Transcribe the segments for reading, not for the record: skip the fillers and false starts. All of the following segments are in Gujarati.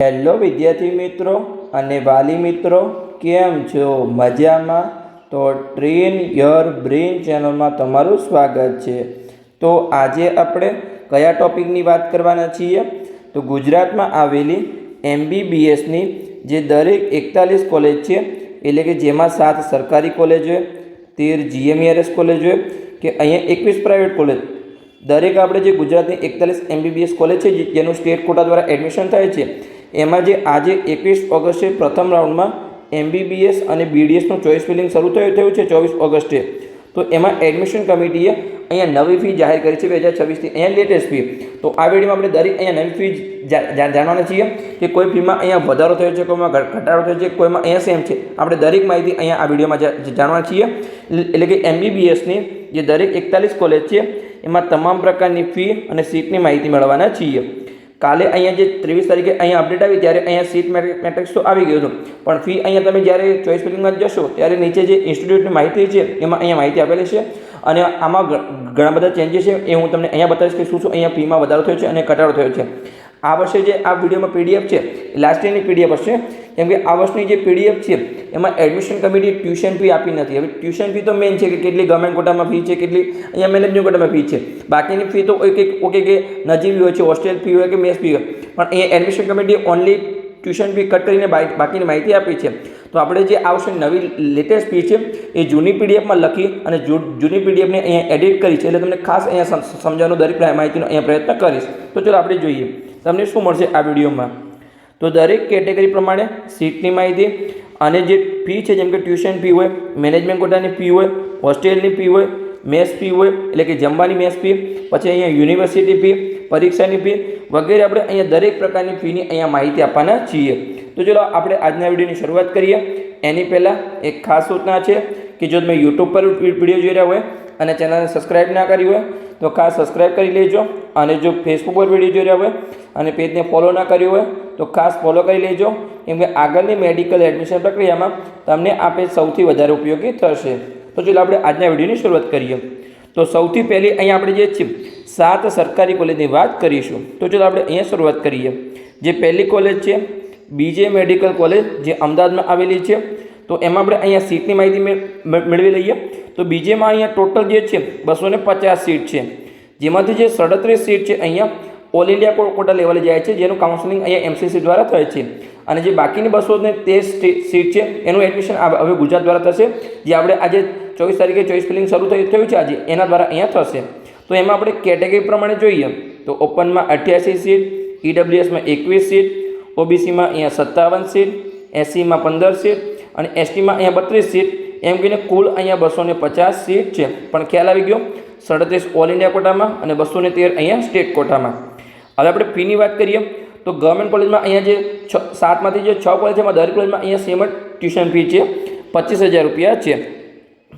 હેલો વિદ્યાર્થી મિત્રો અને વાલી મિત્રો, કેમ છો? મજામાં? તો ટ્રેન યોર બ્રેન ચેનલમાં તમારું સ્વાગત છે. તો આજે આપણે કયા ટૉપિકની વાત કરવાના છીએ? તો ગુજરાતમાં આવેલી MBBSની જે દરેક 41 કોલેજ છે, એટલે કે જેમાં 7 સરકારી કોલેજ હોય, 13 GMERS કોલેજ હોય કે અહીંયા 21 પ્રાઇવેટ કોલેજ, દરેક આપણે જે ગુજરાતની 41 MBBS કોલેજ છે જેનું સ્ટેટ કોટા દ્વારા એડમિશન થાય છે, એમાં જે આજે 21 ઓગસ્ટે પ્રથમ રાઉન્ડમાં MBBS અને BDSનું ચોઇસ ફિલિંગ શરૂ થયું છે 24 ઓગસ્ટે. તો એમાં એડમિશન કમિટીએ અહીંયા નવી ફી જાહેર કરી છે 2026થી, અહીંયા લેટેસ્ટ ફી. તો આ વિડીયોમાં આપણે દરેક અહીંયા નવી ફી જાણવાના છીએ કે કોઈ ફીમાં અહીંયા વધારો થયો છે, કોઈમાં ઘટાડો થયો છે, કોઈમાં અહીંયા સેમ છે. આપણે દરેક માહિતી અહીંયા આ વિડીયોમાં જાણવાના છીએ. એટલે કે MBBSની જે દરેક 41 કોલેજ છે એમાં તમામ પ્રકારની ફી અને સીટની માહિતી મેળવવાના છીએ. કાલે અહીંયા જે 23 તારીખે અહીંયા અપડેટ આવી ત્યારે અહીંયા સીટ મેટ્રિક્સ તો આવી ગયું હતું, પણ ફી અહીંયા તમે જ્યારે ચોઇસ ફિલિંગમાં જશો ત્યારે નીચે જે ઇન્સ્ટિટ્યૂટની માહિતી છે એમાં અહીંયા માહિતી આપેલી છે અને આમાં ઘણા બધા ચેન્જીસ છે એ હું તમને અહીંયા બતાવીશ કે શું અહીંયા ફીમાં વધારો થયો છે અને ઘટાડો થયો છે. આ વર્ષે જે આ વિડીયોમાં PDF છે લાસ્ટ યરની PDF હશે, કેમ કે આ વર્ષની જે PDF છે એમાં એડમિશન કમિટી ટ્યુશન ફી આપી નથી. હવે ટ્યુશન ફી તો મેઇન છે કે કેટલી ગવર્મેન્ટ કોટામાં ફી છે, કેટલી અહીંયા મેનેજમેન્ટ કોટામાં ફી છે. બાકીની ફી તો ઓકે કે નજીવી હોય છે, હોસ્ટેલ ફી હોય કે મેસ ફી હોય, પણ અહીંયા એડમિશન કમિટીએ ઓનલી ટ્યુશન ફી કટ કરીને બાકીની માહિતી આપી છે. તો આપણે જે આ વર્ષની નવી લેટેસ્ટ ફી છે એ જૂની PDFમાં લખી અને જૂની PDFને અહીંયા એડિટ કરી છે, એટલે તમને ખાસ અહીંયા સમજાવવાનો દરેક માહિતીનો અહીંયા પ્રયત્ન કરીશ. તો ચાલો આપણે જોઈએ તમને શું મળશે આ વિડીયોમાં. તો દરેક કેટેગરી પ્રમાણે સીટની માહિતી અને જે ફી છે, જેમ કે ટ્યુશન ફી હોય, મેનેજમેન્ટ કોટાની ફી હોય, હોસ્ટેલની ફી હોય, મેસ ફી હોય એટલે કે જમવાની મેસ ફી, પછી અહીંયા યુનિવર્સિટી ફી, પરીક્ષાની ફી વગેરે આપણે અહીંયા દરેક પ્રકારની ફીની અહીંયા માહિતી આપવાના છીએ. તો ચલો આપણે આજના વિડીયોની શરૂઆત કરીએ. એની પહેલાં એક ખાસ સૂચના છે કે જો તમે YouTube પર વિડીયો જોઈ રહ્યા હોય અને ચેનલને સબસ્ક્રાઈબ ના કરી હોય તો ખાસ સબસ્ક્રાઈબ કરી લેજો, અને જો Facebook પર વિડીયો જોઈ રહ્યા હોય અને પેજને ફોલો ના કર્યું હોય તો ખાસ ફોલો કરી લેજો, કેમ કે આગળની મેડિકલ એડમિશન પ્રક્રિયામાં તમને આ પેજ સૌથી વધારે ઉપયોગી થશે. તો ચલો આપણે આજના વિડીયોની શરૂઆત કરીએ. તો સૌથી પહેલી અહીંયા આપણે જે છે 7 સરકારી કોલેજની વાત કરીશું. તો ચલો આપણે અહીંયા શરૂઆત કરીએ. જે પહેલી કોલેજ છે BJ મેડિકલ કોલેજ, જે અમદાવાદમાં આવેલી છે. તો એમાં આપણે અહીંયા સીટની માહિતી મેળવી લઈએ. તો BJમાં અહીંયા ટોટલ જે છે 250 સીટ છે, જેમાંથી જે 37 સીટ છે અહીંયા ઓલ ઇન્ડિયા કોટા લેવલે જાય છે, જેનું કાઉન્સેલિંગ અહીંયા MCC દ્વારા થાય છે. અને જે બાકીની 213 સીટ છે એનું એડમિશન હવે ગુજરાત દ્વારા થશે, જે આપણે આજે 24 તારીખે ચોઇસ ફિલિંગ શરૂ થયું છે આજે, એના દ્વારા અહીંયા થશે. તો એમાં આપણે કેટેગરી પ્રમાણે જોઈએ તો ઓપનમાં 88 સીટ, EWSમાં 21 સીટ, OBCમાં અહીંયા 57 સીટ, SCમાં 15 સીટ અને STમાં અહીંયા 32 સીટ, એમ કહીને કુલ અહીંયા 250 સીટ છે. પણ ખ્યાલ આવી ગયો, 37 ઓલ ઇન્ડિયા કોટામાં અને 213 અહીંયા સ્ટેટ કોટામાં. હવે આપણે ફીની વાત કરીએ તો ગવર્મેન્ટ કોલેજમાં અહીંયા જે 7માંથી જે 6 કોલેજ છે એમાં દરેક કોલેજમાં અહીંયા સેમ જ ટ્યુશન ફી છે, 25,000 રૂપિયા છે.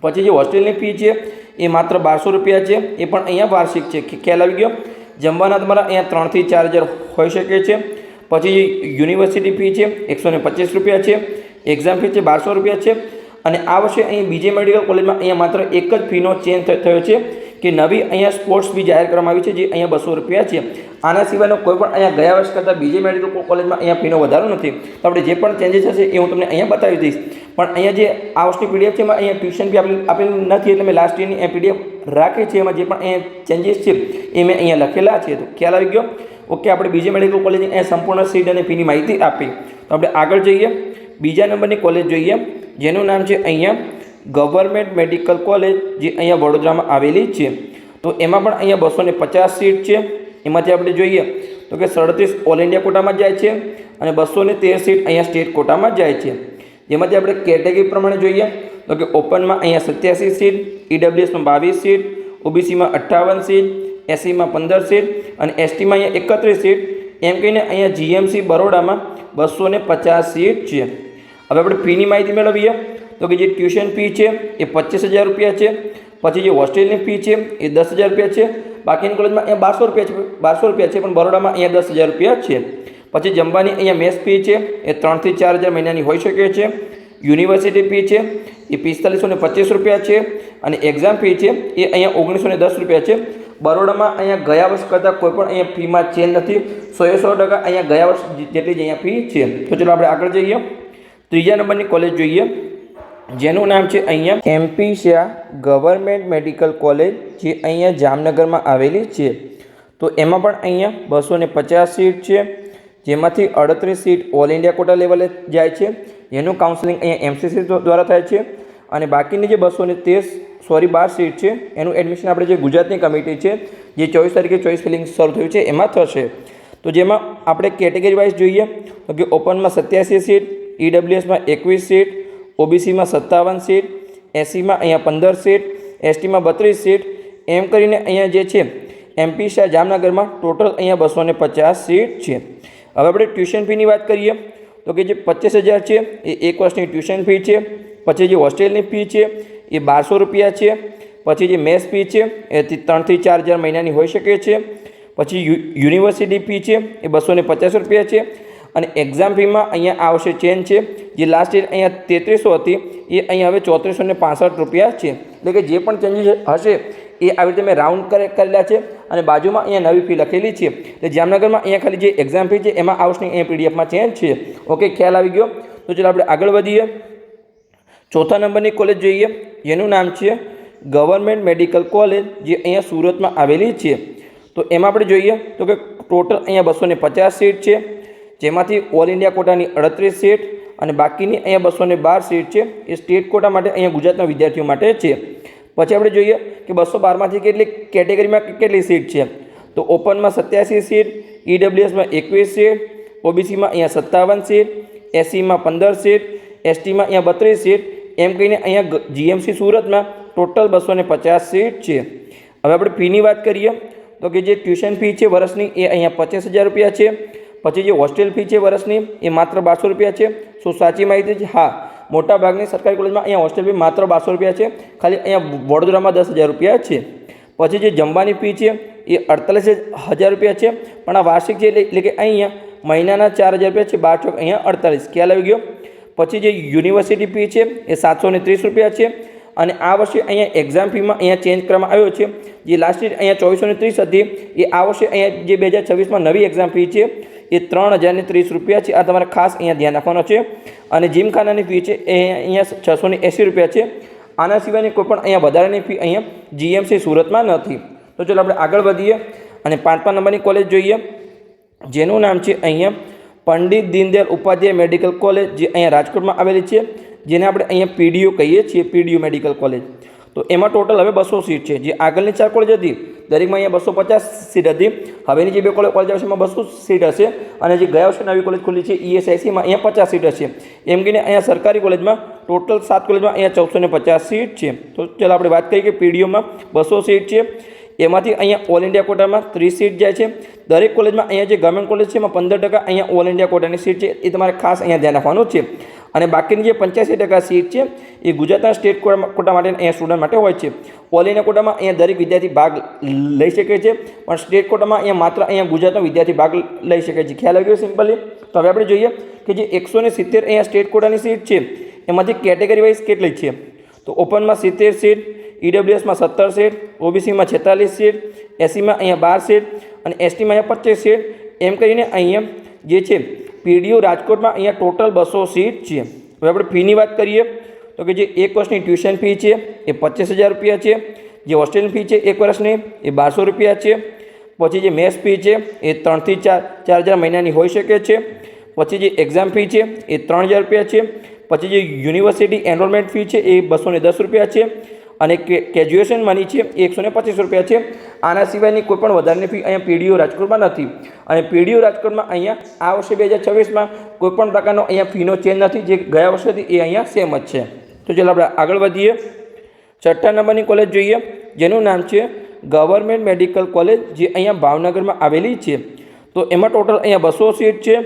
પછી જે હોસ્ટેલની ફી છે એ માત્ર 1200 રૂપિયા છે, એ પણ અહીંયા વાર્ષિક છે. ખ્યાલ આવી ગયો. જમવાના તમારા અહીંયા 3,000 થી 4,000 હોઈ શકે છે. પછી જે યુનિવર્સિટી ફી છે 125 રૂપિયા છે, એક્ઝામ ફી છે 1200 રૂપિયા છે. અને આ વર્ષે અહીં BJ મેડિકલ કોલેજમાં અહીંયા માત્ર એક જ ફીનો ચેન્જ થયો છે કે નવી અહીંયા સ્પોર્ટ્સ ફી જાહેર કરવામાં આવી છે, જે અહીંયા 200 રૂપિયા છે. આના સિવાયનો કોઈ પણ અહીંયા ગયા વર્ષ કરતાં BJ મેડિકલ કોલેજમાં અહીંયા ફીનો વધારો નથી. તો આપણે જે પણ ચેન્જીસ હશે એ હું તમને અહીંયા બતાવી દઈશ. પણ અહીંયા જે આ વર્ષની PDF છે એમાં અહીંયા ટ્યુશન ફી આપેલી નથી, એટલે મેં લાસ્ટ યરની PDF રાખી છે. એમાં જે પણ અહીંયા ચેન્જીસ છે એ મેં અહીંયા લખેલા છે. તો ખ્યાલ આવી ગયો. ઓકે, આપણે BJ મેડિકલ કોલેજની અહીંયા સંપૂર્ણ સીટ અને ફીની માહિતી આપી. તો આપણે આગળ જઈએ. બીજા નંબરની કોલેજ જોઈએ, જેનું નામ છે અહીંયા ગવર્મેન્ટ મેડિકલ કોલેજ, જે અહીંયા વડોદરામાં આવેલી છે. તો એમાં પણ અહીંયા 250 સીટ છે. એમાંથી આપણે જોઈએ તો કે 37 ઓલ ઇન્ડિયા કોટામાં જાય છે અને 213 સીટ અહીંયા સ્ટેટ કોટામાં જાય છે. જેમાંથી આપણે કેટેગરી પ્રમાણે જોઈએ તો કે ઓપનમાં અહીંયા 87 સીટ, EWSમાં 22 સીટ, OBCમાં 58 સીટ, SCમાં 15 સીટ અને STમાં અહીંયા 31 સીટ, એમ કહીને અહીંયા GMC બરોડામાં 250 સીટ છે. હવે આપણે ફીની માહિતી મેળવીએ તો કે જે ટ્યુશન ફી છે એ 25,000 રૂપિયા છે. પછી જે હોસ્ટેલની ફી છે એ 10,000 રૂપિયા છે. બાકીની કોલેજમાં અહીંયા 1200 રૂપિયા છે, પણ બરોડામાં અહીંયા 10,000 રૂપિયા છે. પછી જમવાની અહીંયા મેસ ફી છે એ 3,000 થી 4,000 મહિનાની હોઈ શકે છે. યુનિવર્સિટી ફી છે એ 4525 રૂપિયા છે અને એક્ઝામ ફી છે એ અહીંયા 1910 રૂપિયા છે. બરોડામાં અહીંયા ગયા વર્ષ કરતાં કોઈ પણ અહીંયા ફીમાં ચેન્જ નથી, 100% અહીંયા ગયા વર્ષ જેટલી જ અહીંયા ફી છે. તો ચલો આપણે આગળ જઈએ. ત્રીજા નંબરની કોલેજ જોઈએ, જેનું નામ છે અહીંયા MP Shah government medical college, જે અહીંયા જામનગરમાં આવેલી છે. તો એમાં પણ અહીંયા 250 સીટ છે, જેમાંથી 38 સીટ ઓલ ઇન્ડિયા કોટા લેવલે જાય છે, જેનું કાઉન્સેલિંગ અહીંયા એમસીસી દ્વારા થાય છે. અને બાકીની જે 12 સીટ છે એનું એડમિશન આપણે જે ગુજરાતની કમિટી છે, જે 24 તારીખે ચોઈસ ફિલિંગ શરૂ થયું છે એમાં થશે. તો જેમાં આપણે કેટેગરી વાઇઝ જોઈએ તો કે ઓપનમાં 87 સીટ, ઈડબ્લ્યુએસમાં 21 સીટ, ઓબીસીમાં 57 સીટ, એસસીમાં અહીંયા 15 સીટ, એસટીમાં 32 સીટ, એમ કરીને અહીંયા જે છે એમપી શાહ જામનગરમાં ટોટલ અહીંયા 250 સીટ છે. હવે આપણે ટ્યુશન ફીની વાત કરીએ તો કે જે 25,000 છે એ એક વર્ષની ટ્યુશન ફી છે. પછી જે હોસ્ટેલની ફી છે એ 1200 રૂપિયા છે. પછી જે મેસ ફી છે એ 3 થી 4 હજાર મહિનાની હોઈ શકે છે. પછી યુનિવર્સિટી ફી છે એ 250 રૂપિયા છે. અને એક્ઝામ ફીમાં અહીંયા આ વર્ષે ચેન્જ છે, જે લાસ્ટ યર અહીંયા 3300 હતી એ અહીંયા હવે 3465 રૂપિયા છે. એટલે કે જે પણ ચેન્જીસ હશે એ આવી રીતે મેં રાઉન્ડ કરેલા છે અને બાજુમાં અહીંયા નવી ફી લખેલી છે. એટલે જામનગરમાં અહીંયા ખાલી જે એક્ઝામ ફી છે એમાં આ વર્ષની અહીંયા પીડીએફમાં ચેન્જ છે. ઓકે, ખ્યાલ આવી ગયો. તો ચાલો આપણે આગળ વધીએ. ચોથા નંબરની કોલેજ જોઈએ, જેનું નામ છે ગવર્મેન્ટ મેડિકલ કોલેજ, જે અહીંયા સુરતમાં આવેલી છે. તો એમાં આપણે જોઈએ તો કે ટોટલ અહીંયા 250 સીટ છે, જેમાંથી ઓલ ઇન્ડિયા કોટાની 38 સીટ અને બાકીની અહીંયા 212 સીટ છે એ સ્ટેટ કોટા માટે અહીંયા ગુજરાતના વિદ્યાર્થીઓ માટે છે. પછી આપણે જોઈએ કે 212માંથી કેટલી કેટેગરીમાં કેટલી સીટ છે. તો ઓપનમાં 87 સીટ, ઈડબ્લ્યુએસમાં 21 સીટ, ઓબીસીમાં અહીંયા 57 સીટ, એસસીમાં 15 સીટ, એસટીમાં અહીંયા 32 સીટ, એમ કહીને અહીંયા જીએમસી સુરતમાં ટોટલ 250 સીટ છે. હવે આપણે ફીની વાત કરીએ તો કે જે ટ્યુશન ફી છે વર્ષની એ અહીંયા 25,000 રૂપિયા છે. પછી જે હોસ્ટેલ ફી છે વર્ષની એ માત્ર 1200 રૂપિયા છે. શું સાચી માહિતી છે? હા, મોટાભાગની સરકારી કોલેજમાં અહીંયા હોસ્ટેલ ફી માત્ર 1200 રૂપિયા છે. ખાલી અહીંયા વડોદરામાં 10,000 રૂપિયા છે. પછી જે જમવાની ફી છે એ 48,000 રૂપિયા છે, પણ આ વાર્ષિક છે એટલે કે અહીંયા મહિનાના 4,000 રૂપિયા છે. 12 ચોક અહીંયા 48. ખ્યાલ આવી ગયો. પછી જે યુનિવર્સિટી ફી છે એ 730 રૂપિયા છે. અને આ વર્ષે અહીંયા એક્ઝામ ફીમાં અહીંયા ચેન્જ કરવામાં આવ્યો છે, જે લાસ્ટ યર અહીંયા 2430 હતી એ આ વર્ષે અહીંયા જે 2026માં નવી એક્ઝામ ફી છે એ 3,030 રૂપિયા છે. આ તમારે ખાસ અહીંયા ધ્યાન રાખવાનો છે. અને જીમખાનાની ફી છે એ અહીંયા 680 રૂપિયા છે. આના સિવાયની કોઈ પણ અહીંયા વધારાની ફી અહીંયા જીએમસી સુરતમાં નથી. તો ચાલો આપણે આગળ વધીએ અને 5મા નંબરની કોલેજ જોઈએ, જેનું નામ છે અહીંયા પંડિત દીનદયાળ ઉપાધ્યાય મેડિકલ કોલેજ, જે અહીંયા રાજકોટમાં આવેલી છે, જેને આપણે અહીંયા પીડીયુ કહીએ છીએ, પીડીયુ મેડિકલ કોલેજ. તો એમાં ટોટલ હવે 200 સીટ છે. જે આગળની 4 કોલેજ હતી દરેકમાં અહીંયા 250 સીટ હતી. હવેની જે 2 કોલેજ આવશે એમાં 200 સીટ હશે. અને જે ગયા વર્ષે નવી કોલેજ ખુલી છે ઈએસઆઈસીમાં અહીંયા 50 સીટ હશે. એમ કહીને અહીંયા સરકારી કોલેજમાં ટોટલ 7 કોલેજમાં અહીંયા 1450 સીટ છે. તો ચાલો આપણે વાત કરીએ કે પીડીયુમાં 200 સીટ છે. એમાંથી અહીંયા ઓલ ઇન્ડિયા કોટામાં 30 સીટ જાય છે. દરેક કોલેજમાં અહીંયા જે ગવર્મેન્ટ કોલેજ છે એમાં 15% અહીંયા ઓલ ઇન્ડિયા કોટાની સીટ છે, એ તમારે ખાસ અહીંયા ધ્યાન રાખવાનું છે. અને બાકીની જે 85% સીટ છે એ ગુજરાતના સ્ટેટ કોટા માટે અહીંયા સ્ટુડન્ટ માટે હોય છે. ઓલ ઇન્ડિયા કોટામાં અહીંયા દરેક વિદ્યાર્થી ભાગ લઈ શકે છે, પણ સ્ટેટ કોટામાં અહીંયા માત્ર અહીંયા ગુજરાતનો વિદ્યાર્થી ભાગ લઈ શકે છે. ખ્યાલ આવી ગયો સિમ્પલી. તો હવે આપણે જોઈએ કે જે 170 અહીંયા સ્ટેટ કોટાની સીટ છે એમાંથી કેટેગરી વાઇઝ કેટલી છે. તો ઓપનમાં 70 સીટ, ઈડબ્લ્યુએસમાં 17 સીટ, ઓબીસીમાં 46 સીટ, એસસીમાં અહીંયા 12 સીટ અને એસટીમાં અહીંયા 25 સીટ. એમ કરીને અહીંયા જે છે પીડીયુ રાજકોટમાં અહીંયા ટોટલ 200 સીટ છે. હવે આપણે ફીની વાત કરીએ તો કે જે એક વર્ષની ટ્યુશન ફી છે એ 25,000 રૂપિયા છે. જે હોસ્ટેલ ફી છે એક વર્ષની એ 1200 રૂપિયા છે. પછી જે મેસ ફી છે એ 3 થી 4 હજાર મહિનાની હોઈ શકે છે. પછી જે એક્ઝામ ફી છે એ 3,000 રૂપિયા છે. પછી જે યુનિવર્સિટી એનરોલમેન્ટ ફી છે એ 210 રૂપિયા છે. અને ગ્રેજ્યુએશન મની છે એ 125 રૂપિયા છે. આના સિવાયની કોઈ પણ વધારાની ફી અહીંયા પીડીયુ રાજકોટમાં નથી. અને પીડીયુ રાજકોટમાં અહીંયા આ વર્ષે 2026માં કોઈ પણ પ્રકારનો અહીંયા ફીનો ચેન્જ નથી. જે ગયા વર્ષેથી એ અહીંયા સેમ જ છે. તો ચાલો આપણે આગળ વધીએ. 6થા નંબરની કોલેજ જોઈએ, જેનું નામ છે ગવર્મેન્ટ મેડિકલ કોલેજ, જે અહીંયા ભાવનગરમાં આવેલી છે. તો એમાં ટોટલ અહીંયા 200 સીટ છે,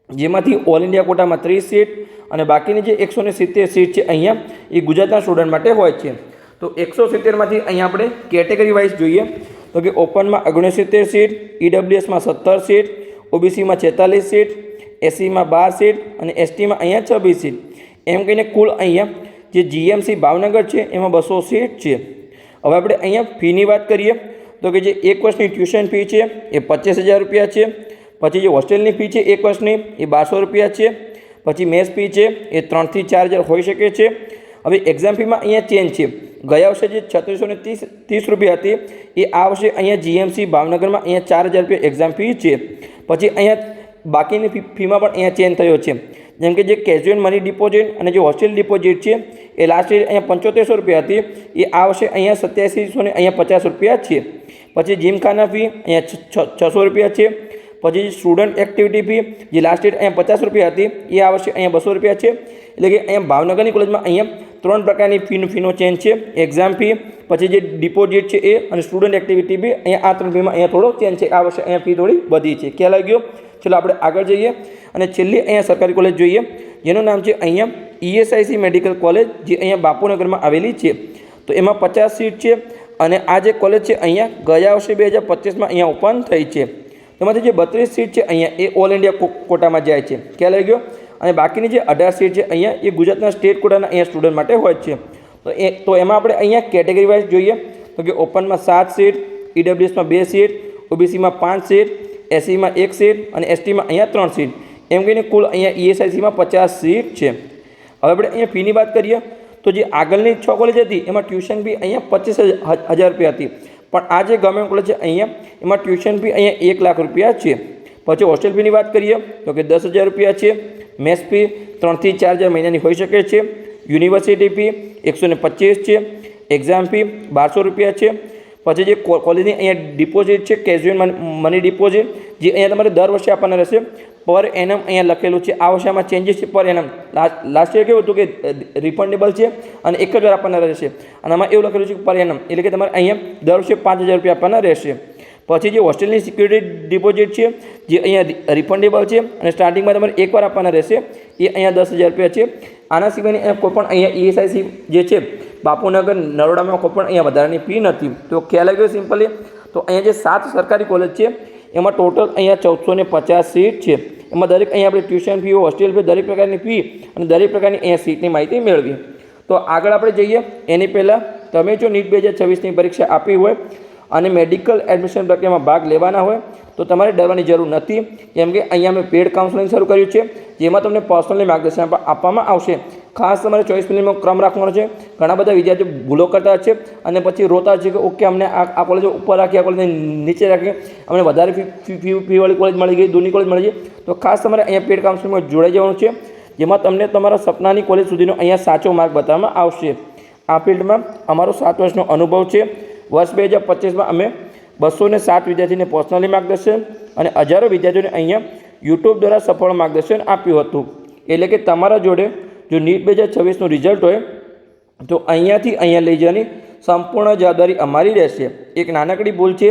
જેમાંથી ઓલ ઇન્ડિયા કોટામાં 30 સીટ અને બાકીની જે 170 સીટ છે અહીંયા એ ગુજરાતના સ્ટુડન્ટ માટે હોય છે. તો 170માંથી અહીંયા આપણે કેટેગરી વાઇઝ જોઈએ તો કે ઓપનમાં 69 સીટ, ઈડબ્લ્યુએસમાં 17 સીટ, ઓબીસીમાં 46 સીટ, એસસીમાં 12 સીટ અને એસટીમાં અહીંયા 26 સીટ. એમ કહીને કુલ અહીંયા જે જીએમસી ભાવનગર છે એમાં 200 સીટ છે. હવે આપણે અહીંયા ફીની વાત કરીએ તો કે જે એક વર્ષની ટ્યુશન ફી છે એ 25,000 રૂપિયા છે। પછી જે હોસ્ટેલની ફી છે એક વર્ષની એ 1200 રૂપિયા છે। પછી મેસ ફી છે એ 3,000 થી 4,000 હોઈ શકે છે। હવે એક્ઝામ ફીમાં અહીંયા ચેન્જ છે। ગયા વર્ષે જે 3630 રૂપિયા હતી એ આ વર્ષે અહીંયા જીએમસી ભાવનગરમાં અહીંયા 4,000 રૂપિયા એક્ઝામ ફી છે। પછી અહીંયા બાકીની ફીમાં પણ અહીંયા ચેન્જ થયો છે। જેમ કે જે કેઝ્યુઅલ મની ડિપોઝિટ અને જે હોસ્ટેલ ડિપોઝિટ છે એ લાસ્ટ યર અહીંયા 7500 રૂપિયા હતી એ આ વર્ષે અહીંયા 8750 રૂપિયા છે। પછી જીમખાના ફી અહીંયા 600 રૂપિયા છે। પછી સ્ટુડન્ટ એક્ટિવિટી ફી જે લાસ્ટ યર અહીંયા 50 રૂપિયા હતી એ આ વર્ષે અહીંયા 200 રૂપિયા છે। એટલે કે અહીંયા ભાવનગરની કોલેજમાં અહીંયા 3 પ્રકારની ફીનો ચેન્જ છે। એક્ઝામ ફી, પછી જે ડિપોઝિટ છે એ, અને સ્ટુડન્ટ એક્ટિવિટી ફી। અહીંયા આ 3 ફીમાં અહીંયા થોડો ચેન્જ છે। આ વર્ષે અહીંયા ફી થોડી વધી છે। ખ્યાલ આવી ગયો? ચલો આપણે આગળ જઈએ અને છેલ્લી અહીંયા સરકારી કોલેજ જોઈએ જેનું નામ છે અહીંયા ESIC મેડિકલ કોલેજ, જે અહીંયા બાપુનગરમાં આવેલી છે। તો એમાં 50 સીટ છે અને આ જે કોલેજ છે અહીંયા ગયા વર્ષે 2025માં અહીંયા ઓપન થઈ છે। એમાંથી જે 32 સીટ છે અહીંયા એ ઓલ ઇન્ડિયા કોટામાં જાય છે। ખ્યાલ આવી ગયો? અને બાકીની જે 18 સીટ છે અહીંયા એ ગુજરાતના સ્ટેટ કોટાના અહીંયા સ્ટુડન્ટ માટે હોય છે। તો એમાં આપણે અહીંયા કેટેગરી વાઇઝ જોઈએ તો કે ઓપનમાં 7 સીટ, EWSમાં 2 સીટ, OBCમાં 5 સીટ, SCમાં 1 સીટ અને STમાં અહીંયા 3 સીટ, એમ કહીને કુલ અહીંયા ESICમાં 50 સીટ છે। હવે આપણે અહીંયા ફીની વાત કરીએ તો જે આગળની 6 કોલેજ હતી એમાં ટ્યુશન ફી અહીંયા 25,000 રૂપિયા હતી, પણ આ જે ગવર્મેન્ટ કોલેજ છે અહીંયા એમાં ટ્યુશન ફી અહીંયા 1 લાખ રૂપિયા છે। પછી હોસ્ટેલ ફીની વાત કરીએ તો કે 10,000 રૂપિયા છે। મેસ ફી 3,000 થી 4,000 મહિનાની હોઈ શકે છે। યુનિવર્સિટી ફી 125 છે। એક્ઝામ ફી 1200 રૂપિયા છે। પછી જે કોલેજની અહીંયા ડિપોઝિટ છે કેઝ્યુઅલ મની ડિપોઝિટ, જે અહીંયા તમારે દર વર્ષે આપવાના રહેશે। પર એનમ અહીંયા લખેલું છે, આ વર્ષે આમાં ચેન્જીસ છે પર એનમ। લાસ્ટ યર કેવું હતું કે રિફંડેબલ છે અને એક જ વાર આપવાના રહેશે, અને આમાં એવું લખેલું છે કે પર એનમ, એટલે કે તમારે અહીંયા દર વર્ષે 5,000 રૂપિયા આપવાના રહેશે। પછી જે હોસ્ટેલની સિક્યુરિટી ડિપોઝિટ છે જે અહીંયા રિફંડેબલ છે અને સ્ટાર્ટિંગમાં તમારે એકવાર આપવાના રહેશે, એ અહીંયા 10,000 રૂપિયા છે। આના સિવાયની કોઈ પણ અહીંયા ESIC જે છે બાપુનગર નરોડામાં કોઈ પણ અહીંયા વધારાની ફી નથી। તો ખ્યાલ આવી ગયો સિમ્પલી? તો અહીંયા જે 7 સરકારી કોલેજ છે એમાં ટોટલ અહીંયા 1450 સીટ છે। એમાં દરેક અહીંયા આપણે ટ્યુશન ફી, હોસ્ટેલ ફી, દરેક પ્રકારની ફી અને દરેક પ્રકારની અહીંયા સીટની માહિતી મેળવી। તો આગળ આપણે જઈએ એની પહેલાં તમે જો NEET 2026ની પરીક્ષા આપી હોય અને મેડિકલ એડમિશન પ્રક્રિયામાં ભાગ લેવાના હોય તો તમારે ડરવાની જરૂર નથી, કેમ કે અહીંયા અમે પેડ કાઉન્સેલિંગ શરૂ કર્યું છે જેમાં તમને પર્સનલી માર્ગદર્શન આપવામાં આવશે। ખાસ તમારે ચોઈસ ફિલિંગનો ક્રમ રાખવાનો છે। ઘણા બધા વિદ્યાર્થીઓ ભૂલો કરતા છે અને પછી રોતા છે કે ઓકે અમને આ કોલેજ ઉપર રાખી, આ કોલેજને નીચે રાખી, અમને વધારે ફીવાળી કોલેજ મળી ગઈ, દૂરની કોલેજ મળી ગઈ। તો ખાસ તમારે અહીંયા પેડ કાઉન્સેલિંગમાં જોડાઈ જવાનું છે, જેમાં તમને તમારા સપનાની કોલેજ સુધીનો અહીંયા સાચો માર્ગ બતાવવામાં આવશે। આ ફિલ્ડમાં અમારો 7 વર્ષનો અનુભવ છે। વર્ષ 2025માં અમે 207 વિદ્યાર્થીને પર્સનલી માર્ગદર્શન અને હજારો વિદ્યાર્થીઓને અહીંયા યુટ્યુબ દ્વારા સફળ માર્ગદર્શન આપ્યું હતું। એટલે કે તમારા જોડે જો NEET 2026નું રિઝલ્ટ હોય તો અહીંયાથી અહીંયા લઈ જવાની સંપૂર્ણ જવાબદારી અમારી રહેશે। એક નાનકડી ભૂલ છે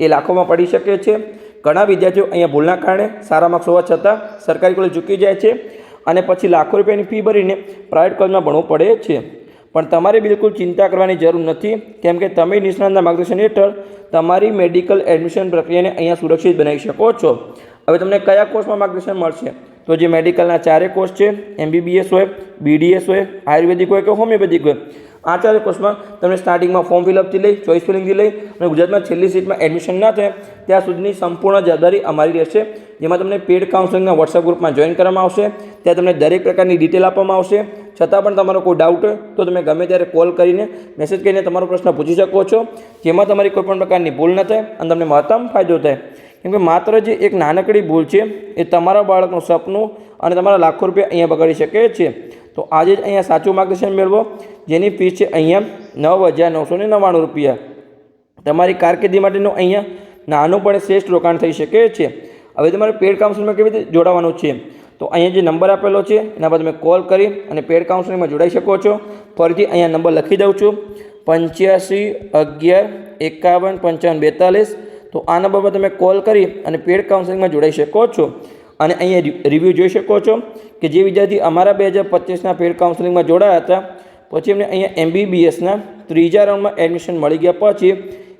એ લાખોમાં પડી શકે છે। ઘણા વિદ્યાર્થીઓ અહીંયા ભૂલના કારણે સારા માર્ક્સ હોવા છતાં સરકારી કોલેજ ચૂકી જાય છે અને પછી લાખો રૂપિયાની ફી ભરીને પ્રાઇવેટ કોલેજમાં ભણવું પડે છે। પણ તમારે બિલકુલ ચિંતા કરવાની જરૂર નથી, કેમ કે તમે નિષ્ણાતના માર્ગદર્શન હેઠળ તમારી મેડિકલ એડમિશન પ્રક્રિયાને અહીંયા સુરક્ષિત બનાવી શકો છો। હવે તમને કયા કોર્સમાં માર્ગદર્શન મળશે? તો જે મેડિકલના 4 કોર્સ છે, MBBS હોય, BDS હોય, આયુર્વેદિક હોય કે હોમિયોપેથિક હોય, આ 4 કોર્સમાં તમને સ્ટાર્ટિંગમાં ફોર્મ ફિલઅપથી લઈ, ચોઈસ ફિલિંગથી લઈ અને ગુજરાતમાં છેલ્લી સીટમાં એડમિશન ના થાય ત્યાં સુધીની સંપૂર્ણ જવાબદારી અમારી રહેશે। જેમાં તમને પેડ કાઉન્સેલિંગના વોટ્સઅપ ગ્રુપમાં જોઈન કરવામાં આવશે। ત્યાં તમને દરેક પ્રકારની ડિટેલ આપવામાં આવશે। છતાં પણ તમારો કોઈ ડાઉટ હોય તો તમે ગમે ત્યારે કોલ કરીને, મેસેજ કરીને તમારો પ્રશ્ન પૂછી શકો છો, જેમાં તમારી કોઈપણ પ્રકારની ભૂલ ન થાય અને તમને મહત્તમ ફાયદો થાય। કેમ કે માત્ર જે એક નાનકડી ભૂલ છે એ તમારા બાળકનું સપનું અને તમારા લાખો રૂપિયા અહીંયા બગાડી શકે છે। તો આજે જ અહીંયા સાચું માર્ગદર્શન મેળવો, જેની ફીસ છે અહીંયા 9,999 રૂપિયા। તમારી કારકિર્દી માટેનું અહીંયા નાનું પણ શ્રેષ્ઠ રોકાણ થઈ શકે છે। હવે તમારે પેડ કાઉન્સેલિંગમાં કેવી રીતે જોડાવાનું છે? તો અહીંયા જે નંબર આપેલો છે એના પર તમે કોલ કરી અને પેડ કાઉન્સેલિંગમાં જોડાઈ શકો છો। ફરીથી અહીંયા નંબર લખી દઉં છું, 85 11 51 55 42। તો આ નંબર પર તમે કોલ કરી અને પેડ કાઉન્સેલિંગમાં જોડાઈ શકો છો અને અહીંયા રિવ્યૂ જોઈ શકો છો કે જે વિદ્યાર્થી અમારા 2025ના પેડ કાઉન્સેલિંગમાં જોડાયા હતા પછી એમને અહીંયા MBBSના 3જા રાઉન્ડમાં એડમિશન મળી ગયા પછી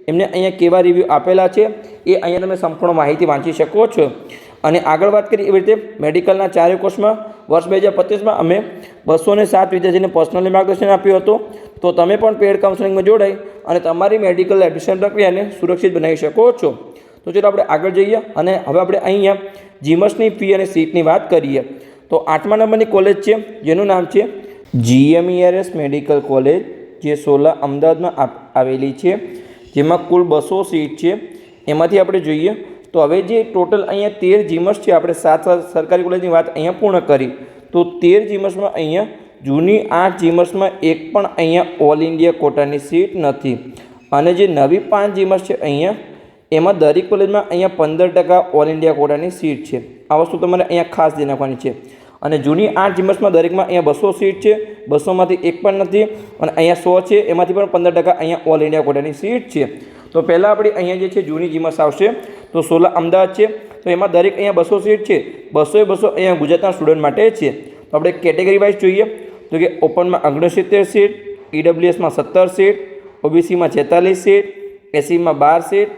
એમને અહીંયા કેવા રિવ્યૂ આપેલા છે એ અહીંયા તમે સંપૂર્ણ માહિતી વાંચી શકો છો। અને આગળ વાત કરીએ એવી રીતે મેડિકલના 4 કોર્સમાં વર્ષ 2025માં અમે 207 વિદ્યાર્થીને પર્સનલી માર્ગદર્શન આપ્યું હતું। તો તમે પણ પેડ કાઉન્સેલિંગમાં જોડાઈ અને તમારી મેડિકલ એડમિશન પ્રક્રિયાને સુરક્ષિત બનાવી શકો છો. તો ચાલો આપણે આગળ જઈએ અને હવે આપણે અહીંયા જીમસની ફી અને સીટની વાત કરીએ. તો 8મા નંબરની કોલેજ છે જેનું નામ છે GMERS મેડિકલ કોલેજ, જે 16 અમદાવાદમાં આવેલી છે, જેમાં કુલ 200 સીટ છે. એમાંથી આપણે જોઈએ તો હવે જે ટોટલ અહીંયા 13 જીમસ છે, આપણે 7 સરકારી કોલેજની વાત અહીંયા પૂર્ણ કરી, તો 13 જીમસમાં અહીંયા જૂની 8 જીમસમાં એક પણ અહીંયા ઓલ ઇન્ડિયા કોટાની સીટ નથી. અને જે નવી 5 જીમસ છે અહીંયા એમાં દરેક કોલેજમાં અહીંયા 15% ઓલ ઇન્ડિયા કોટાની સીટ છે. આ વસ્તુ તમારે અહીંયા ખાસ ધ્યાન રાખવાની છે. અને જૂની 8 જીમસમાં દરેકમાં અહીંયા 200 સીટ છે, 200માંથી એક પણ નથી. અને અહીંયા 100 છે, એમાંથી પણ 15% અહીંયા ઓલ ઇન્ડિયા કોટાની સીટ છે. તો પહેલાં આપણે અહીંયા જે છે જૂની જીમસ આવશે, તો 16 અમદાવાદ છે, તો એમાં દરેક અહીંયા 200 સીટ છે, 200 અહીંયા ગુજરાતના સ્ટુડન્ટ માટે છે. તો આપણે કેટેગરી વાઇઝ જોઈએ તો કે ઓપનમાં 69 સીટ, EWSમાં 17 સીટ, OBCમાં 46 સીટ, SCમાં 12 સીટ,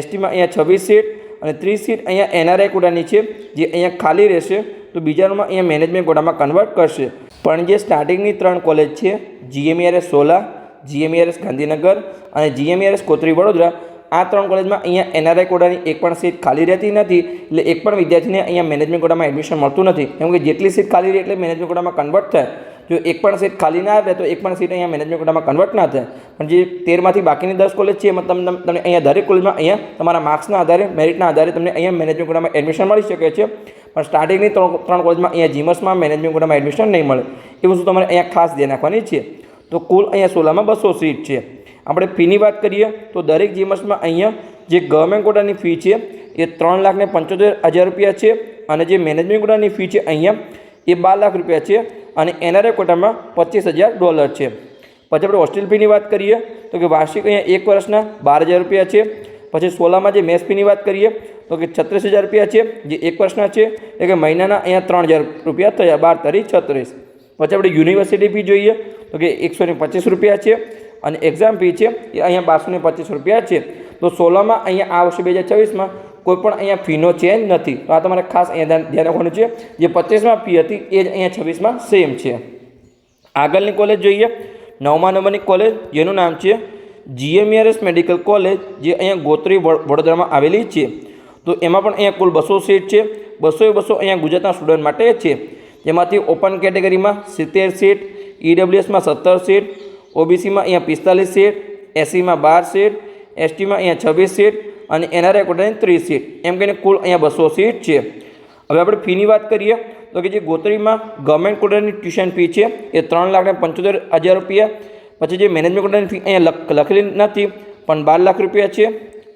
STમાં અહીંયા 26 સીટ અને 30 સીટ અહીંયા NRI કોટાની છે, જે અહીંયા ખાલી રહેશે. તો બીજામાં અહીંયા મેનેજમેન્ટ કોટામાં કન્વર્ટ કરશે. પણ જે સ્ટાર્ટિંગની 3 કોલેજ છે, GMERS 16, GMERS ગાંધીનગર અને GMERS કોતરી વડોદરા, આ 3 કોલેજમાં અહીંયા NRI કોટાની એક પણ સીટ ખાલી રહેતી નથી. એટલે એક પણ વિદ્યાર્થીને અહીંયા મેનેજમેન્ટ કોટામાં એડમિશન મળતું નથી, કેમ કે જેટલી સીટ ખાલી રહે એટલે મેનેજમેન્ટ કોટામાં કન્વર્ટ થાય. જો એક પણ સીટ ખાલી ના રહે તો એક પણ સીટ અહીંયા મેનેજમેન્ટ કોટામાં કન્વર્ટ ના થાય. પણ જે 13માંથી બાકીની 10 કોલેજ છે એમાં તમને અહીંયા દરેક કોલેજમાં અહીંયા તમારા માર્ક્સના આધારે, મેરિટના આધારે તમને અહીંયા મેનેજમેન્ટ કોટામાં એડમિશન મળી શકે છે. પણ સ્ટાર્ટિંગની 3 કોલેજમાં અહીંયા જીમસમાં મેનેજમેન્ટ કોટામાં એડમિશન નહીં મળે. એ વસ્તુ તમારે અહીંયા ખાસ ધ્યાન રાખવાની છે. તો કુલ અહીંયા 16માં 200 સીટ છે. આપણે ફીની વાત કરીએ તો દરેક જીમસમાં અહીંયા જે ગવર્મેન્ટ કોટાની ફી છે એ 3,75,000 રૂપિયા છે. અને જે મેનેજમેન્ટ કોટાની ફી છે અહીંયા એ 12 લાખ રૂપિયા છે. અને NRI કોટામાં $25,000 છે. પછી આપણે હોસ્ટેલ ફીની વાત કરીએ તો કે વાર્ષિક અહીંયા 1 વર્ષના 12,000 રૂપિયા છે. પછી 16માં જે મેસ ફીની વાત કરીએ તો કે 36,000 રૂપિયા છે, જે 1 વર્ષના છે, એટલે કે મહિનાના અહીંયા 3,000 રૂપિયા થયા, 12 તારીખ 36. પછી આપણે યુનિવર્સિટી ફી જોઈએ તો કે 125 રૂપિયા છે. અને એક્ઝામ ફી છે એ અહીંયા 1225 રૂપિયા છે. તો 16માં અહીંયા આ વર્ષે 2026માં કોઈ પણ અહીંયા ફીનો ચેન્જ નથી. તો આ તમારે ખાસ અહીંયા ધ્યાન રાખવાનું છે. જે 25માં ફી હતી એ જ અહીંયા 26માં સેમ છે. આગળની કોલેજ જોઈએ 9મા નંબરની કોલેજ, જેનું નામ છે GMERS મેડિકલ કોલેજ, જે અહીંયા ગોત્રી વડોદરામાં આવેલી છે. તો એમાં પણ અહીંયા કુલ 200 સીટ છે, 200 અહીંયા ગુજરાતના સ્ટુડન્ટ માટે છે. જેમાંથી ઓપન કેટેગરીમાં 70 સીટ, EWSમાં 17 સીટ, OBCમાં અહીંયા 45 સીટ, SCમાં 12 સીટ, STમાં અહીંયા 26 સીટ અને NRI કોટાની 30 સીટ, એમ કહીને કુલ અહીંયા 200 સીટ છે. હવે આપણે ફીની વાત કરીએ તો કે જે ગોત્રીમાં ગવર્મેન્ટ કોટાની ટ્યુશન ફી છે એ 3,75,000 રૂપિયા. પછી જે મેનેજમેન્ટ કોટાની ફી અહીંયા લખેલી નથી પણ 12 લાખ રૂપિયા છે.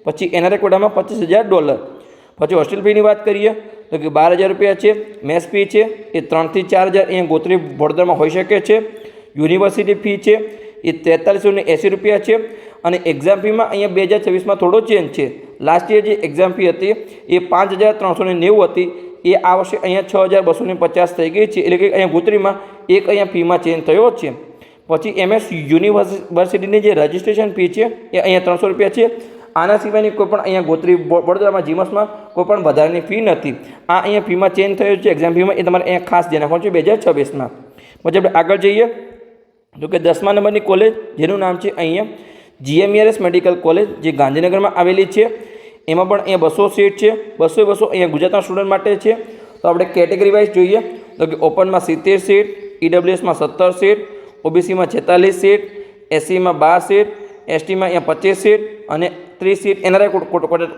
પછી NRI કોટામાં $25,000. પછી હોસ્ટેલ ફીની વાત કરીએ તો કે 12,000 રૂપિયા છે. મેસ ફી છે એ 3,000 થી 4,000 અહીંયા ગોત્રી વડોદરામાં હોઈ શકે છે. યુનિવર્સિટી ફી છે એ 4380 રૂપિયા છે. અને એક્ઝામ ફીમાં અહીંયા 2026માં થોડો ચેન્જ છે. લાસ્ટ યર જે એક્ઝામ ફી હતી એ 5,390 હતી, એ આ વર્ષે અહીંયા 6,250 થઈ ગઈ છે. એટલે કે અહીંયા ગોત્રીમાં એક અહીંયા ફીમાં ચેન્જ થયો છે. પછી MS યુનિવર્સિટીની જે રજિસ્ટ્રેશન ફી છે એ અહીંયા 300 રૂપિયા છે. આના સિવાયની કોઈ પણ અહીંયા ગોત્રી વડોદરામાં જીમસમાં કોઈ પણ વધારાની ફી નથી. આ અહીંયા ફીમાં ચેન્જ થયો છે એક્ઝામ ફીમાં, એ તમારે અહીંયા ખાસ ધ્યાન રાખવાનું છે 2026માં. પછી આપણે આગળ જઈએ તો કે 10મા નંબરની કોલેજ, જેનું નામ છે અહીંયા GMERS મેડિકલ કોલેજ, જે ગાંધીનગરમાં આવેલી છે. એમાં પણ અહીંયા 200 સીટ છે, 200 અહીંયા ગુજરાતના સ્ટુડન્ટ માટે છે. તો આપણે કેટેગરી વાઇઝ જોઈએ તો કે ઓપનમાં 70 સીટ, EWSમાં 17 સીટ, OBCમાં 46 સીટ, SCમાં 12 સીટ, STમાં અહીંયા 25 સીટ અને 30 સીટ NRI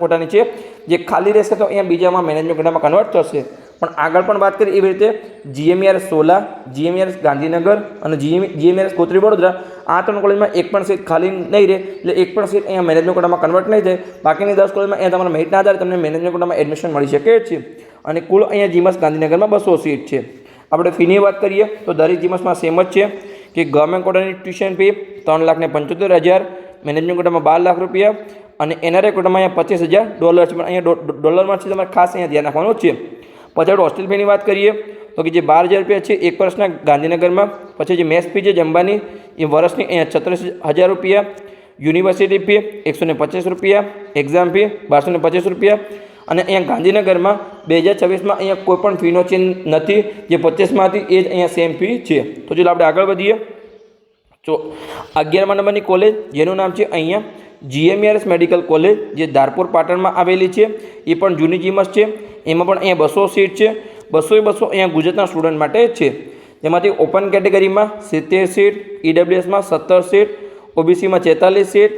કોટાની છે, જે ખાલી રહેશે તો અહીંયા બીજામાં મેનેજમેન્ટ કોટામાં કન્વર્ટ થશે. પણ આગળ પણ વાત કરીએ એવી રીતે GMERS 16, GMERS ગાંધીનગર અને GMERS કોતરી વડોદરા, આ 3 કોલેજમાં એક પણ સીટ ખાલી નહીં રહે. એટલે એક પણ સીટ અહીંયા મેનેજમેન્ટ કોટામાં કન્વર્ટ નહીં થાય. બાકીની 10 કોલેજમાં અહીંયા તમારા મેરિટના આધારે તમને મેનેજમેન્ટ કોટામાં એડમિશન મળી શકે છે. અને કુલ અહીંયા જીમસ ગાંધીનગરમાં 200 સીટ છે. આપણે ફીની વાત કરીએ તો દરેક જીમસમાં સેમ જ છે કે ગવર્મેન્ટ કોટાની ટ્યુશન ફી 3,75,000, મેનેજમેન્ટ કોટામાં 12 લાખ રૂપિયા અને NRI કોટામાં અહીંયા $25,000 છે. પણ અહીંયા ડોલરમાં છે, તમારે ખાસ અહીંયા ધ્યાન રાખવાનું છે. પછી આપણે હોસ્ટેલ ફીની વાત કરીએ તો કે જે 12,000 રૂપિયા છે 1 વર્ષના ગાંધીનગરમાં. પછી જે મેસ ફી છે જમવાની એ વર્ષની અહીંયા 36,000 રૂપિયા. યુનિવર્સિટી ફી 125 રૂપિયા, એક્ઝામ ફી 1225 રૂપિયા. અને અહીંયા ગાંધીનગરમાં 2026માં અહીંયા કોઈ પણ ફીનો ચેન્જ નથી. જે 25માં હતી એ જ અહીંયા સેમ ફી છે. તો ચાલો આપણે આગળ વધીએ તો 11મા નંબરની કોલેજ જેનું નામ છે અહીંયા GMERS મેડિકલ કોલેજ, જે ધારપુર પાટણમાં આવેલી છે. એ પણ જૂની જીમસ છે. એમાં પણ અહીંયા 200 સીટ છે. 200 અહીંયા ગુજરાતના સ્ટુડન્ટ માટે છે. જેમાંથી ઓપન કેટેગરીમાં 70 સીટ, EWSમાં 17 સીટ, OBCમાં 46 સીટ,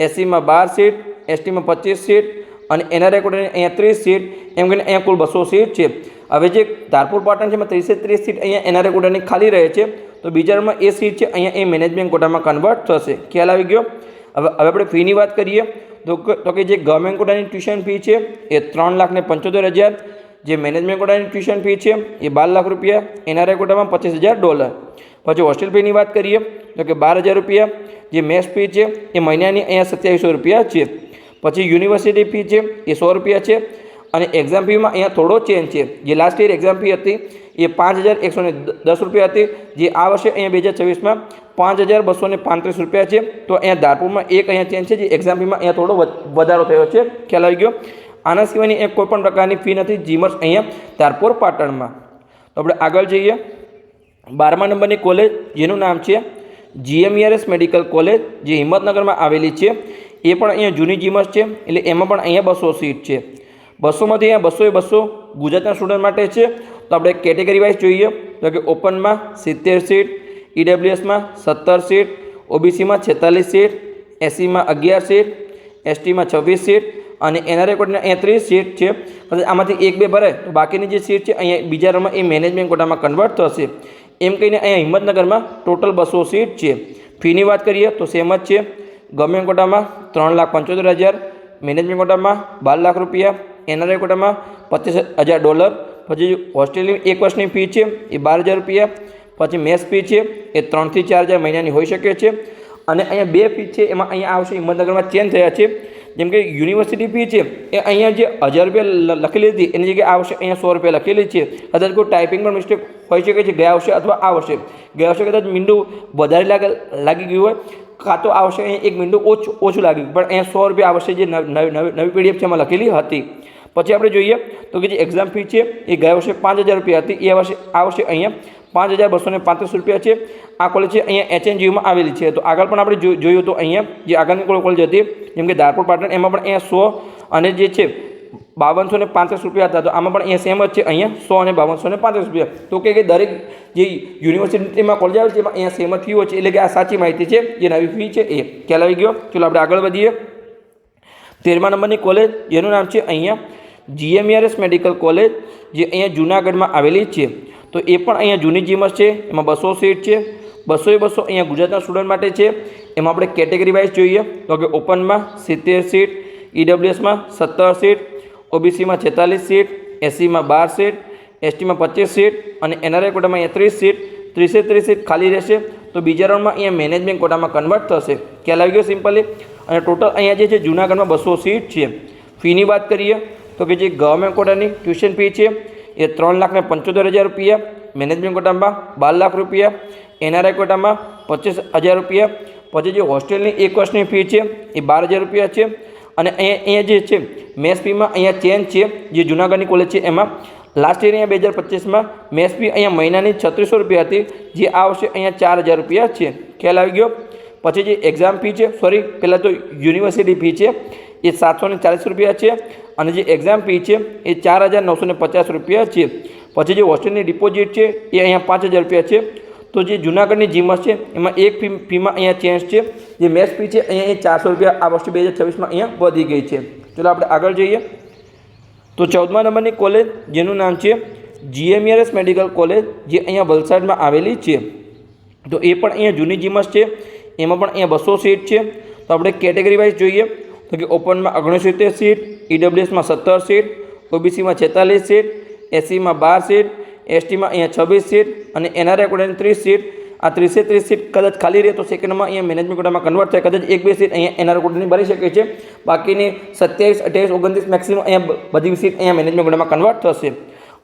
SCમાં 12 સીટ, STમાં 25 સીટ અને NRI કોટાની અહીંયા 30 સીટ, એમ કરીને અહીંયા કુલ 200 સીટ છે. હવે જે ધારપુર પાટણ છે એમાં 30 સીટ અહીંયા NRI કોટાની ખાલી રહે છે. તો બીજા નંબરમાં એ સીટ છે અહીંયા એ મેનેજમેન્ટ કોટામાં કન્વર્ટ થશે. ખ્યાલ આવી ગયો? હવે આપણે ફીની વાત કરીએ તો કે જે ગવર્મેન્ટ કોટાની ટ્યુશન ફી છે એ 3,75,000, જે મેનેજમેન્ટ કોટાની ટ્યુશન ફી છે એ 12 લાખ રૂપિયા, NRI કોટામાં $25,000. પછી હોસ્ટેલ ફીની વાત કરીએ તો કે 12,000 રૂપિયા, જે મેસ ફી છે એ મહિનાની અહીંયા 2700 રૂપિયા છે. પછી યુનિવર્સિટી ફી છે એ 100 રૂપિયા છે અને એક્ઝામ ફીમાં અહીંયા થોડો ચેન્જ છે. જે લાસ્ટ યર એક્ઝામ ફી હતી એ 5,110 રૂપિયા હતી, જે આ વર્ષે અહીંયા 2024માં 5,235 રૂપિયા છે. તો અહીંયા ધારપુરમાં એક અહીંયા ચેન્જ છે, જે એક્ઝામ ફીમાં અહીંયા થોડો વધારો થયો છે. ખ્યાલ આવી ગયો? આના સિવાયની એક કોઈ પણ પ્રકારની ફી નથી જીમર્સ અહીંયા ધારપુર પાટણમાં. તો આપણે આગળ જઈએ. 12મા નંબરની કોલેજ જેનું નામ છે GMERS મેડિકલ કોલેજ, જે હિંમતનગરમાં આવેલી છે. એ પણ અહીંયા જૂની જીમર્સ છે, એટલે એમાં પણ અહીંયા 200 સીટ છે. 200માંથી અહીંયા 200 ગુજરાતના સ્ટુડન્ટ માટે છે. તો આપણે કેટેગરી વાઇઝ જોઈએ તો કે ઓપનમાં 70 સીટ, EWSમાં 17 સીટ, OBCમાં 46 સીટ, SCમાં 11 સીટ, STમાં 26 સીટ અને NRI કોટાની અહીંયા 30 સીટ છે. આમાંથી 1-2 ભરાય તો બાકીની જે સીટ છે અહીંયા બીજા નંબરમાં એ મેનેજમેન્ટ કોટામાં કન્વર્ટ થશે. એમ કહીને અહીંયા હિંમતનગરમાં ટોટલ 200 સીટ છે. ફીની વાત કરીએ તો સેમ જ છે. ગવર્મેન્ટ કોટામાં 3,75,000, મેનેજમેન્ટ કોટામાં 12 લાખ રૂપિયા, NRI કોટામાં $25,000. પછી હોસ્ટેલની એક વર્ષની ફી છે એ 12,000 રૂપિયા. પછી મેસ ફી છે એ 3,000 થી 4,000 મહિનાની હોઈ શકે છે. અને અહીંયા 2 ફી છે એમાં અહીંયા આવશે હિંમતનગરમાં ચેન્જ થયા છે. જેમ કે યુનિવર્સિટી ફી છે એ અહીંયા જે 1,000 રૂપિયા લખેલી હતી એની જગ્યાએ આ વર્ષે અહીંયા 100 રૂપિયા લખેલી છે. કદાચ કોઈ ટાઈપિંગમાં મિસ્ટેક હોઈ શકે છે ગયા વર્ષે અથવા આ વર્ષે. ગયા વર્ષે કદાચ મીંડું વધારે લાગી ગયું હોય, કાં તો આ વર્ષે અહીંયા એક મીંડું ઓછું લાગ્યું, પણ અહીંયા 100 રૂપિયા આ વર્ષે જે નવી PDF છે એમાં લખેલી હતી. પછી આપણે જોઈએ તો કે જે એક્ઝામ ફી છે એ ગયા વર્ષે 5,000 રૂપિયા હતી, એ આ વર્ષે અહીંયા 5,235 રૂપિયા છે. આ કોલેજ છે અહીંયા HNGUમાં આવેલી છે. તો આગળ પણ આપણે જોયું તો અહીંયા જે આગળની કોલેજ હતી જેમ કે ધારપુર પાટણ, એમાં પણ અહીંયા 100 અને જે છે 5235 રૂપિયા હતા. તો આમાં પણ અહીંયા સેમ જ છે, અહીંયા 100 અને 5235 રૂપિયા. તો કે દરેક જે યુનિવર્સિટીમાં કોલેજ આવે છે એમાં અહીંયા સેમ જ ફી હોય છે. એટલે કે આ સાચી માહિતી છે, જે નવી ફી છે એ. ખ્યાલ આવી ગયો? ચલો આપણે આગળ વધીએ. 13મા નંબરની કોલેજ જેનું નામ છે અહીંયા GMERS મેડિકલ કોલેજ, જે અહીંયા જૂનાગઢમાં આવેલી છે. તો એ પણ અહીંયા જૂની જીમસ છે. એમાં 200 સીટ છે. 200 અહીંયા ગુજરાતના સ્ટુડન્ટ માટે છે. એમાં આપણે કેટેગરી વાઇઝ જોઈએ તો કે ઓપનમાં 70 સીટ, EWSમાં 17 સીટ, OBCમાં 46 સીટ, SCમાં 12 સીટ, STમાં 25 સીટ અને NRI કોટામાં અહીંયા 30 સીટ. 30 સીટ ખાલી રહેશે. તો બીજા રાઉન્ડમાં અહીંયા મેનેજમેન્ટ કોટામાં કન્વર્ટ થશે. ખ્યાલ આવી ગયો સિમ્પલી? અને ટોટલ અહીંયા જે છે જૂનાગઢમાં 200 સીટ છે. ફીની વાત કરીએ તો કે જે ગવર્મેન્ટ કોટાની ટ્યુશન ફી છે એ 3,75,000 રૂપિયા, મેનેજમેન્ટ કોટામાં 12 લાખ રૂપિયા, NRI કોટામાં 25,000 રૂપિયા. પછી જે હોસ્ટેલની એક વર્ષની ફી છે એ 12,000 રૂપિયા છે. અને અહીંયા જે છે મેસ ફીમાં અહીંયા ચેન્જ છે. જે જૂનાગઢની કોલેજ છે એમાં લાસ્ટ યર અહીંયા 2025માં મેસ ફી અહીંયા મહિનાની 3600 રૂપિયા હતી, જે આ વર્ષે અહીંયા 4,000 રૂપિયા છે. ખ્યાલ આવી ગયો? પછી જે એક્ઝામ ફી છે, પહેલાં તો યુનિવર્સિટી ફી છે એ 740 રૂપિયા છે અને જે એક્ઝામ ફી છે એ 4,950 રૂપિયા છે. પછી જે હોસ્ટેલની ડિપોઝિટ છે એ અહીંયા 5,000 રૂપિયા છે. તો જે જૂનાગઢની જીમસ છે એમાં એક ફીમાં અહીંયા ચેન્જ છે. જે મેસ ફી છે અહીંયા 400 રૂપિયા આ વર્ષે 2026માં અહીંયા વધી ગઈ છે. ચલો આપણે આગળ જઈએ. તો 14મા નંબરની કોલેજ જેનું નામ છે GMERS મેડિકલ કોલેજ, જે અહીંયા વલસાડમાં આવેલી છે. તો એ પણ અહીંયા જૂની જીમસ છે. એમાં પણ અહીંયા 200 સીટ છે. તો આપણે કેટેગરી વાઇઝ જોઈએ તો કે ઓપનમાં 69 સીટ, EWSમાં 17 સીટ, OBCમાં 46 સીટ, SCમાં 12 સીટ, STમાં અહીંયા 26 સીટ અને NRI કોટાની 30 સીટ. આ 30 સીટ કદાચ ખાલી રહે તો સેકન્ડમાં અહીંયા મેનેજમેન્ટ કોટામાં કન્વર્ટ થાય. કદાચ 1-2 સીટ અહીંયા NRI કોટાની ભરી શકે છે. બાકીની 27, 28, 29 મેક્સિમમ અહીંયા બધી સીટ અહીંયા મેનેજમેન્ટ કોટામાં કન્વર્ટ થશે.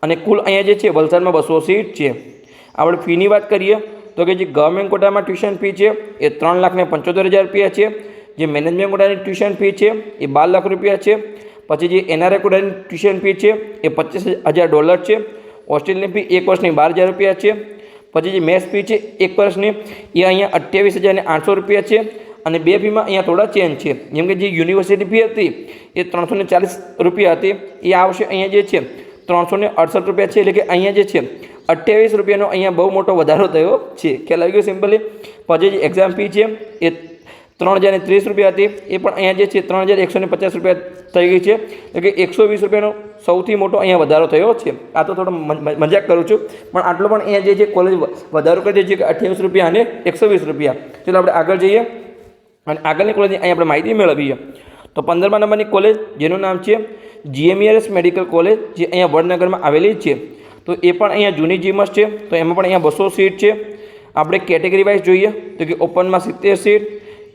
અને કુલ અહીંયા જે છે વલસાડમાં 200 સીટ છે. આપણે ફીની વાત કરીએ તો કે જે ગવર્મેન્ટ કોટામાં ટ્યુશન ફી છે એ 3,75,000 રૂપિયા છે. જે મેનેજમેન્ટ કોટાની ટ્યુશન ફી છે એ 12 લાખ રૂપિયા છે. પછી જે NRI કોટાની ટ્યુશન ફી છે એ $25,000 છે. હોસ્ટેલની ફી એક વર્ષની 12,000 રૂપિયા છે. પછી જે મેથ્સ ફી છે 1 વર્ષની એ અહીંયા 28,800 રૂપિયા છે અને 2 ફીમાં અહીંયા થોડા ચેન્જ છે, જેમ કે જે યુનિવર્સિટી ફી હતી એ 340 રૂપિયા હતી, એ આવશે અહીંયા જે છે 368 રૂપિયા છે, એટલે કે અહીંયા જે છે 28 રૂપિયાનો અહીંયા બહુ મોટો વધારો થયો છે, ખ્યાલ આવી ગયો સિમ્પલી. પછી જે એક્ઝામ ફી છે એ 3,030 રૂપિયા હતી, એ પણ અહીંયા જે છે 3,150 રૂપિયા થઈ ગઈ છે, એટલે કે 120 રૂપિયાનો સૌથી મોટો અહીંયા વધારો થયો છે. આ તો થોડો મજાક કરું છું, પણ આટલો પણ અહીંયા જે છે કોલેજ વધારો કરી છે કે 28 રૂપિયા અને 120 રૂપિયા. ચલો આપણે આગળ જઈએ અને આગળની કોલેજની અહીં આપણે માહિતી મેળવીએ. તો 15મા નંબરની કોલેજ જેનું નામ છે GMERS મેડિકલ કોલેજ, જે અહીંયા વડનગરમાં આવેલી છે. તો એ પણ અહીંયા જૂની જીમસ છે, તો એમાં પણ અહીંયા 200 સીટ છે. આપણે કેટેગરી વાઇઝ જોઈએ તો કે ઓપનમાં 70 સીટ,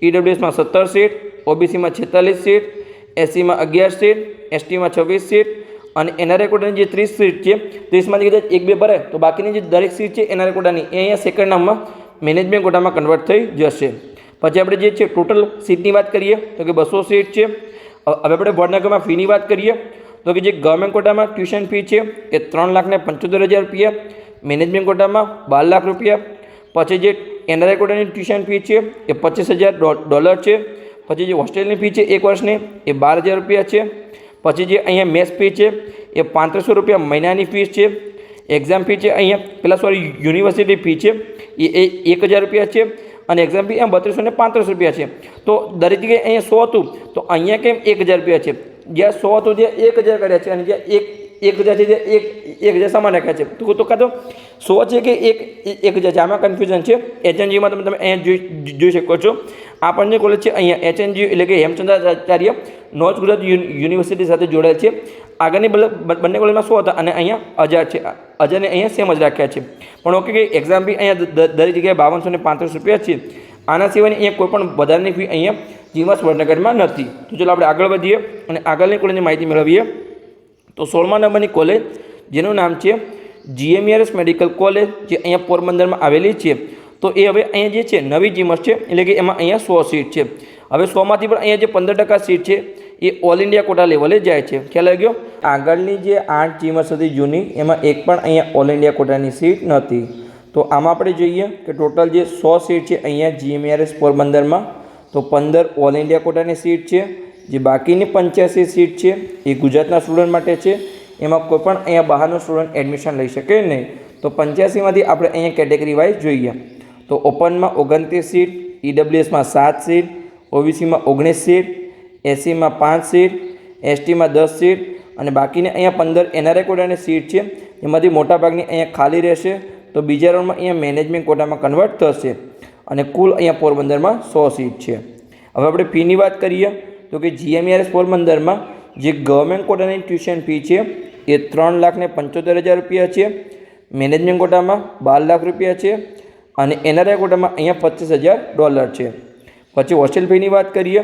EWSમાં 17 સીટ, OBCમાં 46 સીટ, SCમાં 11 સીટ, STમાં 26 સીટ અને NRI કોટાની જે 30 સીટ છે 30માંથી કદાચ 1-2 ભરાય તો બાકીની જે દરેક સીટ છે NRI કોટાની એ અહીંયા સેકન્ડ નામમાં મેનેજમેન્ટ કોટામાં કન્વર્ટ થઈ જશે. પછી આપણે જે છે ટોટલ સીટની વાત કરીએ તો કે 200 સીટ છે. હવે આપણે વડનગરમાં ફીની વાત કરીએ તો કે જે ગવર્મેન્ટ કોટામાં ટ્યુશન ફી છે એ 3,75,000 રૂપિયા, મેનેજમેન્ટ કોટામાં 12 લાખ રૂપિયા. પછી જે NRI કોટાની ટ્યુશન ફી છે એ $25,000 છે. પછી જે હોસ્ટેલની ફી છે 1 વર્ષની એ 12,000 રૂપિયા છે. પછી જે અહીંયા મેસ ફી છે એ 3500 રૂપિયા મહિનાની ફીસ છે. એક્ઝામ ફી છે અહીંયા યુનિવર્સિટી ફી છે એ 1,000 રૂપિયા છે અને એક્ઝામ ફી એમ 3235 રૂપિયા છે. તો દરેક જગ્યાએ અહીંયા 100 હતું તો અહીંયા કેમ 1,000 રૂપિયા છે? જ્યાં 100 હતું ત્યાં 1,000 કર્યા છે અને જ્યાં 1,000 છે ત્યાં 1,000 સમાન રાખ્યા છે. તો કાં તો 100 છે કે 1,000 છે, આમાં કન્ફ્યુઝન છે. HNGમાં તમે અહીંયા જોઈ શકો છો. આ પણ જે કોલેજ છે અહીંયા HNG એટલે કે હેમચંદ્રાચાર્ય નોર્થ ગુજરાત યુનિવર્સિટી સાથે જોડાયેલ છે. આગળની બંને કોલેજમાં 100 હતા અને અહીંયા 1,000 છે. 1,000ને અહીંયા સેમ જ રાખ્યા છે. પણ ઓકે કે એક્ઝામ ફી અહીંયા દરેક જગ્યાએ 5235 રૂપિયા છે. આના સિવાયની અહીંયા કોઈ પણ વધારાની ફી અહીંયા જીમસ વડનગરમાં નથી. તો ચાલો આપણે આગળ વધીએ અને આગળની કોલેજની માહિતી મેળવીએ. તો 16મા નંબરની કોલેજ જેનું નામ છે GMERS મેડિકલ કોલેજ, જે અહીંયા પોરબંદરમાં આવેલી છે. તો એ હવે અહીંયા જે છે નવી જીમસ છે, એટલે કે એમાં અહીંયા 100 સીટ છે. હવે 100માંથી પણ અહીંયા જે 15% સીટ છે એ ઓલ ઇન્ડિયા કોટા લેવલે જાય છે. ખ્યાલ આવી ગયો? આગળની જે 8 જીમસ હતી જૂની એમાં એક પણ અહીંયા ઓલ ઇન્ડિયા કોટાની સીટ નહોતી. તો આમાં આપણે જોઈએ કે ટોટલ જે 100 સીટ છે અહીંયા GMERS પોરબંદરમાં, તો 15 ઓલ ઇન્ડિયા કોટાની સીટ છે. જે બાકીની 85 સીટ છે એ ગુજરાતના સ્ટુડન્ટ માટે છે. એમાં કોઈ પણ અહીંયા બહારનો સ્ટુડન્ટ એડમિશન લઈ શકે નહીં. તો 85માંથી આપણે અહીંયા કેટેગરી વાઇઝ જોઈએ તો ઓપનમાં 29 સીટ, EWSમાં 7 સીટ, OBCમાં 19 સીટ, SCમાં 5 સીટ, STમાં 10 સીટ અને બાકીની અહીંયા 15 NRI કોટાની સીટ છે. એમાંથી મોટાભાગની અહીંયા ખાલી રહેશે. તો બીજા રાઉન્ડમાં અહીંયા મેનેજમેન્ટ કોટામાં કન્વર્ટ થશે અને કુલ અહીંયા પોરબંદરમાં 100 સીટ છે. હવે આપણે ફીની વાત કરીએ તો કે GMERS પોરબંદરમાં જે ગવર્મેન્ટ કોટાની ટ્યુશન ફી છે એ 3,75,000 રૂપિયા છે, મેનેજમેન્ટ કોટામાં 12 લાખ રૂપિયા છે અને NRI કોટામાં અહીંયા $25,000 છે. પછી હોસ્ટેલ ફીની વાત કરીએ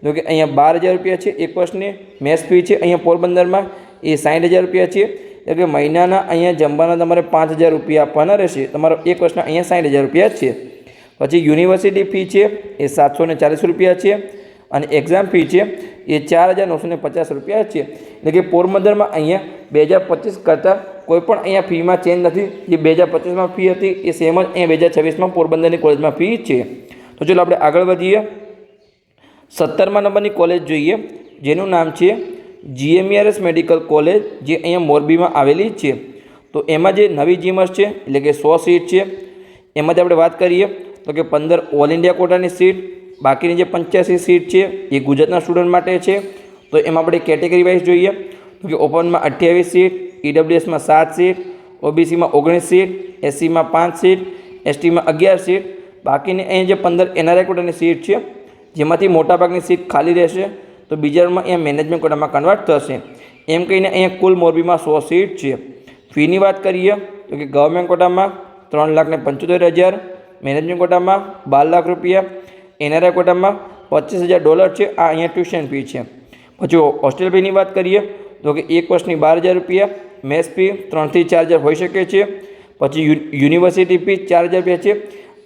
તો કે અહીંયા 12,000 રૂપિયા છે 1 વર્ષની. મેસ ફી છે અહીંયા પોરબંદરમાં એ 60,000 રૂપિયા છે, એટલે કે મહિનાના અહીંયા જમવાના તમારે 5,000 રૂપિયા આપવાના રહેશે. તમારો 1 વર્ષના અહીંયા 60,000 રૂપિયા છે. પછી યુનિવર્સિટી ફી છે એ 740 રૂપિયા છે અને એક્ઝામ ફી છે એ 4,950 રૂપિયા છે. એટલે કે પોરબંદરમાં અહીંયા 2025 કરતાં કોઈ પણ અહીંયા ફીમાં ચેન્જ નથી. જે 2025માં ફી હતી એ સેમ જ અહીંયા 2026માં પોરબંદરની કોલેજમાં ફી છે. તો ચાલો આપણે આગળ વધીએ. 17મા નંબરની કોલેજ જોઈએ જેનું નામ છે GMERS મેડિકલ કોલેજ, જે અહીંયા મોરબીમાં આવેલી છે. તો એમાં જે નવી જીમસ છે એટલે કે 100 સીટ છે. એમાંથી આપણે વાત કરીએ તો કે 15 ઓલ ઇન્ડિયા કોટાની સીટ, બાકીની જે 85 સીટ છે એ ગુજરાતના સ્ટુડન્ટ માટે છે. તો એમાં આપણે કેટેગરી વાઇઝ જોઈએ તો કે ઓપનમાં 28 સીટ, EWSમાં 7 સીટ, OBCમાં 19 સીટ, SCમાં 5 સીટ, STમાં 11 સીટ. બાકીની અહીંયા જે 15 NRI કોટાની સીટ છે જેમાંથી મોટાભાગની સીટ ખાલી રહેશે. તો બીજા રાઉન્ડમાં અહીંયા મેનેજમેન્ટ કોટામાં કન્વર્ટ થશે. એમ કહીને અહીંયા કુલ મોરબીમાં 100 સીટ છે. ફીની વાત કરીએ તો કે ગવર્મેન્ટ કોટામાં 3,75,000, મેનેજમેન્ટ કોટામાં 12 લાખ રૂપિયા, NRI કોટામાં $25,000 છે. આ અહીંયા ટ્યુશન ફી છે. પછી હોસ્ટેલ ફીની વાત કરીએ તો કે 1 વર્ષની 12,000 રૂપિયા, મેસ ફી 3,000 થી 4,000 હોઈ શકે છે. પછી યુનિવર્સિટી ફી 4,000 રૂપિયા છે.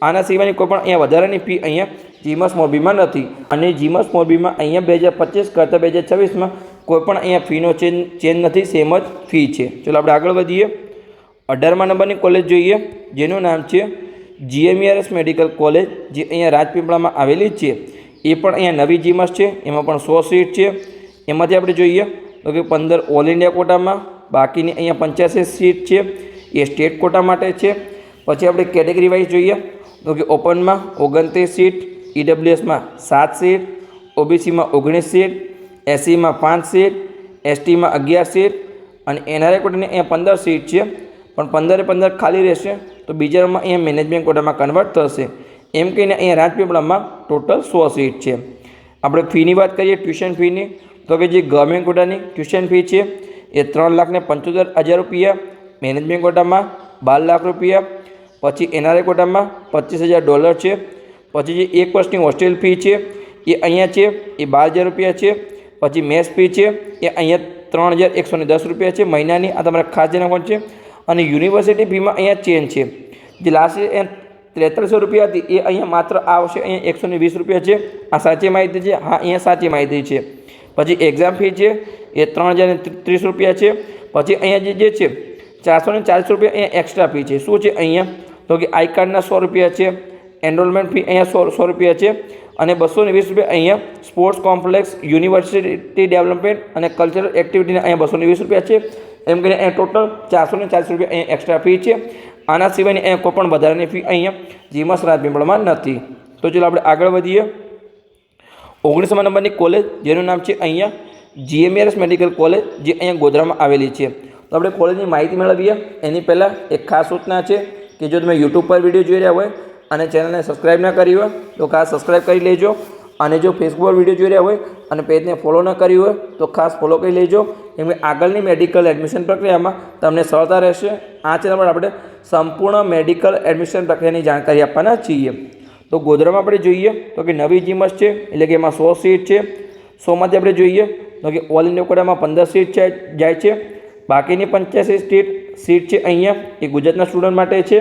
આના સિવાયની કોઈ પણ અહીંયા વધારાની ફી અહીંયા જીમસ મોરબીમાં નથી. અને જીમસ મોરબીમાં અહીંયા 2025 કરતાં 2026માં કોઈ પણ અહીંયા ફીનો ચેન્જ નથી, સેમ જ ફી છે. ચલો આપણે આગળ વધીએ 18મા નંબરની કોલેજ જોઈએ, જેનું નામ છે GMERS મેડિકલ કોલેજ, જે અહીંયા રાજપીપળામાં આવેલી છે. એ પણ અહીંયા નવી જીમસ છે. એમાં પણ 100 સીટ છે. એમાંથી આપણે જોઈએ તો કે 15 ઓલ ઇન્ડિયા કોટામાં, બાકીની અહીંયા 85 સીટ છે એ સ્ટેટ કોટા માટે છે. પછી આપણે કેટેગરી વાઇઝ જોઈએ તો કે ઓપનમાં 29 સીટ, EWSમાં 7 સીટ, OBCમાં 19 સીટ, SCમાં 5 સીટ, STમાં 11 સીટ અને NRI કોટાની અહીંયા 15 સીટ છે. પણ 15 ખાલી રહેશે તો બીજામાં અહીંયા મેનેજમેન્ટ કોટામાં કન્વર્ટ થશે. એમ કહીને અહીંયા રાજપીપળામાં ટોટલ 100 સીટ છે. આપણે ફીની વાત કરીએ, ટ્યુશન ફીની, તો કે જે ગવર્મેન્ટ કોટાની ટ્યુશન ફી છે એ 3,75,000 રૂપિયા, મેનેજમેન્ટ કોટામાં 12 લાખ રૂપિયા, પછી NRI કોટામાં $25,000 છે. પછી જે એક વર્ષની હોસ્ટેલ ફી છે એ અહીંયા છે એ 12,000 રૂપિયા છે. પછી મેસ ફી છે એ અહીંયા 3,110 રૂપિયા છે મહિનાની. આ તમારે ખાસ ધ્યાન છે. અને યુનિવર્સિટી ફીમાં અહીંયા ચેન્જ છે. જે લાસ્ટ 4300 રૂપિયા હતી એ અહીંયા માત્ર આવશે અહીંયા 120 રૂપિયા છે. આ સાચી માહિતી છે? હા, અહીંયા સાચી માહિતી છે. પછી એક્ઝામ ફી છે એ 3,030 રૂપિયા છે. પછી અહીંયા જે છે 440 રૂપિયા અહીંયા એક્સ્ટ્રા ફી છે. શું છે અહીંયા તો કે આઈ કાર્ડના 100 રૂપિયા છે, એનરોલમેન્ટ ફી અહીંયા 100 રૂપિયા છે અને 220 રૂપિયા અહીંયા સ્પોર્ટ્સ કોમ્પ્લેક્સ, યુનિવર્સિટી ડેવલપમેન્ટ અને કલ્ચરલ એક્ટિવિટીના અહીંયા 220 રૂપિયા છે. એમ કરીને અહીંયા ટોટલ 440 રૂપિયા અહીંયા એક્સ્ટ્રા ફી છે. આના સિવાયની અહીંયા કોઈ પણ વધારાની ફી અહીંયા જીમસ રાજપીપળામાં નથી. તો ચાલો આપણે આગળ વધીએ. 19મા નંબરની કોલેજ, જેનું નામ છે અહીંયા GMERS મેડિકલ કોલેજ, જે અહીંયા ગોધરામાં આવેલી છે. તો આપણે કોલેજની માહિતી મેળવીએ એની પહેલાં એક ખાસ સૂચના છે કે જો તમે યુટ્યુબ પર વિડીયો જોઈ રહ્યા હોય અને ચેનલને સબસ્ક્રાઈબ ન કરી હોય તો ખાસ સબસ્ક્રાઈબ કરી લેજો. અને જો ફેસબુક પર વિડીયો જોઈ રહ્યા હોય અને પેજને ફોલો ન કરી હોય તો ખાસ ફોલો કરી લેજો, કેમ કે આગળની મેડિકલ એડમિશન પ્રક્રિયામાં તમને સરળતા રહેશે. આ ચેનલ પર આપણે સંપૂર્ણ મેડિકલ એડમિશન પ્રક્રિયાની જાણકારી આપવાના છીએ. તો ગોધરામાં આપણે જોઈએ તો કે નવી જીમસ છે, એટલે કે એમાં 100 સીટ છે. 100માંથી આપણે જોઈએ તો કે ઓલ ઇન્ડિયા કોટામાં 15 સીટ જાય છે. બાકીની 85 સીટ છે અહીંયા એ ગુજરાતના સ્ટુડન્ટ માટે છે.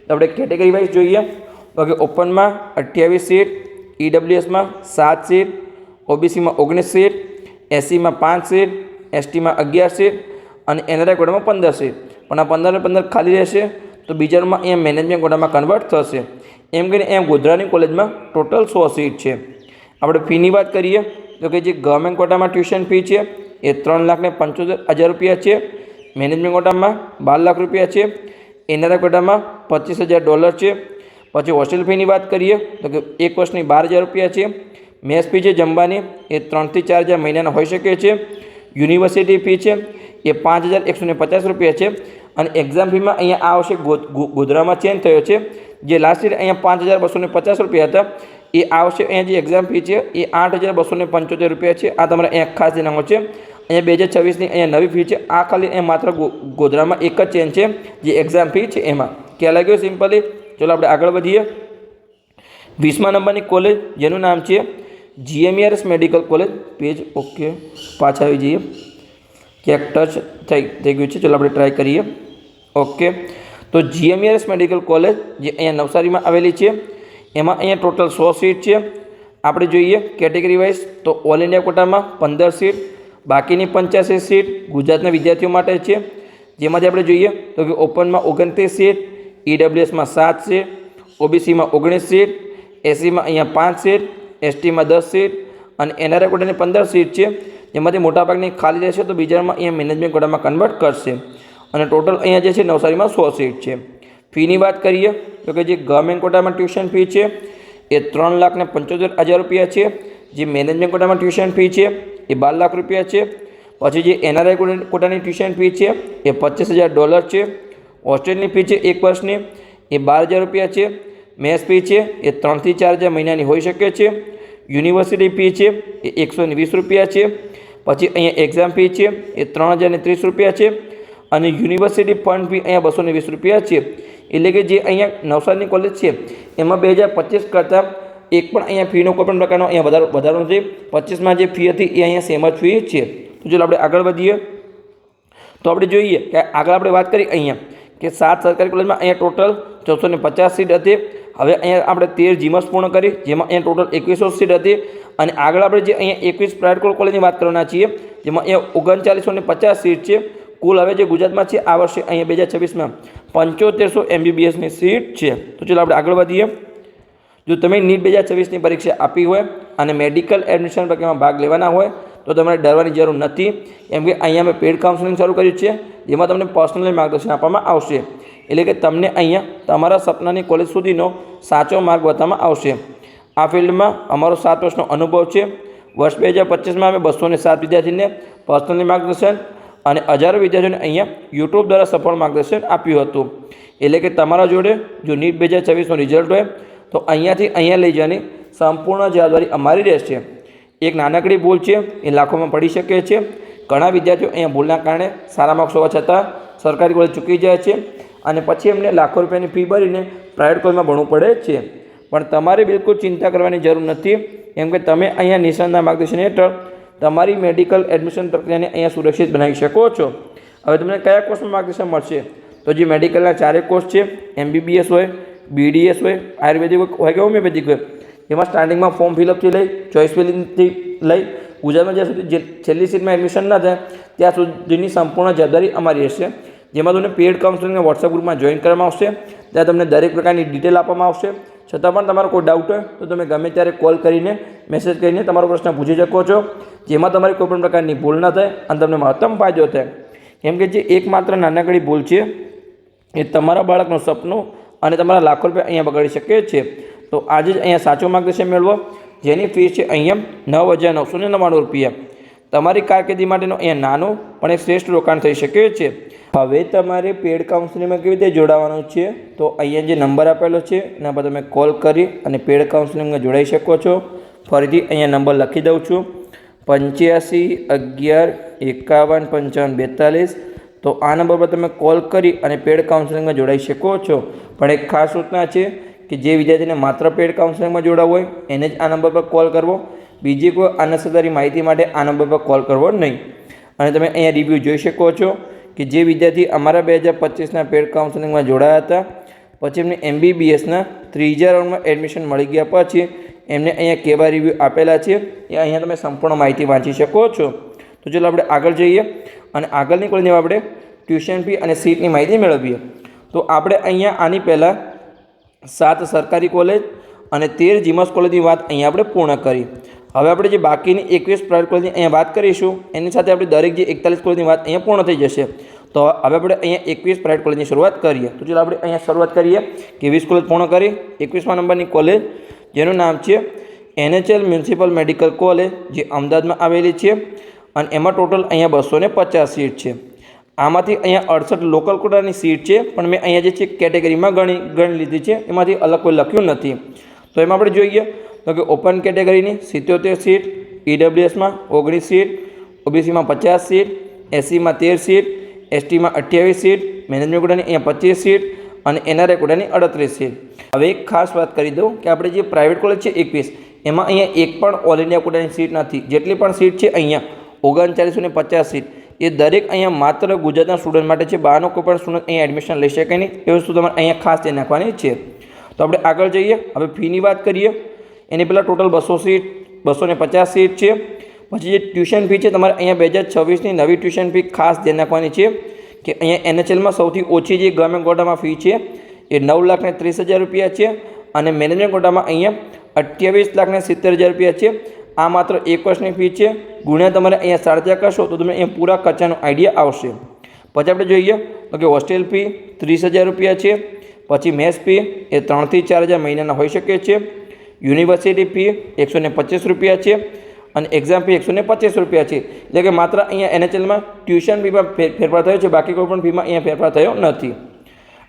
તો આપણે કેટેગરી વાઇઝ જોઈએ તો કે ઓપનમાં 28 સીટ, EWSમાં 7 સીટ, OBCમાં 19 સીટ, SCમાં 5 સીટ, STમાં 11 સીટ અને NRI કોટામાં 15 સીટ. પણ આ 15 ખાલી રહેશે તો બીજામાં અહીંયા મેનેજમેન્ટ કોટામાં કન્વર્ટ થશે. એમ કરીને એમ ગોધરાની કોલેજમાં ટોટલ 100 સીટ છે. આપણે ફીની વાત કરીએ તો કે જે ગવર્મેન્ટ કોટામાં ટ્યુશન ફી છે એ 3,75,000 રૂપિયા છે, મેનેજમેન્ટ કોટામાં 12 લાખ રૂપિયા છે, NRI કોટામાં $25,000 છે. પછી હોસ્ટેલ ફીની વાત કરીએ તો કે એક વર્ષની 12,000 રૂપિયા છે. મેસ ફી છે જમવાની એ 3,000 થી 4,000 મહિનાના હોઈ શકે છે. યુનિવર્સિટી ફી છે એ 5,150 રૂપિયા છે. અને એક્ઝામ ફીમાં અહીંયા આ વર્ષે ગોધરામાં ચેન્જ થયો છે. જે લાસ્ટ યર અહીંયા 5,250 રૂપિયા હતા એ આ વર્ષે અહીંયા જે એક્ઝામ ફી છે એ 8,275 રૂપિયા છે. આ તમારે અહીંયા ખાસ ધ્યાન છે. અહીંયા 2026ની અહીંયા નવી ફી છે. આ ખાલી અહીંયા માત્ર ગોધરામાં એક જ ચેન્જ છે, જે એક્ઝામ ફી છે એમાં. ખ્યાલ આવી ગયો સિમ્પલી? ચલો આપણે આગળ વધીએ. 20મા નંબરની કોલેજ, જેનું નામ છે GMERS medical college. Page okay, પાછા આવી જઈએ. ક્યાંક ટચ થઈ ગયું છે. ચલો આપણે ટ્રાય કરીએ. ઓકે, તો GMERS મેડિકલ કોલેજ જે અહીંયા નવસારીમાં આવેલી છે એમાં અહીંયા ટોટલ 100 સીટ છે. આપણે જોઈએ કેટેગરી વાઇઝ તો ઓલ ઇન્ડિયા કોટામાં 15 સીટ, બાકીની 85 સીટ ગુજરાતના વિદ્યાર્થીઓ માટે છે. જેમાંથી આપણે જોઈએ તો કે ઓપનમાં 29 સીટ, EWSમાં 7 સીટ, OBCમાં 19 સીટ, SCમાં અહીંયા 5 સીટ, STમાં 10 સીટ અને NRI કોટાની 15 સીટ છે. જેમાંથી મોટાભાગની ખાલી રહેશે તો બીજામાં અહીંયા મેનેજમેન્ટ કોટામાં કન્વર્ટ કરશે. અને ટોટલ અહીંયા જે છે નવસારીમાં 100 સીટ છે. ફીની વાત કરીએ તો કે જે ગવર્મેન્ટ કોટામાં ટ્યુશન ફી છે એ 3,75,000 રૂપિયા છે. જે મેનેજમેન્ટ કોટામાં ટ્યુશન ફી છે એ 12 લાખ રૂપિયા છે. પછી જે NRI કોટાની ટ્યુશન ફી છે એ $25,000 છે. હોસ્ટેલની ફી છે એક વર્ષની એ 12,000 રૂપિયા છે. મેસ ફી છે એ 3,000 થી 4,000 મહિનાની હોઈ શકે છે. યુનિવર્સિટી ફી છે એ 120 રૂપિયા છે. પછી અહીંયા એક્ઝામ ફી છે એ 3,030 રૂપિયા છે. અને યુનિવર્સિટી ફંડ ફી અહીંયા 220 રૂપિયા છે. એટલે કે જે અહીંયા નવસારીની કોલેજ છે એમાં 2025 કરતાં એક પણ અહીંયા ફીનો કોઈ પણ પ્રકારનો અહીંયા વધારો નથી. 25માં જે ફી હતી એ અહીંયા સેમ જ ફી છે. તો ચાલો આપણે આગળ વધીએ. તો આપણે જોઈએ કે આગળ આપણે વાત કરી અહીંયા કે 7 સરકારી કોલેજમાં અહીંયા ટોટલ 450 સીટ હતી. હવે અહીંયા આપણે 13 જીમસ પૂર્ણ કરી, જેમાં અહીંયા ટોટલ 2100 સીટ હતી. અને આગળ આપણે જે અહીંયા 21 પ્રાઇવેટ કોલેજની વાત કરવાના છીએ, જેમાં અહીંયા 3950 સીટ છે. કુલ હવે જે ગુજરાતમાં છે આ વર્ષે અહીંયા 2026માં 7500 MBBSની સીટ છે. તો ચાલો આપણે આગળ વધીએ. જો તમે નીટ 2026ની પરીક્ષા આપી હોય અને મેડિકલ એડમિશન પ્રક્રિયામાં ભાગ લેવાના હોય તો તમારે ડરવાની જરૂર નથી, કેમ કે અહીંયા અમે પેડ કાઉન્સેલિંગ શરૂ કર્યું છે, જેમાં તમને પર્સનલી માર્ગદર્શન આપવામાં આવશે. એટલે કે તમને અહીંયા તમારા સપનાની કોલેજ સુધીનો સાચો માર્ગ બતાવવામાં આવશે. આ ફિલ્ડમાં અમારો 7 વર્ષનો અનુભવ છે. વર્ષ 2025માં અમે 207 વિદ્યાર્થીને પર્સનલી માર્ગદર્શન અને હજારો વિદ્યાર્થીઓને અહીંયા યુટ્યુબ દ્વારા સફળ માર્ગદર્શન આપ્યું હતું. એટલે કે તમારા જોડે જો નીટ 2026નું રિઝલ્ટ હોય તો અહીંયાથી અહીંયા લઈ જવાની સંપૂર્ણ જવાબદારી અમારી રહેશે. એક નાનકડી ભૂલ છે એ લાખોમાં પડી શકે છે. ઘણા વિદ્યાર્થીઓ અહીંયા ભૂલના કારણે સારા માર્ક્સ હોવા છતાં સરકારી કોલેજ ચૂકી જાય છે અને પછી એમને લાખો રૂપિયાની ફી ભરીને પ્રાઇવેટ કોલેજમાં ભણવું પડે છે. પણ તમારે બિલકુલ ચિંતા કરવાની જરૂર નથી, કેમ કે તમે અહીંયા નિષ્ણાતના માર્ગદર્શન હેઠળ તમારી મેડિકલ એડમિશન પ્રક્રિયાને અહીંયા સુરક્ષિત બનાવી શકો છો. હવે તમને કયા કોર્સમાં માર્ગદર્શન મળશે? તો જે મેડિકલના 4 કોર્સ છે, MBBS હોય, BDS હોય, આયુર્વેદિક હોય કે હોમિયોપેથિક હોય, એમાં સ્ટાર્ટિંગમાં ફોર્મ ફિલઅપથી લઈ ચોઇસ ફિલિંગથી લઈ ગુજરાતમાં જ્યાં સુધી છેલ્લી સીટમાં એડમિશન ના થાય ત્યાં સુધીની સંપૂર્ણ જવાબદારી અમારી રહેશે. જેમાં તમને પેડ કાઉન્સેલિંગના વોટ્સએપ ગ્રુપમાં જોઈન કરવામાં આવશે. ત્યાં તમને દરેક પ્રકારની ડિટેલ આપવામાં આવશે. છતાં પણ તમારો કોઈ ડાઉટ હોય તો તમે ગમે ત્યારે કોલ કરીને મેસેજ કરીને તમારો પ્રશ્ન પૂછી શકો છો, જેમાં તમારી કોઈપણ પ્રકારની ભૂલ ના થાય અને તમને મહત્તમ ફાયદો થાય. કેમ કે જે એકમાત્ર નાનકડી ભૂલ છે એ તમારા બાળકનું સપનું અને તમારા લાખો રૂપિયા અહીંયા બગાડી શકે છે. તો આજે જ અહીંયા સાચું માર્ગદર્શન મેળવો, જેની ફીસ છે અહીંયા 9,999 રૂપિયા. તમારી કારકિર્દી માટેનો અહીંયા નાનું પણ એક શ્રેષ્ઠ રોકાણ થઈ શકે છે. હવે તમારે પેડ કાઉન્સેલિંગમાં કેવી રીતે જોડાવાનું છે? તો અહીંયા જે નંબર આપેલો છે એના પર તમે કોલ કરી અને પેડ કાઉન્સેલિંગમાં જોડાઈ શકો છો. ફરીથી અહીંયા નંબર લખી દઉં છું, 85 11 51 55 42. તો આ નંબર પર તમે કોલ કરી અને પેડ કાઉન્સેલિંગમાં જોડાઈ શકો છો. પણ એક ખાસ સૂચના છે કે જે વિદ્યાર્થીને માત્ર પેડ કાઉન્સેલિંગમાં જોડાવવું હોય એને જ આ નંબર પર કોલ કરવો. બીજી કોઈ અનસરકારી માહિતી માટે આ નંબર પર કોલ કરવો નહીં. અને તમે અહીંયા રિવ્યૂ જોઈ શકો છો કે જે વિદ્યાર્થી અમારા 2025ના પેડ કાઉન્સેલિંગમાં જોડાયા હતા, પછી એમને MBBSના 3જા રાઉન્ડમાં એડમિશન મળી ગયા પછી એમને અહીંયા કેવા રિવ્યૂ આપેલા છે એ અહીંયા તમે સંપૂર્ણ માહિતી વાંચી શકો છો. તો ચાલો આપણે આગળ જઈએ અને આગળની કોલેજમાં આપણે ટ્યુશન ફી અને સીટની માહિતી મેળવીએ. તો આપણે અહીંયા આની પહેલાં 7 સરકારી કોલેજ અને 13 જીમસ કોલેજની વાત અહીંયા આપણે પૂર્ણ કરી. હવે આપણે જે બાકીની 21 પ્રાઇવેટ કોલેજની અહીંયા વાત કરીશું એની સાથે આપણે દરેક જે 41 કોલેજની વાત અહીંયા પૂર્ણ થઈ જશે. તો હવે આપણે અહીંયા 21 પ્રાઇવેટ કોલેજની શરૂઆત કરીએ. તો ચાલો આપણે અહીંયા શરૂઆત કરીએ કે 20 કોલેજ પૂર્ણ કરી. 21મા નંબરની કોલેજ જેનું નામ છે NHL મ્યુનિસિપલ મેડિકલ કોલેજ, જે અમદાવાદમાં આવેલી છે અને એમાં ટોટલ અહીંયા 250 સીટ છે. આમાંથી અહીંયા 68 લોકલ કોટાની સીટ છે, પણ મેં અહીંયા જે છે કેટેગરીમાં ગણી લીધી છે, એમાંથી અલગ કોઈ લખ્યું નથી. તો એમાં આપણે જોઈએ તો કે ઓપન કેટેગરીની 77 સીટ, EWSમાં 19 સીટ, OBCમાં 50 સીટ, SCમાં 13 સીટ, STમાં 28 સીટ, મેનેજમેન્ટ કોટાની અહીંયા 25 સીટ અને NRI કોટાની 38 સીટ. હવે એક ખાસ વાત કરી દઉં કે આપણે જે પ્રાઇવેટ કોલેજ છે 21, એમાં અહીંયા એક પણ ઓલ ઇન્ડિયા કોટાની સીટ નથી. જેટલી પણ સીટ છે અહીંયા 3950 સીટ એ દરેક અહીંયા માત્ર ગુજરાતના સ્ટુડન્ટ માટે છે. બહારનો કોઈ પણ સ્ટુડન્ટ અહીંયા એડમિશન લઈ શકે નહીં. એ વસ્તુ તમારે અહીંયા ખાસ ધ્યાન રાખવાની છે. તો આપણે આગળ જઈએ. હવે ફીની વાત કરીએ. એની પહેલાં ટોટલ 200 સીટ 250 સીટ છે. પછી જે ટ્યુશન ફી છે તમારે અહીંયા 2026ની નવી ટ્યુશન ફી ખાસ ધ્યાન રાખવાની છે કે અહીંયા NHLમાં સૌથી ઓછી જે ગવર્મેન્ટ કોટામાં ફી છે એ 9,30,000 રૂપિયા છે અને મેનેજમેન્ટ કોટામાં અહીંયા 28,70,000 રૂપિયા છે. આ માત્ર 1 વર્ષની ફી છે. ગુણ્યા તમારે અહીંયા 4.5 કરશો તો તમને અહીંયા પૂરા ખર્ચાનો આઈડિયા આવશે. પછી આપણે જોઈએ તો કે હોસ્ટેલ ફી 30,000 રૂપિયા છે. પછી મેસ ફી એ 3,000 થી 4,000 મહિનાના હોઈ શકે છે. યુનિવર્સિટી ફી 125 રૂપિયા છે અને એક્ઝામ ફી 125 રૂપિયા છે. એટલે કે માત્ર અહીંયા NHLમાં ટ્યુશન ફીમાં ફેરફાર થયો છે, બાકી કોઈ પણ ફીમાં અહીંયા ફેરફાર થયો નથી.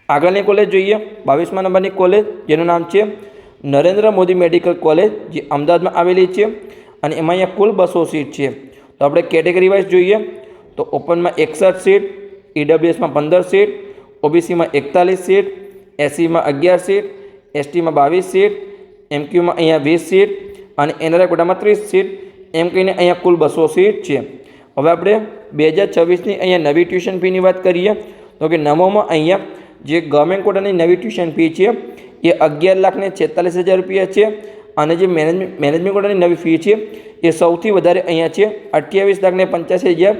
આગળની કોલેજ જોઈએ 22મા નંબરની કોલેજ જેનું નામ છે નરેન્દ્ર મોદી મેડિકલ કોલેજ, જે અમદાવાદમાં આવેલી છે અને એમાં અહીંયા કુલ 200 સીટ છે. તો આપણે કેટેગરી વાઇઝ જોઈએ તો ઓપનમાં 61 સીટ, EWSમાં 15 સીટ, OBCમાં 41 સીટ, SCમાં 11 સીટ, STમાં 22 સીટ, MQમાં અહીંયા 20 સીટ અને NRI કોટામાં 30 સીટ. એમ કહીને અહીંયા કુલ 200 સીટ છે. હવે આપણે 2026ની અહીંયા નવી ટ્યુશન ફીની વાત કરીએ તો કે નવમાં અહીંયા જે ગવર્મેન્ટ કોટાની નવી ટ્યુશન ફી છે એ 11,46,000 રૂપિયા છે અને જે મેનેજમેન્ટ કોટાની નવી ફી છે એ સૌથી વધારે અહીંયા છે 28,85,000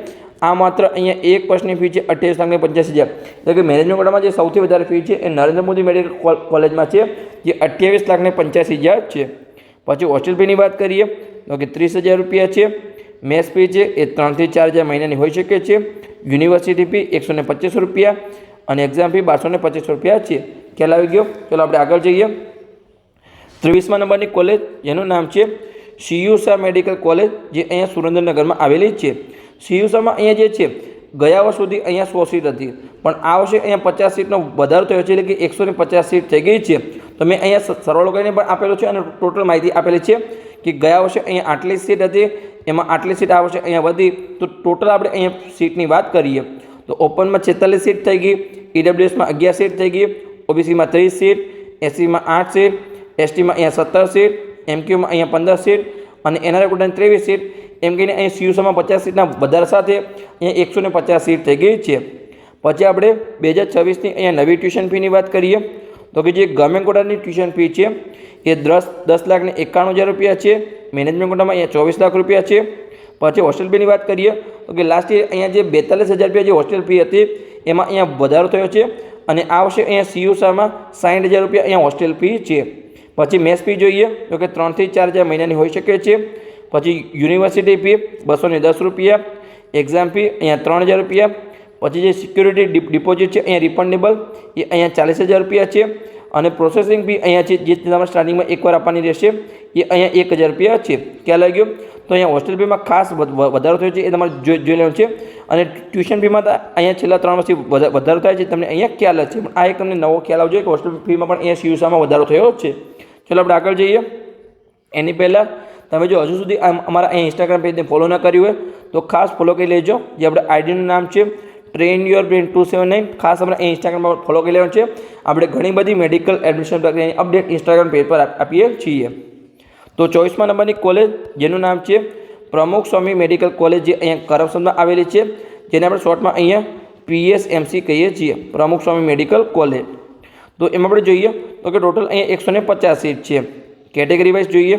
આ માત્ર અહીંયા એક વર્ષની ફી છે 28,85,000. એટલે કે મેનેજમેન્ટ કોટામાં જે સૌથી વધારે ફી છે એ નરેન્દ્ર મોદી મેડિકલ કોલેજમાં છે, જે 28,85,000 છે. પછી હોસ્ટેલ ફીની વાત કરીએ તો કે 30,000 રૂપિયા છે. મેસ ફી છે એ 3 થી 4,000 મહિનાની હોઈ શકે છે. યુનિવર્સિટી ફી 125 રૂપિયા અને એક્ઝામ ફી 1225 રૂપિયા છે. ખ્યાલ આવી ગયો? ચલો આપણે આગળ જઈએ. 23મા નંબરની કોલેજ જેનું નામ છે CU શાહ મેડિકલ કોલેજ, જે અહીંયા સુરેન્દ્રનગરમાં આવેલી છે. CU શાહમાં અહીંયા જે છે ગયા વર્ષ સુધી અહીંયા 100 સીટ હતી, પણ આ વર્ષે અહીંયા 50 સીટનો વધારો થયો છે, એટલે કે 150 સીટ થઈ ગઈ છે. તો મેં અહીંયા સરવાળો કરીને પણ આપેલો છે અને ટોટલ માહિતી આપેલી છે કે ગયા વર્ષે અહીંયા આટલી સીટ હતી, એમાં આટલી સીટ આ વર્ષે અહીંયા વધી. તો ટોટલ આપણે અહીંયા સીટની વાત કરીએ તો ઓપનમાં 46 સીટ થઈ ગઈ, EWSમાં 11 સીટ થઈ ગઈ, OBCમાં 30 સીટ, SCમાં 8 સીટ, STમાં અહીંયા 17 સીટ, MQમાં અહીંયા 15 સીટ અને NRI કોટાની 23 સીટ. એમ કહીને અહીં CU શાહમાં 50 સીટના વધારા સાથે અહીંયા 150 સીટ થઈ ગઈ છે. પછી આપણે 2026ની અહીંયા નવી ટ્યુશન ફીની વાત કરીએ તો કે જે ગવર્મેન્ટ કોટાની ટ્યુશન ફી છે એ 10,91,000 રૂપિયા છે. મેનેજમેન્ટ કોટામાં અહીંયા 24 લાખ રૂપિયા છે. પછી હોસ્ટેલ ફીની વાત કરીએ તો કે લાસ્ટ યર અહીંયા જે 42,000 રૂપિયા જે હોસ્ટેલ ફી હતી એમાં અહીંયા વધારો થયો છે અને આ વર્ષે અહીંયા CU શાહમાં 60,000 રૂપિયા અહીંયા હોસ્ટેલ ફી છે. પછી મેસ ફી જોઈએ તો કે 3 થી 4,000 મહિનાની હોઈ શકે છે. પછી યુનિવર્સિટી ફી 210 રૂપિયા, એક્ઝામ ફી અહીંયા 3,000 રૂપિયા. પછી જે સિક્યુરિટી ડિપોઝિટ છે અહીંયા રિફંડેબલ એ અહીંયા 40,000 રૂપિયા છે અને પ્રોસેસિંગ ફી અહીંયા છે જે તમારે સ્ટાર્ટિંગમાં એકવાર આપવાની રહેશે એ અહીંયા 1,000 રૂપિયા છે. ખ્યાલ આવી ગયો? તો અહીંયા હોસ્ટેલ ફીમાં ખાસ વધારો થયો છે, એ તમારે જોઈ લેવાનું છે. અને ટ્યુશન ફીમાં અહીંયા છેલ્લા 3 વર્ષથી વધારો થાય છે, તમને અહીંયા ખ્યાલ જ છે. પણ આ એક તમને નવો ખ્યાલ આવજો કે હોસ્ટેલ ફીમાં પણ અહીંયા CU શાહમાં વધારો થયો છે. ચલો આપણે આગળ જઈએ. એની પહેલાં તમે જો હજુ સુધી અમારા અહીંયા ઇન્સ્ટાગ્રામ પેજને ફોલો ન કર્યું હોય તો ખાસ ફોલો કરી લેજો. જે આપણે આઈડીનું નામ છે ટ્રેન યોર બ્રેન 279. ખાસ આપણે અહીંયા ઇન્સ્ટાગ્રામ પર ફોલો કરી લેવાનું છે. આપણે ઘણી બધી મેડિકલ એડમિશન પ્રક્રિયાની અપડેટ ઇન્સ્ટાગ્રામ પેજ પર આપીએ છીએ. તો 24મા નંબરની કોલેજ જેનું નામ છે પ્રમુખ સ્વામી મેડિકલ કોલેજ, જે અહીંયા કરમસદમાં આવેલી છે, જેને આપણે શોર્ટમાં અહીંયા PSMC કહીએ છીએ, પ્રમુખ સ્વામી મેડિકલ કોલેજ. તો એમાં આપણે જોઈએ તો કે ટોટલ અહીંયા 150 સીટ છે. કેટેગરી વાઇઝ જોઈએ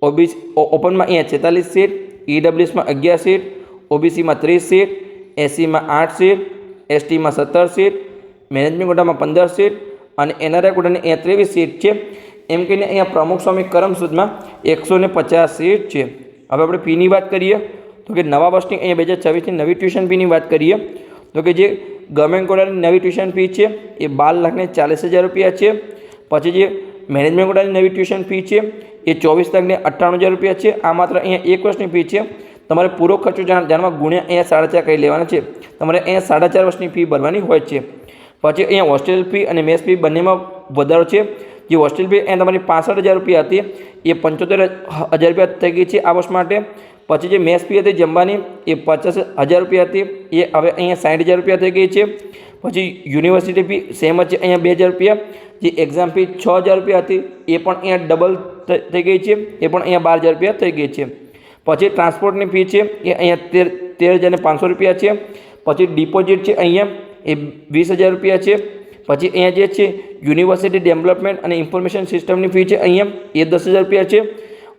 OBC ઓપનમાં અહીંયા 46 સીટ, EWSમાં 11 સીટ, OBCમાં 30 સીટ, SCમાં 8 સીટ, STમાં 17 સીટ, મેનેજમેન્ટ કોટામાં 15 સીટ અને NRI કોટાની અહીંયા 23 સીટ છે. એમ કહીને અહીંયા પ્રમુખ સ્વામી કરમસદમાં 150 સીટ છે. હવે આપણે ફીની વાત કરીએ તો કે નવા વર્ષની અહીંયા 2026ની નવી ટ્યુશન ફીની વાત કરીએ તો કે જે ગવર્મેન્ટ કોટાની નવી ટ્યુશન ફી છે એ 12,40,000 રૂપિયા છે. પછી જે મેનેજમેન્ટ કોટાની નવી ટ્યુશન ફી છે એ 24,98,000 રૂપિયા છે. આ માત્ર અહીંયા એક વર્ષની ફી છે. તમારે પૂરો ખર્ચો જાણવા ગુણ્યા અહીંયા 4.5 કરી લેવાના છે. તમારે અહીંયા 4.5 વર્ષની ફી ભરવાની હોય છે. પછી અહીંયા હોસ્ટેલ ફી અને મેસ ફી બંનેમાં વધારો છે. જે હોસ્ટેલ ફી અહીંયા તમારી 65,000 રૂપિયા હતી એ 75,000 રૂપિયા થઈ ગઈ છે આ વર્ષ માટે. પછી જે મેસ ફી હતી જમવાની એ 50,000 રૂપિયા હતી, એ હવે અહીંયા 60,000 રૂપિયા થઈ ગઈ છે. પછી યુનિવર્સિટી ફી સેમ જ છે અહીંયા 2,000 રૂપિયા. જે એક્ઝામ ફી 6,000 રૂપિયા હતી એ પણ અહીંયા ડબલ થઈ ગઈ છે, એ પણ અહીંયા 12,000 રૂપિયા થઈ ગઈ છે. પછી ટ્રાન્સપોર્ટની ફી છે એ અહીંયા 13,500 રૂપિયા છે. પછી ડિપોઝિટ છે અહીંયા એ 20,000 રૂપિયા છે. પછી અહીંયા જે છે યુનિવર્સિટી ડેવલપમેન્ટ અને ઇન્ફોર્મેશન સિસ્ટમની ફી છે અહીંયા એ 10,000 રૂપિયા છે.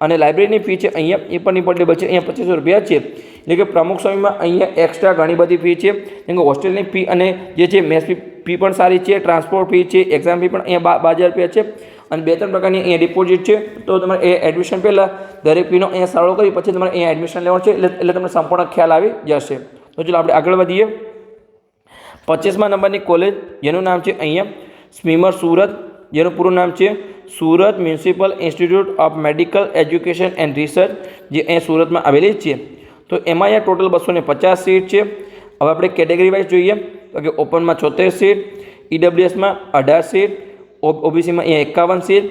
અને લાઇબ્રેરીની ફી છે અહીંયા એ પણ ઇમ્પોર્ટેબલ છે, અહીંયા 2,500 રૂપિયા છે. એટલે કે પ્રમુખ સ્વામીમાં અહીંયા એક્સ્ટ્રા ઘણી બધી ફી છે, જેમ કે હોસ્ટેલની ફી અને જે છે મેસ ફી પણ સારી છે, ટ્રાન્સપોર્ટ ફી છે, એક્ઝામ ફી પણ અહીંયા 12,000 રૂપિયા છે અને 2-3 પ્રકારની અહીંયા ડિપોઝિટ છે. તો તમારે એ એડમિશન પહેલાં દરેક ફીનો અહીંયા સરળો કરી પછી તમારે અહીંયા એડમિશન લેવાનું છે, એટલે તમને સંપૂર્ણ ખ્યાલ આવી જશે. તો ચલો આપણે આગળ વધીએ. 25મા નંબરની કોલેજ જેનું નામ છે અહીંયા સ્મીમર સુરત, જેનું પૂરું નામ છે Surat municipal institute of medical education and research, જે અહીંયા સુરતમાં આવેલી છે. તો એમાં અહીંયા ટોટલ 250 સીટ છે. હવે આપણે કેટેગરી વાઇઝ જોઈએ તો કે ઓપનમાં 76 સીટ, EWSમાં 18 સીટ, OBCમાં અહીંયા 51 સીટ,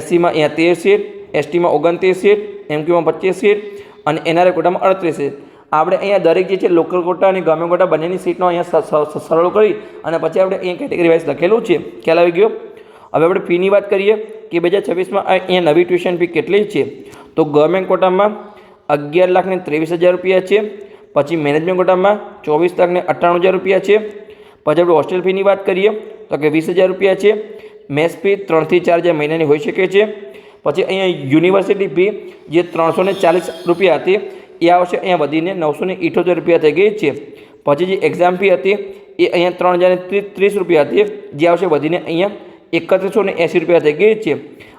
SCમાં અહીંયા 13 સીટ, STમાં 29 સીટ, MQમાં 25 સીટ અને NRI કોટામાં 38 સીટ. આપણે અહીંયા દરેક જે છે લોકલ કોટા અને ગવર્મેન્ટ કોટા બંનેની સીટનો અહીંયા સરળ કરી અને પછી આપણે અહીંયા કેટેગરી વાઇઝ લખેલું છે. ખ્યાલ આવી ગયો? હવે આપણે ફીની વાત કરીએ કે 2026માં અહીંયા નવી ટ્યુશન ફી કેટલી છે. તો ગવર્મેન્ટ કોટામાં 11,23,000 રૂપિયા છે. પછી મેનેજમેન્ટ કોટામાં 24,98,000 રૂપિયા છે. પછી આપણે હોસ્ટેલ ફીની વાત કરીએ તો કે 20,000 રૂપિયા છે. મેસ ફી 3 થી 4,000 મહિનાની હોઈ શકે છે. પછી અહીંયા યુનિવર્સિટી ફી જે 340 રૂપિયા હતી એ આવશે અહીંયા વધીને 978 રૂપિયા થઈ ગઈ છે। પછી જે એક્ઝામ ફી હતી એ અહીંયા 3030 રૂપિયા હતી, જે આવશે વધીને અહીંયા 3180 રૂપિયા થઈ ગઈ છે।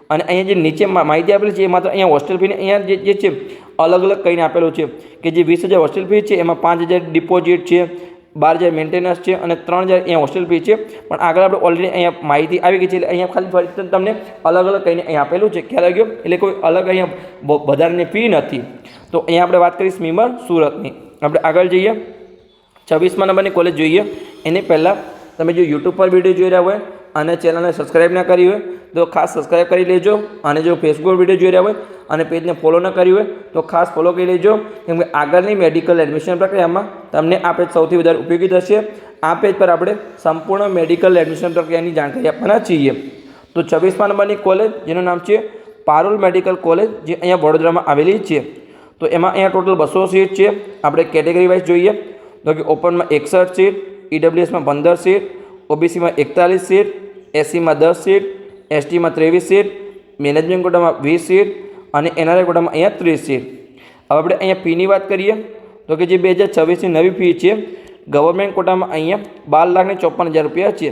અને અહીંયા જે નીચે માહિતી આપેલી છે એ માત્ર અહીંયા હોસ્ટેલ ફીને અહીંયા જે છે અલગ અલગ કહીને આપેલું છે કે જે 20,000 હોસ્ટેલ ફી છે, એમાં 5,000 ડિપોઝિટ છે, 12,000 મેન્ટેનન્સ છે અને 3,000 અહીંયા હોસ્ટેલ ફી છે। પણ આગળ આપણે ઓલરેડી અહીંયા માહિતી આવી ગઈ છે, એટલે અહીંયા ખાલી ફરી તમને અલગ અલગ કહીને અહીંયા આપેલું છે, ખ્યાલ આવી ગયો? એટલે કોઈ અલગ અહીંયા વધારાની ફી નથી। તો અહીંયા આપણે વાત કરીએ સ્મીમર સુરતની। આપણે આગળ જઈએ, 26મા નંબરની કોલેજ જોઈએ। એની પહેલાં તમે જો યુટ્યુબ પર વિડીયો જોઈ રહ્યા હોય અને ચેનલને સબસ્ક્રાઈબ ના કરી હોય તો ખાસ સબસ્ક્રાઈબ કરી લેજો। અને જો ફેસબુક વિડીયો જોઈ રહ્યા હોય અને પેજને ફોલો ન કર્યું હોય તો ખાસ ફોલો કરી લેજો, કેમ કે આગળની મેડિકલ એડમિશન પ્રક્રિયામાં તમને આ પેજ સૌથી વધારે ઉપયોગી થશે। આ પેજ પર આપણે સંપૂર્ણ મેડિકલ એડમિશન પ્રક્રિયાની જાણકારી આપવાના છીએ। તો 26મા નંબરની કોલેજ જેનું નામ છે પારુલ મેડિકલ કોલેજ, જે અહીંયા વડોદરામાં આવેલી છે। તો એમાં અહીંયા ટોટલ 200 સીટ છે। આપણે કેટેગરી વાઇઝ જોઈએ તો કે ઓપનમાં 61 સીટ, ઈડબ્લ્યુએસમાં 15 સીટ, ઓબીસીમાં 41 સીટ, એસસીમાં 10 સીટ, એસટીમાં 23 સીટ, મેનેજમેન્ટ કોટામાં 20 સીટ અને એનઆરઆઈ કોટામાં અહીંયા 30 સીટ। હવે આપણે અહીંયા ફીની વાત કરીએ તો કે જે 2026ની નવી ફી છે ગવર્મેન્ટ કોટામાં અહીંયા 12,54,000 રૂપિયા છે।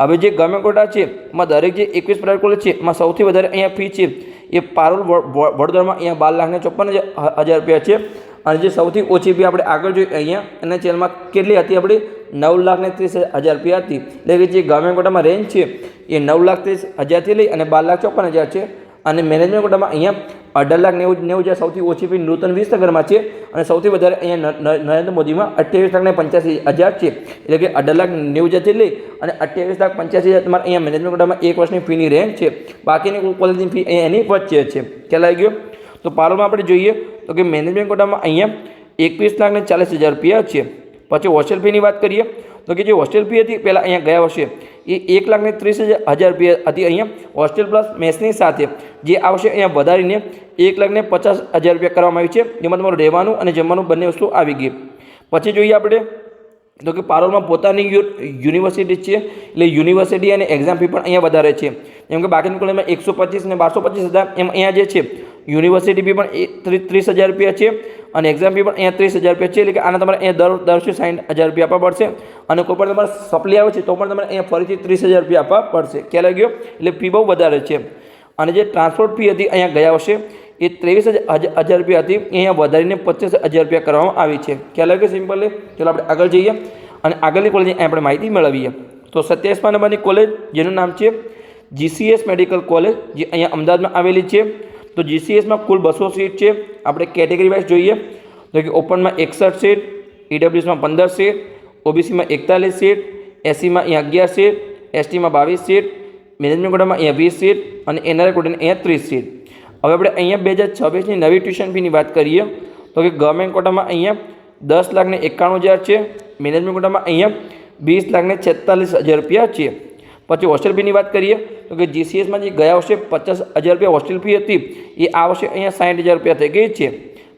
હવે જે ગવર્મેન્ટ કોટા છે એમાં દરેક જે 21 પ્રાઇવેટ કોલેજ છે એમાં સૌથી વધારે અહીંયા ફી છે એ પારુલ વડોદરામાં અહીંયા 12,54,000 રૂપિયા છે। અને જે સૌથી ઓછી ફી આપણે આગળ જોઈએ અહીંયા એના ચેનલમાં કેટલી હતી આપણી 9,30,000 રૂપિયા હતી। એટલે કે જે ગવર્મેન્ટ કોટામાં રેન્જ છે એ 9,30,000થી લઈ અને 12,54,000 છે। અને મેનેજમેન્ટ કોટામાં અહીંયા 18,90,000 સૌથી ઓછી ફી નૂતન 20નગરમાં છે અને સૌથી વધારે અહીંયા નરેન્દ્ર મોદીમાં 28,85,000 છે। એટલે કે 18,90,000થી લઈ અને 28,85,000 તમારે અહીંયા મેનેજમેન્ટ કોટામાં એક વર્ષની ફીની રેન્જ છે। બાકીની કોલેજની ફી એની વચ્ચે છે, ખ્યાલ આવી ગયો? તો પારુલમાં આપણે જોઈએ તો કે મેનેજમેન્ટ કોટામાં અહીંયા 21,40,000 રૂપિયા છે। પછી હોસ્ટેલ ફીની વાત કરીએ તો કે જે હોસ્ટેલ ફી હતી પહેલાં અહીંયા ગયા વર્ષે એ 1,30,000 રૂપિયા હતી અહીંયા હોસ્ટેલ પ્લસ મેસની સાથે, જે આવશે અહીંયા વધારીને 1,50,000 રૂપિયા કરવામાં આવી છે, જેમાં તમારું રહેવાનું અને જમવાનું બંને વસ્તુ આવી ગઈ। પછી જોઈએ આપણે તો કે પારુલમાં પોતાની યુનિવર્સિટી છે, એટલે યુનિવર્સિટી અને એક્ઝામ ફી પણ અહીંયા વધારે છે। જેમ કે બાકીની કોલેજમાં 125 અને 1225,000, એમ અહીંયા જે છે યુનિવર્સિટી ફી પણ 30,000 રૂપિયા છે અને એક્ઝામ ફી પણ અહીંયા 30,000 રૂપિયા છે। એટલે કે આના તમારે અહીંયા દર વર્ષે 60,000 રૂપિયા આપવા પડશે અને કોઈ પણ તમારે સપ્લી આવે છે તો પણ તમારે અહીંયા ફરીથી 30,000 રૂપિયા આપવા પડશે, ખ્યાલ આવી ગયો? એટલે ફી બહુ વધારે છે। અને જે ટ્રાન્સપોર્ટ ફી હતી અહીંયા ગયા વર્ષે એ 23,000 રૂપિયા હતી, અહીંયા વધારીને 25,000 રૂપિયા કરવામાં આવી છે, ખ્યાલ આવી ગયો? સિમ્પલી ચાલો આપણે આગળ જઈએ અને આગળની કોલેજની આપણે માહિતી મેળવીએ। તો 27મા નંબરની કોલેજ જેનું નામ છે જીસીએસ મેડિકલ કોલેજ, જે અહીંયા અમદાવાદમાં આવેલી છે। તો જીસીએસમાં કુલ 200 સીટ છે। આપણે કેટેગરી વાઇઝ જોઈએ તો કે ઓપનમાં 61 સીટ, ઈડબ્લ્યુએસમાં 15 સીટ, ઓબીસીમાં 41 સીટ, એસસીમાં અહીંયા 11 સીટ, એસટીમાં 22 સીટ, મેનેજમેન્ટ કોટામાં અહીંયા 20 સીટ અને એનઆરઆઈ કોટામાં અહીંયા 30 સીટ। હવે આપણે અહીંયા 2026ની નવી ટ્યુશન ફીની વાત કરીએ તો કે ગવર્મેન્ટ કોટામાં અહીંયા 10,91,000 છે, મેનેજમેન્ટ કોટામાં અહીંયા 20,46,000 રૂપિયા છે। પછી હોસ્ટેલ ફીની વાત કરીએ તો કે જીસીએસમાં જે ગયા વર્ષે 50,000 રૂપિયા હોસ્ટેલ ફી હતી એ આ વર્ષે અહીંયા 60,000 રૂપિયા થઈ ગઈ છે।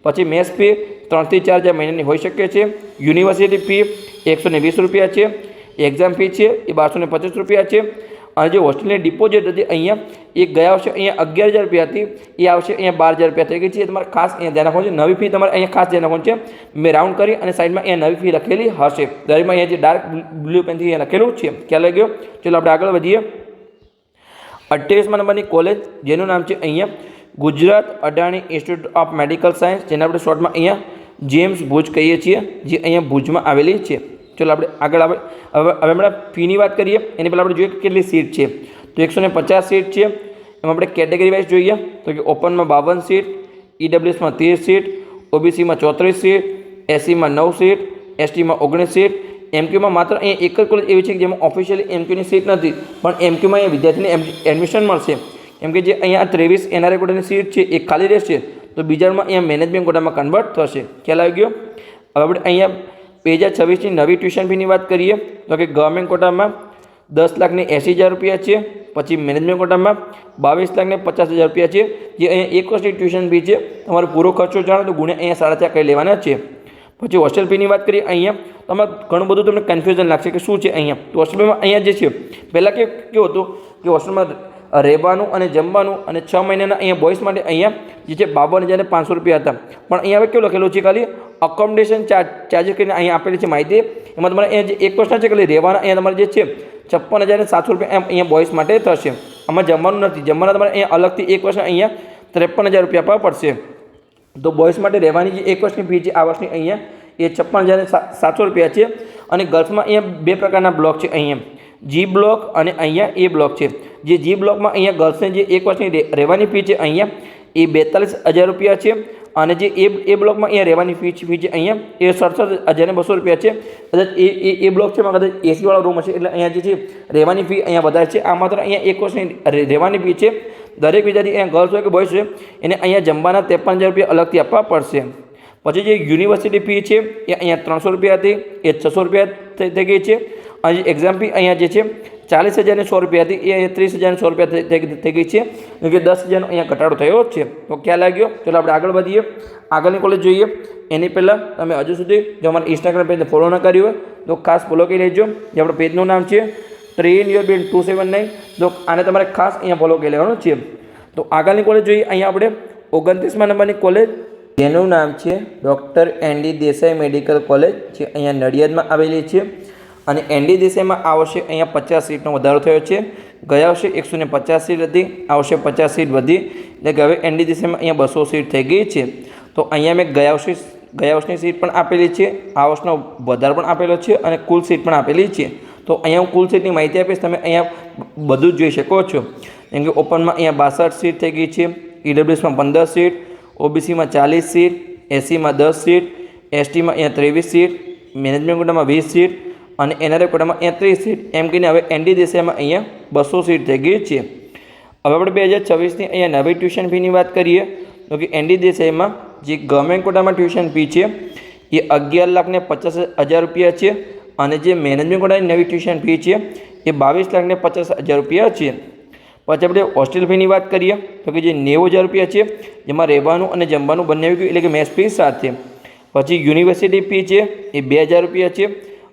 પછી મેસ ફી 3 થી 4,000 મહિનાની હોઈ શકે છે। યુનિવર્સિટી ફી 120 રૂપિયા છે। એક્ઝામ ફી છે એ 1250 રૂપિયા છે। અને જે હોસ્ટેલની ડિપોઝિટ હતી અહીંયા એ ગયા વર્ષે અહીંયા 11,000 રૂપિયા હતી, એ આવશે અહીંયા 12,000 રૂપિયા થઈ ગઈ છે। તમારે ખાસ અહીંયા ધ્યાન રાખવાનું છે, નવી ફી તમારે અહીંયા ખાસ ધ્યાન રાખવાનું છે। મેં રાઉન્ડ કરી અને સાઈડમાં અહીંયા નવી ફી લખેલી હશે, દરેકમાં અહીંયા જે ડાર્ક બ્લુ પેનથી અહીંયા લખેલું છે, ખ્યાલ આવી ગયો? ચલો આપણે આગળ વધીએ। 28મા નંબરની કોલેજ જેનું નામ છે અહીંયા Gujarat Adani institute of medical science, જેને આપણે શોર્ટમાં અહીંયા જેમ્સ ભુજ કહીએ છીએ, જે અહીંયા ભુજમાં આવેલી છે। ચલો આપણે આગળ હવે આપણે ફીની વાત કરીએ એની પહેલાં આપણે જોઈએ કે કેટલી સીટ છે। તો 150 સીટ છે। એમાં આપણે કેટેગરી વાઇઝ જોઈએ તો કે ઓપનમાં 52 સીટ, ઈડબ્લ્યુએસમાં 13 સીટ, ઓબીસીમાં 34 સીટ, એસસીમાં 9 સીટ, એસટીમાં 19 સીટ। એમક્યુમાં માત્ર અહીંયા એક જ કોલેજ એવી છે કે જેમાં ઓફિશિયલી એમક્યુની સીટ નથી, પણ એમક્યુમાં અહીંયા વિદ્યાર્થીને એડમિશન મળશે। કેમ કે જે અહીંયા 23 એનઆરઆઈ કોટાની સીટ છે એ ખાલી રહેશે, તો બીજામાં અહીંયા મેનેજમેન્ટ કોટામાં કન્વર્ટ થશે, ખ્યાલ આવી ગયો? હવે આપણે અહીંયા 2026ની નવી ટ્યુશન ફીની વાત કરીએ તો કે ગવર્મેન્ટ કોટામાં 10,80,000 રૂપિયા છે। પછી મેનેજમેન્ટ કોટામાં 22,50,000 રૂપિયા છે, જે અહીંયા એક વર્ષની ટ્યુશન ફી છે। તમારો પૂરો ખર્ચો જાણો તો ગુણ્યા અહીંયા 4.5 કરી લેવાના છે। પછી હોસ્ટેલ ફીની વાત કરીએ અહીંયા તમે ઘણું બધું તમને કન્ફ્યુઝન લાગશે કે શું છે અહીંયા। તો હોસ્ટેલમાં અહીંયા જે છે પહેલાં કેવું હતું કે હોસ્ટેલમાં રહેવાનું અને જમવાનું અને 6 મહિનાના અહીંયા બોયસ માટે અહીંયા જે છે 52,500 રૂપિયા હતા. પણ અહીંયા હવે કેવું લખેલું છે ખાલી અકોમોડેશન ચાર્જીસ કરીને અહીંયા આપેલી છે માહિતી. એમાં તમારે અહીંયા જે એક પ્રશ્ન છે ખાલી રહેવાના અહીંયા તમારે જે છે 56,700 રૂપિયા એમ અહીંયા બોયસ માટે થશે. આમાં જમવાનું નથી. જમવાના તમારે અહીંયા અલગથી એક વર્ષ અહીંયા 53,000 રૂપિયા પર પડશે. તો બોયસ માટે રહેવાની જે એક વર્ષની ફી છે આ વર્ષની અહીંયા એ 56,700 રૂપિયા છે. અને ગર્લ્સમાં અહીંયા બે પ્રકારના બ્લોક છે. અહીંયા જી બ્લોક અને અહીંયા એ બ્લોક છે. જે જી બ્લોકમાં અહીંયા ગર્લ્સને જે એક વર્ષની રહેવાની ફી છે અહીંયા એ 42,000 રૂપિયા છે. અને જે એ બ્લોકમાં અહીંયા રહેવાની ફી છે અહીંયા એ 67,200 રૂપિયા છે. કદાચ એ બ્લોક છે એમાં કદાચ એસીવાળો રૂમ હશે એટલે અહીંયા જે છે રહેવાની ફી અહીંયા વધારે છે. આ માત્ર અહીંયા એક વર્ષની રહેવાની ફી છે. દરેક વિદ્યાર્થી અહીંયા ગર્લ્સ હોય કે બોયસ છે એને અહીંયા જમવાના 53,000 રૂપિયા અલગથી આપવા પડશે. પછી જે યુનિવર્સિટી ફી છે એ અહીંયા 300 રૂપિયા હતી એ 600 રૂપિયા થઈ ગઈ છે. અને જે એક્ઝામ ફી અહીંયા જે છે 40,100 રૂપિયા હતી એ અહીંયા 30,100 રૂપિયા થઈ ગઈ છે. એટલે કે 10,000નો અહીંયા ઘટાડો થયો છે. તો ખ્યાલ લાગ્યો? ચલો આપણે આગળ વધીએ, આગળની કોલેજ જોઈએ. એની પહેલાં તમે હજુ સુધી જો અમારા ઇન્સ્ટાગ્રામ પેજને ફોલો ન કર્યું હોય તો ખાસ ફોલો કરી લેજો. જે આપણું પેજનું નામ છે ટ્રેન યોર બ્રેન 279. તો આને તમારે ખાસ અહીંયા ફોલો કરી લેવાનું છે. તો આગળની કોલેજ જોઈએ. અહીંયા આપણે 29મા નંબરની કોલેજ જેનું નામ છે ડૉક્ટર એન.ડી. દેસાઈ મેડિકલ કોલેજ જે અહીંયા નડિયાદમાં આવેલી છે. અને એન.ડી. દેસાઈમાં આ વર્ષે અહીંયા 50 સીટનો વધારો થયો છે. ગયા વર્ષે 150 સીટ હતી, આ વર્ષે 50 સીટ વધી. એટલે કે હવે એન.ડી. દેસાઈમાં અહીંયા 200 સીટ થઈ ગઈ છે. તો અહીંયા મેં ગયા વર્ષની સીટ પણ આપેલી છે, આ વર્ષનો વધારો પણ આપેલો છે અને કુલ સીટ પણ આપેલી છે. તો અહીંયા હું કુલ સીટની માહિતી આપીશ, તમે અહીંયા બધું જ જોઈ શકો છો. જેમ કે ઓપનમાં અહીંયા 62 સીટ થઈ ગઈ છે, ઈડબ્લ્યુએસમાં 15 સીટ, ઓબીસીમાં 40 સીટ, એસસીમાં 10 સીટ, એસટીમાં અહીંયા 23 સીટ, મેનેજમેન્ટ કોટામાં 20 સીટ અને એનઆરઆઈ કોટામાં અહીંયા 30 સીટ. એમ કહીને હવે એન.ડી. દેસાઈમાં અહીંયા 200 સીટ થઈ ગઈ છે. હવે આપણે 2026ની અહીંયા નવી ટ્યુશન ફીની વાત કરીએ તો કે એન.ડી. દેસાઈમાં જે ગવર્મેન્ટ કોટામાં ટ્યુશન ફી છે એ 11,50,000 રૂપિયા છે. અને જે મેનેજમેન્ટ કોટાની નવી ટ્યુશન ફી છે એ 22,50,000 રૂપિયા છે. પછી આપણે હોસ્ટેલ ફીની વાત કરીએ તો કે જે 90,000 રૂપિયા છે, જેમાં રહેવાનું અને જમવાનું બંને આવી ગયું એટલે કે મેસ ફી સાથે. પછી યુનિવર્સિટી ફી છે એ 2,000 રૂપિયા છે.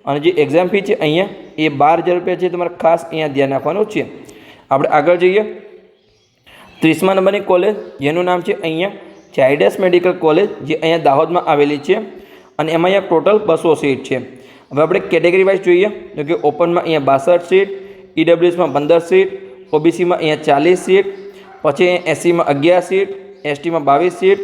અને જે એક્ઝામ ફી છે અહીંયા એ 12,000 રૂપિયા છે. તમારે ખાસ અહીંયા ધ્યાન રાખવાનું છે. આપણે આગળ જઈએ 30મા નંબરની કોલેજ જેનું નામ છે અહીંયા ઝાયડસ મેડિકલ કોલેજ જે અહીંયા દાહોદમાં આવેલી છે. અને એમાં અહીંયા ટોટલ 200 સીટ છે. હવે આપણે કેટેગરી વાઇઝ જોઈએ તો કે ઓપનમાં અહીંયા 62 સીટ, ઈડબ્લ્યુએસમાં 15 સીટ, ઓબીસીમાં અહીંયા 40 સીટ, પછી એસસીમાં 11 સીટ, એસટીમાં 22 સીટ,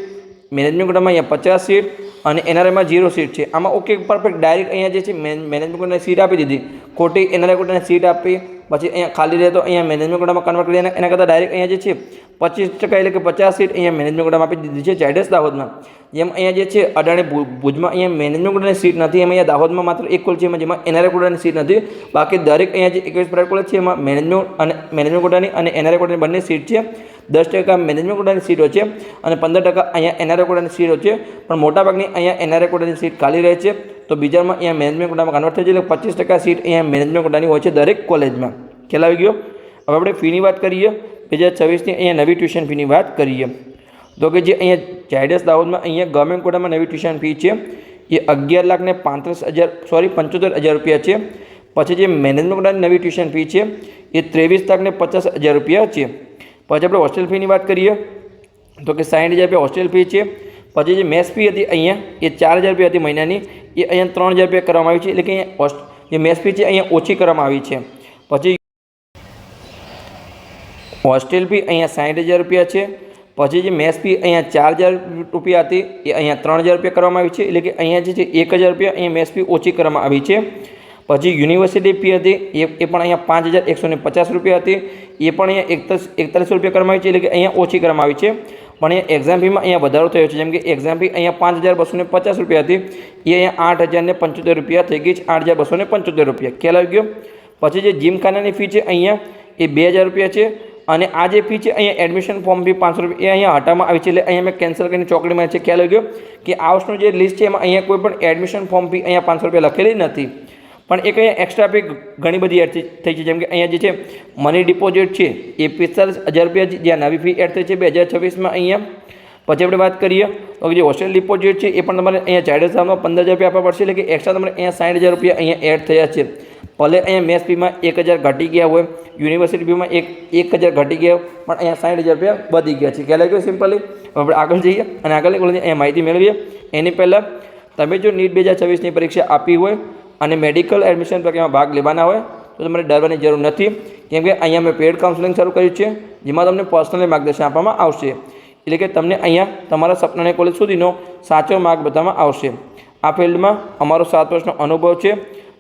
મેનેજમેન્ટ કોટામાં અહીંયા 50 સીટ અને એનઆરઆઈમાં 0 સીટ છે. આમાં ઓકે પરફેક્ટ ડાયરેક્ટ અહીંયા જે છે મેનેજમેન્ટ કોટાની સીટ આપી દીધી, ખોટી એનઆરઆઈ કોટાની સીટ આપી પછી અહીંયા ખાલી રહે તો અહીંયા મેનેજમેન્ટ કોટામાં કન્વર્ટ કરી એના કરતાં ડાયરેક્ટ અહીંયા જે છે 25% એટલે કે 50 સીટ અહીંયા મેનેજમેન્ટ કોટામાં આપી દીધી છે ઝાયડસ દાહોદમાં. જેમ અહીંયા જે છે અડાણી ભુજમાં અહીંયા મેનેજમેન્ટ કોટાની સીટ નથી, એમાં અહીંયા દાહોદમાં માત્ર એક કોલેજ છે જેમાં એનઆરઆઈ કોટાની સીટ નથી. બાકી દરેક અહીંયા જે 21 પ્રાઇવેટ કોલેજ છે એમાં મેનેજમેન્ટ કોટાની અને એનઆરઆઈ કોટાની બંને સીટ છે. 10% મેનેજમેન્ટ કોટાની સીટો છે અને 15% અહીંયા એનઆરઆઈ કોટાની સીટો છે. પણ મોટાભાગની અહીંયા એનઆરઆઈ કોટાની સીટ ખાલી રહે છે. તો બીજામાં અહીંયા મેનેજમેન્ટ કોટામાં કન્વર્ટ થઈ જાય એટલે 25% સીટ અહીંયા મેનેજમેન્ટ કોટાની હોય છે દરેક કોલેજમાં. ખ્યાલ આવી ગયો? હવે આપણે ફીની વાત કરીએ 2026ની અહીંયા નવી ટ્યુશન ફીની વાત કરીએ તો કે જે અહીંયા ઝાયડસ દાહોદમાં અહીંયા ગવર્મેન્ટ કોટામાં નવી ટ્યુશન ફી છે એ 11,75,000 રૂપિયા છે. પછી જે મેનેજમેન્ટ કોટાની નવી ટ્યુશન ફી છે એ 23,50,000 રૂપિયા છે. પછી આપણે હોસ્ટેલ ફીની વાત કરીએ તો કે 60,000 રૂપિયા હોસ્ટેલ ફી છે. પછી જે મેસ ફી હતી અહીંયા એ 4,000 રૂપિયા હતી મહિનાની, એ અહીંયા 3,000 રૂપિયા કરવામાં આવી છે. એટલે કે અહીંયા જે મેસ ફી છે અહીંયા ઓછી કરવામાં આવી છે. પછી હોસ્ટેલ ફી અહીંયા 60,000 રૂપિયા છે. પછી જે મેસ ફી અહીંયા 4,000 રૂપિયા હતી એ અહીંયા 3,000 રૂપિયા કરવામાં આવી છે. એટલે કે અહીંયા જે છે 1,000 રૂપિયા અહીંયા મેસ ફી ઓછી કરવામાં આવી છે. પછી યુનિવર્સિટી ફી હતી એ પણ અહીંયા 5,150 રૂપિયા હતી, એ પણ અહીંયા 4100 રૂપિયા કરવામાં આવી છે. એટલે કે અહીંયા ઓછી કરવામાં આવી છે. પણ અહીંયા એક્ઝામ ફીમાં અહીંયા વધારો થયો છે. જેમ કે એક્ઝામ ફી અહીંયા 5,250 રૂપિયા હતી, એ અહીંયા 8,075 રૂપિયા થઈ ગઈ છે, 8,275 રૂપિયા. ખ્યાલ આવી ગયો? પછી જે જીમખાનાની ફી છે અહીંયા એ 2,000 રૂપિયા છે. અને આ જે ફી છે અહીંયા એડમિશન ફોર્મ ફી 500 રૂપિયા એ અહીંયા હટાવવામાં આવી છે. એટલે અહીંયા મેં કેન્સલ કરીને ચોકડીમાં છે. ખ્યાલ આવી ગયો કે આ વર્ષનું જે લિસ્ટ છે એમાં અહીંયા કોઈ પણ એડમિશન ફોર્મ ફી અહીંયા 500 રૂપિયા લખેલી નથી. પણ એક અહીંયા એક્સ્ટ્રા ફી ઘણી બધી એડ થઈ છે. જેમ કે અહીંયા જે છે મની ડિપોઝિટ છે એ 45,000 રૂપિયા છે, જ્યાં નવી ફી એડ થઈ છે 2026માં અહીંયા. પછી આપણે વાત કરીએ તો જે હોસ્ટેલ ડિપોઝિટ છે એ પણ તમારે અહીંયા ચાઇલ્ડ એક્ઝામમાં 15,000 આપવા પડશે, એટલે કે એક્સ્ટ્રા તમારે અહીંયા 60,000 રૂપિયા અહીંયા એડ થયા છે. ભલે અહીંયા મેથ્સ ફીમાં 1,000 ઘટી ગયા હોય, યુનિવર્સિટી ફીમાં 1,000 ઘટી ગયા પણ અહીંયા 60,000 રૂપિયા વધી ગયા છે. ખ્યાલ આવી ગયો સિમ્પલી. આપણે આગળ જઈએ અને આગળની કોલેજની અહીંયા માહિતી મેળવીએ. એની પહેલાં તમે જો નીટ 2026ની પરીક્ષા આપી હોય અને મેડિકલ એડમિશન પ્રક્રિયામાં ભાગ લેવાના હોય તો તમારે ડરવાની જરૂર નથી, કેમ કે અહીંયા મેં પેડ કાઉન્સેલિંગ શરૂ કર્યું છે, જેમાં તમને પર્સનલી માર્ગદર્શન આપવામાં આવશે. એટલે કે તમને અહીંયા તમારા સપનાની કોલેજ સુધીનો સાચો માર્ગ બતાવવામાં આવશે. આ ફિલ્ડમાં અમારો 7 વર્ષનો અનુભવ છે.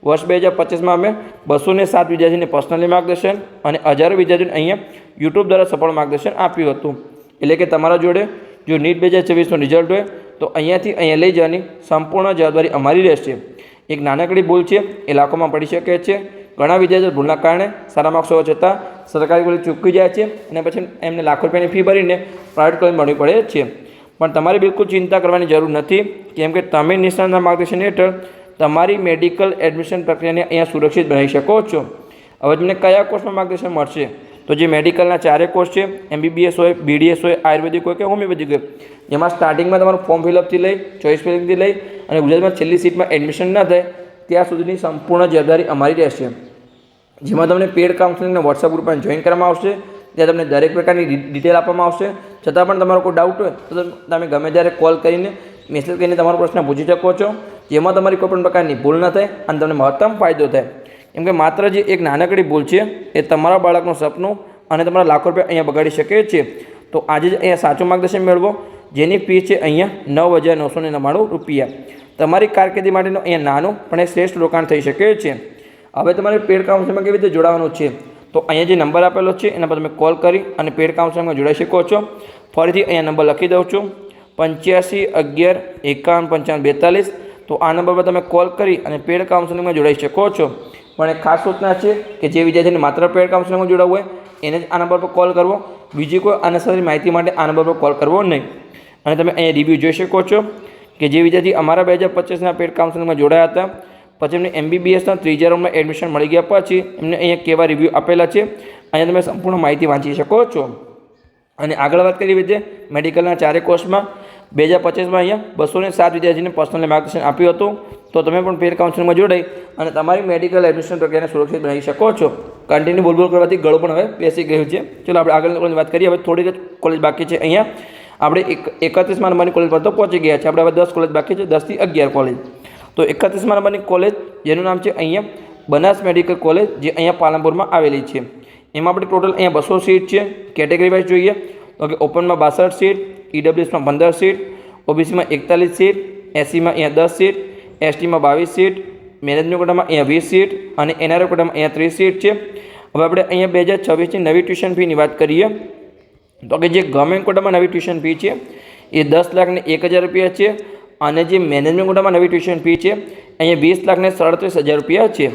વર્ષ 2025માં અમે 207 વિદ્યાર્થીને પર્સનલી માર્ગદર્શન અને હજારો વિદ્યાર્થીઓને અહીંયા યુટ્યુબ દ્વારા સફળ માર્ગદર્શન આપ્યું હતું. એટલે કે તમારા જોડે જો નીટ 2026નું રિઝલ્ટ હોય તો અહીંયાથી અહીંયા લઈ જવાની સંપૂર્ણ જવાબદારી અમારી રહેશે. એક નાનકડી ભૂલ છે એ લાખોમાં પડી શકે છે. ઘણા વિદ્યાર્થીઓ ભૂલના કારણે સારા માર્ક્સ હોવા છતાં સરકારી કોલેજ ચૂકી જાય છે અને પછી એમને લાખો રૂપિયાની ફી ભરીને પ્રાઇવેટ કોલેજ ભણવી પડે છે. પણ તમારે બિલકુલ ચિંતા કરવાની જરૂર નથી, કેમ કે તમે નિષ્ણાતના માર્ગદર્શન હેઠળ તમારી મેડિકલ એડમિશન પ્રક્રિયાને અહીંયા સુરક્ષિત બનાવી શકો છો. હવે તમને કયા કોર્સમાં માર્ગદર્શન મળશે? તો જે મેડિકલના 4 કોર્સ છે, MBBS હોય, BDS હોય, આયુર્વેદિક હોય કે હોમિયોપેથિક હોય, જેમાં સ્ટાર્ટિંગમાં તમારું ફોર્મ ફિલઅપથી લઈ ચોઇસ ફિલિંગથી લઈ અને ગુજરાતમાં છેલ્લી સીટમાં એડમિશન ન થાય ત્યાં સુધીની સંપૂર્ણ જવાબદારી અમારી રહેશે. જેમાં તમને પેડ કાઉન્સેલિંગના વોટ્સઅપ ગ્રુપમાં જોઈન કરવામાં આવશે. ત્યાં તમને દરેક પ્રકારની ડિટેલ આપવામાં આવશે. છતાં પણ તમારો કોઈ ડાઉટ હોય તો તમે ગમે ત્યારે કોલ કરીને મેસેજ કરીને તમારો પ્રશ્ન પૂછી શકો છો, જેમાં તમારી કોઈ પણ પ્રકારની ભૂલ ન થાય અને તમને મહત્તમ ફાયદો થાય. કેમ કે માત્ર જે એક નાનકડી ભૂલ છે એ તમારા બાળકનું સપનું અને તમારા લાખો રૂપિયા અહીંયા બગાડી શકે છે. તો આજે જ અહીંયા સાચું માર્ગદર્શન મેળવો, જેની ફી છે અહીંયા 9,999 રૂપિયા. તમારી કારકિર્દી માટેનું અહીંયા નાનું પણ એક શ્રેષ્ઠ રોકાણ થઈ શકે છે. હવે તમારે પેડ કાઉન્સેલિંગમાં કેવી રીતે જોડાવાનું છે? તો અહીંયા જે નંબર આપેલો છે એના પર તમે કોલ કરી અને પેડ કાઉન્સેલિંગમાં જોડાઈ શકો છો. ફરીથી અહીંયા નંબર લખી દઉં છું, 85 11 51 55 42. તો આ નંબર પર તમે કોલ કરી અને પેડ કાઉન્સેલિંગમાં જોડાઈ શકો છો. પણ એક ખાસ સૂચના છે કે જે વિદ્યાર્થીને માત્ર પેડ કાઉન્સેલિંગમાં જોડાવવું હોય એને જ આ નંબર પર કોલ કરવો, બીજી કોઈ અનેસરી માહિતી માટે આ નંબર પર કોલ કરવો નહીં. અને તમે અહીંયા રિવ્યૂ જોઈ શકો છો કે જે વિદ્યાર્થી અમારા 2025ના પેડ કાઉન્સેલિંગમાં જોડાયા હતા, પછી એમને MBBSના 3જા રાઉન્ડમાં એડમિશન મળી ગયા પછી એમને અહીંયા કેવા રિવ્યૂ આપેલા છે, અહીંયા તમે સંપૂર્ણ માહિતી વાંચી શકો છો. અને આગળ વાત કરી રીતે મેડિકલના 4 કોર્સમાં 2025માં અહીંયા 207 વિદ્યાર્થીને પર્સનલી માર્ગદર્શન આપ્યું હતું. તો તમે પણ પેડ કાઉન્સેલિંગમાં જોડાઈ અને તમારી મેડિકલ એડમિશન પ્રક્રિયાને સુરક્ષિત બનાવી શકો છો. કન્ટિન્યુ બોલબોલ કરવાથી ગળું પણ હવે બેસી ગયું છે. ચલો આપણે આગળની કોલેજની વાત કરીએ. હવે થોડીક જ કોલેજ બાકી છે. અહીંયા આપણે 31મા નંબરની કોલેજ પર તો પહોંચી ગયા છે. આપણે હવે 10 કોલેજ બાકી છે, 10 થી 11 કોલેજ. તો 31મા નંબરની કોલેજ જેનું નામ છે અહીંયા બનાસ મેડિકલ કોલેજ, જે અહીંયા પાલનપુરમાં આવેલી છે. એમાં આપણે ટોટલ અહીંયા 200 સીટ છે. કેટેગરી વાઇઝ જોઈએ તો કે ઓપનમાં 62 સીટ, EWSમાં 15 સીટ, OBCમાં 41 સીટ, SCમાં અહીંયા 10 સીટ, STમાં 22 સીટ, મેનેજમેન્ટ કોટામાં અહીંયા 20 સીટ અને NRI કોટામાં અહીંયા 30 સીટ છે. હવે આપણે અહીંયા 2026ની નવી ટ્યુશન ફીની વાત કરીએ તો કે જે ગવર્મેન્ટ કોટામાં નવી ટ્યુશન ફી છે એ 10,01,000 રૂપિયા છે અને જે મેનેજમેન્ટ કોટામાં નવી ટ્યુશન ફી છે અહીંયા 20,37,000 રૂપિયા છે.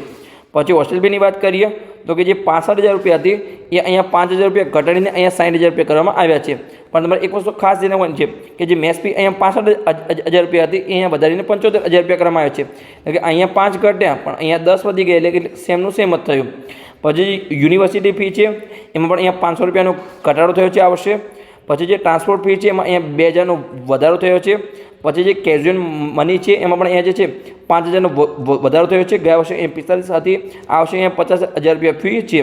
પછી હોસ્ટેલ ફીની વાત કરીએ તો કે જે 65,000 રૂપિયા હતી એ અહીંયા 5,000 રૂપિયા ઘટાડીને અહીંયા 60,000 રૂપિયા કરવામાં આવ્યા છે. પણ તમારે એક વસ્તુ ખાસ જણાવવાની છે કે જે મેસ ફી અહીંયા 65,000 રૂપિયા હતી એ અહીંયા વધારીને 75,000 રૂપિયા કરવામાં આવ્યા છે. એટલે કે અહીંયા 5 ઘટ્યા પણ અહીંયા 10 વધી ગયા, એટલે કે સેમનું સેમ જ થયું. પછી યુનિવર્સિટી ફી છે એમાં પણ અહીંયા 500 રૂપિયાનો ઘટાડો થયો છે આ વર્ષે. પછી જે ટ્રાન્સપોર્ટ ફી છે એમાં અહીંયા 2,000નો વધારો થયો છે. પછી જે કેઝ્યુઅલ મની છે એમાં પણ અહીંયા જે છે 5,000નો વધારો થયો છે. ગયા વર્ષે અહીંયા 45 હતી, આ વર્ષે અહીંયા 50,000 રૂપિયા ફી છે.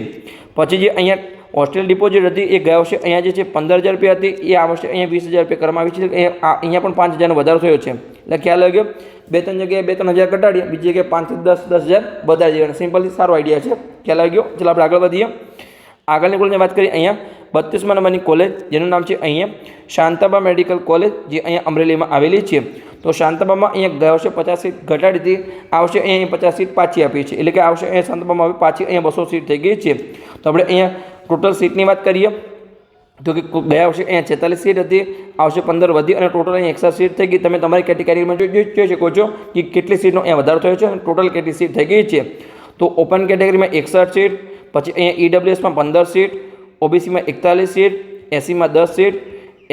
પછી જે અહીંયા હોસ્ટેલ ડિપોઝિટ હતી એ ગયા વર્ષે અહીંયા જે છે 15,000 રૂપિયા હતી, એ આ વર્ષે અહીંયા 20,000 રૂપિયા કરવામાં આવી છે. અહીંયા પણ 5,000નો વધારો થયો છે. એટલે ખ્યાલ આવી ગયો. 2-3 જગ્યાએ 2-3 હજાર ઘટાડીએ, બીજી જગ્યાએ 5 થી 10 વધારી. સિમ્પલી સારો આઈડિયા છે. ખ્યાલ આવી ગયો. ચાલો આપણે આગળ વધીએ. આગળની કોલેજની વાત કરીએ અહીંયા 32મા નંબરની કોલેજ જેનું નામ છે અહીંયા શાંતાબા મેડિકલ કોલેજ, જે અહીંયા અમરેલીમાં આવેલી છે. તો શાંતાબામાં અહીંયા ગયા વર્ષે 50 સીટ ઘટાડી હતી, આ વર્ષે અહીંયા 50 સીટ પાછી આપી છે. એટલે કે આ વર્ષે અહીંયા શાંતાબામાં હવે પાછી અહીંયા 200 સીટ થઈ ગઈ છે. તો આપણે અહીંયા ટોટલ સીટની વાત કરીએ તો કે ગયા વર્ષે અહીંયા 46 સીટ હતી, આ વર્ષે 15 વધી અને ટોટલ અહીંયા 61 સીટ થઈ ગઈ. તમે તમારી કેટેગરીમાં જોઈ શકો છો કે કેટલી સીટનો અહીંયા વધારો થયો છે અને ટોટલ કેટલી સીટ થઈ ગઈ છે. તો ઓપન કેટેગરીમાં 61 સીટ, પછી અહીંયા EWSમાં 15 સીટ, OBCમાં 41 સીટ, SCમાં 10 સીટ,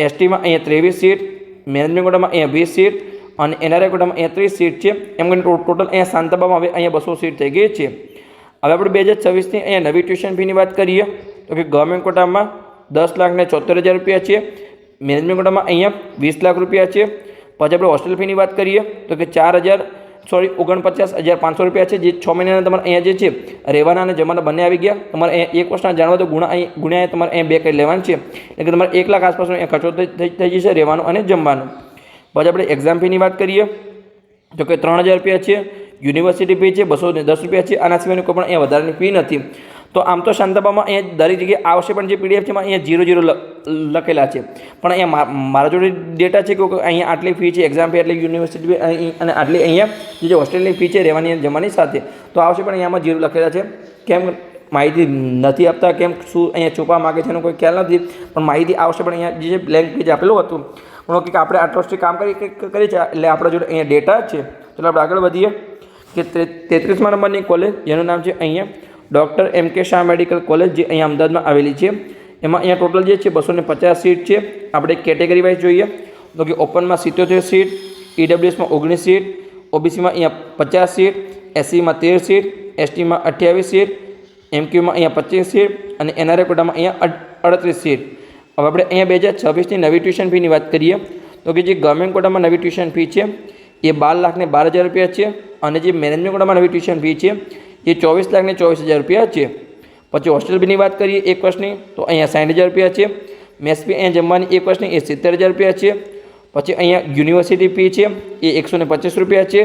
STમાં અહીંયા 23 સીટ, મેનેજમેન્ટ કોટામાં અહીંયા 20 સીટ અને NRI કોટામાં અહીંયા 30 સીટ છે. એમ કરીને ટોટલ અહીંયા શાંતાબામાં હવે અહીંયા 200 સીટ થઈ ગઈ છે. હવે આપણે 2026ની અહીંયા નવી ટ્યુશન ફીની વાત કરીએ તો કે ગવર્મેન્ટ કોટામાં 10,74,000 રૂપિયા છે, મેનેજમેન્ટ કોટામાં અહીંયા 20 લાખ રૂપિયા છે. પછી આપણે હોસ્ટેલ ફીની વાત કરીએ તો કે 49,500 રૂપિયા છે, જે 6 મહિનાના તમારે અહીંયા જે છે રહેવાના અને જમવાના બંને આવી ગયા. તમારે અહીંયા એક વર્ષના જાણવા તો ગુણ્યા તમારે અહીંયા 2 કરી લેવાનું છે, એટલે કે તમારે 1 લાખ આસપાસનો અહીંયા ખર્ચો થઈ જશે રહેવાનું અને જમવાનું. પછી આપણે એક્ઝામ ફીની વાત કરીએ તો કે 3,000 રૂપિયા છે. યુનિવર્સિટી ફી છે 210 રૂપિયા છે. આના સિવાયની કોઈ પણ અહીંયા વધારાની ફી નથી. તો આમ તો શાંતાબામાં અહીંયા દરેક જગ્યાએ આવશે, પણ જે પીડીએફ છે એમાં અહીંયા 0 લખેલા છે. પણ અહીંયા મારા જોડે ડેટા છે કે અહીંયા આટલી ફી છે એક્ઝામ ફી, આટલી યુનિવર્સિટી ફી અને આટલી અહીંયા જે હોસ્ટેલની ફી છે રહેવાની જમવાની સાથે તો આવશે, પણ અહીંયામાં 0 લખેલા છે. કેમ માહિતી નથી આપતા, કેમ શું અહીંયા છુપા માગે છે એનો કોઈ ખ્યાલ નથી, પણ માહિતી આવશે. પણ અહીંયા જે બ્લેન્ક પેજ આપેલું હતું પણ કે આપણે આટલો સ્ટ્રી કામ કરી છે એટલે આપણા જોડે અહીંયા ડેટા છે. ચાલો આપણે આગળ વધીએ કે 33મા નંબરની કોલેજ જેનું નામ છે અહીંયા doctor M.K. Shah medical college, જે અહીંયા અમદાવાદમાં આવેલી છે. એમાં અહીંયા ટોટલ જે છે 250 સીટ છે. આપણે કેટેગરી વાઇઝ જોઈએ તો કે ઓપનમાં 77 સીટ, EWSમાં 19 સીટ, OBCમાં અહીંયા 50 સીટ, SCમાં 13 સીટ, STમાં 28 સીટ, MQમાં અહીંયા 25 સીટ અને NRI કોટામાં અહીંયા 38 સીટ. હવે આપણે અહીંયા 2026ની નવી ટ્યુશન ફીની વાત કરીએ તો કે જે ગવર્મેન્ટ કોટામાં નવી ટ્યુશન ફી છે એ 12,12,000 રૂપિયા છે, અને જે મેનેજમેન્ટ કોટામાં નવી ટ્યુશન ફી છે એ 24,24,000 રૂપિયા છે. પછી હોસ્ટેલ ફીની વાત કરીએ એક વર્ષની તો અહીંયા 60,000 રૂપિયા છે. મેસ ફી અહીંયા જમવાની એક વર્ષની એ 70,000 રૂપિયા છે. પછી અહીંયા યુનિવર્સિટી ફી છે એ 125 રૂપિયા છે.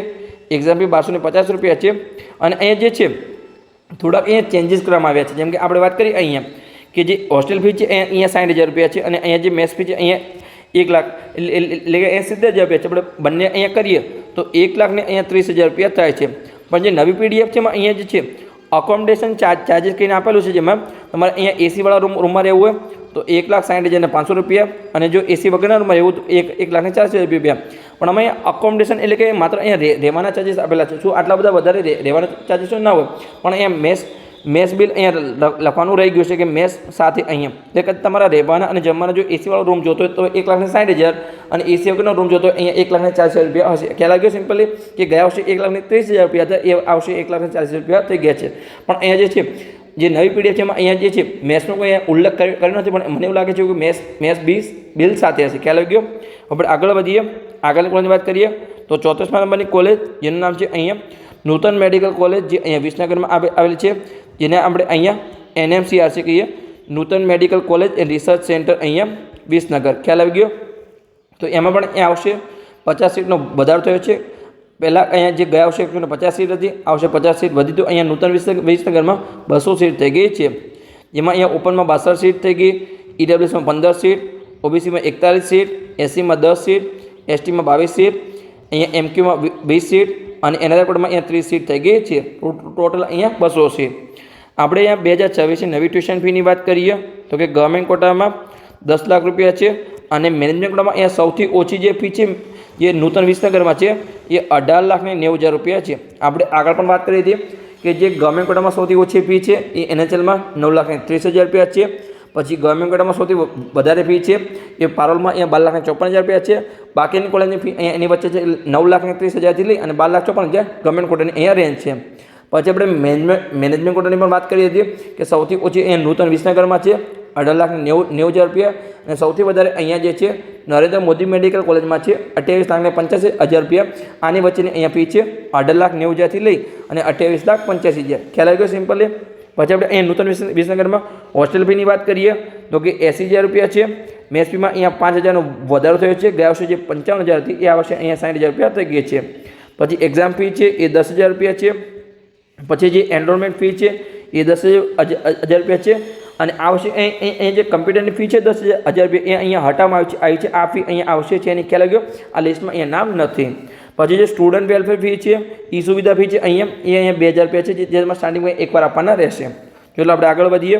એક્ઝામ ફી 1250 રૂપિયા છે. અને અહીંયા જે છે થોડાક અહીંયા ચેન્જીસ કરવામાં આવ્યા છે. જેમ કે આપણે વાત કરીએ અહીંયા કે જે હોસ્ટેલ ફી છે અહીંયા 60,000 રૂપિયા છે, અને અહીંયા જે મેસ ફી છે અહીંયા 1 લાખ એટલે કે 70,000 રૂપિયા છે. આપણે બંને અહીંયા કરીએ તો 1 લાખને અહીંયા 30,000 રૂપિયા થાય છે. પણ જે નવી પીડીએફ છે એમાં અહીંયા જે છે અકોમોડેશન ચાર્જીસ કહીને આપેલું છે, જેમાં તમારે અહીંયા એસીવાળા રૂમમાં રહેવું હોય તો 1,60,500 રૂપિયા, અને જો એસી વગરના રૂમમાં રહેવું તો 1,40,000 રૂપિયા. પણ અમે અકોમોડેશન એટલે કે માત્ર અહીંયા રહેવાના ચાર્જીસ આપેલા છે. શું આટલા બધા વધારે રહેવાના ચાર્જીસ ના હોય, પણ અહીંયા મેસ બિલ અહીંયા લખવાનું રહી ગયું છે કે મેસ સાથે અહીંયા એટલે કે તમારા રહેવાના અને જમવાના જો એસીવાળો રૂમ જોતો હોય તો 1,60,000 અને એસી વગરનો રૂમ જોતો હોય અહીંયા 1,40,000 રૂપિયા હશે. ખ્યાલ આવ્યો સિમ્પલી કે ગયા વર્ષે 1,30,000 રૂપિયા હતા, એ આવશે 1,40,000 રૂપિયા થઈ ગયા છે. પણ અહીંયા જે છે જે નવી પીડીએફ છે એમાં અહીંયા જે છે મેસનો કોઈ ઉલ્લેખ કર્યો નથી, પણ મને એવું લાગે છે કે મેસ બિલ સાથે હશે. ખ્યાલ આવી ગયો. આપણે આગળ વધીએ, આગળની કોલેજની વાત કરીએ તો 34મા નંબરની કોલેજ જેનું નામ છે અહીંયા નૂતન મેડિકલ કોલેજ, જે અહીંયા વિસનગરમાં આવેલી છે, જેને આપણે અહીંયા NMCRC કહીએ, Nutan medical college and research centre અહીંયા વિસનગર. ખ્યાલ આવી ગયો. તો એમાં પણ અહીંયા આવશે 50 સીટનો વધારો થયો છે. પહેલાં અહીંયા જે ગયા વર્ષે 150 સીટ હતી, આવશે 50 સીટ વધી, તો અહીંયા નૂતન વિસનગરમાં 200 સીટ થઈ ગઈ છે. જેમાં અહીંયા ઓપનમાં 62 સીટ થઈ ગઈ, EWSમાં 15 સીટ, OBCમાં 41 સીટ, SCમાં 10 સીટ, STમાં 22 સીટ, અહીંયા MQમાં 20 સીટ અને NRI કોટામાં અહીંયા 30 સીટ થઈ ગઈ છે. ટોટલ અહીંયા 200 સીટ. આપણે અહીંયા 2026ની નવી ટ્યુશન ફીની વાત કરીએ તો કે ગવર્મેન્ટ કોટામાં 10 લાખ રૂપિયા છે, અને મેનેજમેન્ટ કોટામાં અહીંયા સૌથી ઓછી જે ફી છે જે નૂતન વિસનગરમાં છે એ 18,90,000 રૂપિયા છે. આપણે આગળ પણ વાત કરી હતી કે જે ગવર્મેન્ટ કોટામાં સૌથી ઓછી ફી છે એ NHLમાં 9,30,000 રૂપિયા છે. પછી ગવર્મેન્ટ કોટામાં સૌથી વધારે ફી છે એ પારોલમાં અહીંયા 12,54,000 રૂપિયા છે. બાકીની કોલેજની ફી અહીંયા એની વચ્ચે છે 9,30,000થી લઈ અને 12,54,000 ગવર્મેન્ટ કોટાની અહીંયા રેન્જ છે. પછી આપણે મેનેજમેન્ટ કોટાની પણ વાત કરી હતી કે સૌથી ઓછી અહીંયા નૂતન વિસનગરમાં છે 18,90,000 રૂપિયા, અને સૌથી વધારે અહીંયા જે છે નરેન્દ્ર મોદી મેડિકલ કોલેજમાં છે 28,85,000 રૂપિયા. આની વચ્ચેની અહીંયા ફી છે 18,90,000થી લઈ અને 28,85,000. ખ્યાલ આવી ગયો સિમ્પલી. પછી આપણે અહીંયા નૂતન વિસનગરમાં હોસ્ટેલ ફીની વાત કરીએ તો કે 80,000 રૂપિયા છે. મેસ ફીમાં અહીંયા 5,000નો વધારો થયો છે. ગયા વર્ષે જે 55,000 હતી એ આ વર્ષે અહીંયા 60,000 રૂપિયા થઈ ગઈ છે. પછી એક્ઝામ ફી છે એ 10,000 રૂપિયા છે. પછી જે એનરોલમેન્ટ ફી છે એ 10,000 રૂપિયા છે. અને આ વર્ષે અહીંયા જે કમ્પ્યુટરની ફી છે 10,000 રૂપિયા એ અહીંયા હટાવવામાં આવી છે. આ ફી અહીંયા આવશે છે એની ખ્યાલ આવ્યો. આ લિસ્ટમાં અહીંયા નામ નથી. પછી જે સ્ટુડન્ટ વેલફેર ફી છે એ સુવિધા ફી છે અહીંયા 2,000 રૂપિયા છે, જેમાં સ્ટાર્ટિંગમાં એકવાર આપવાના રહેશે. ચાલો આપણે આગળ વધીએ.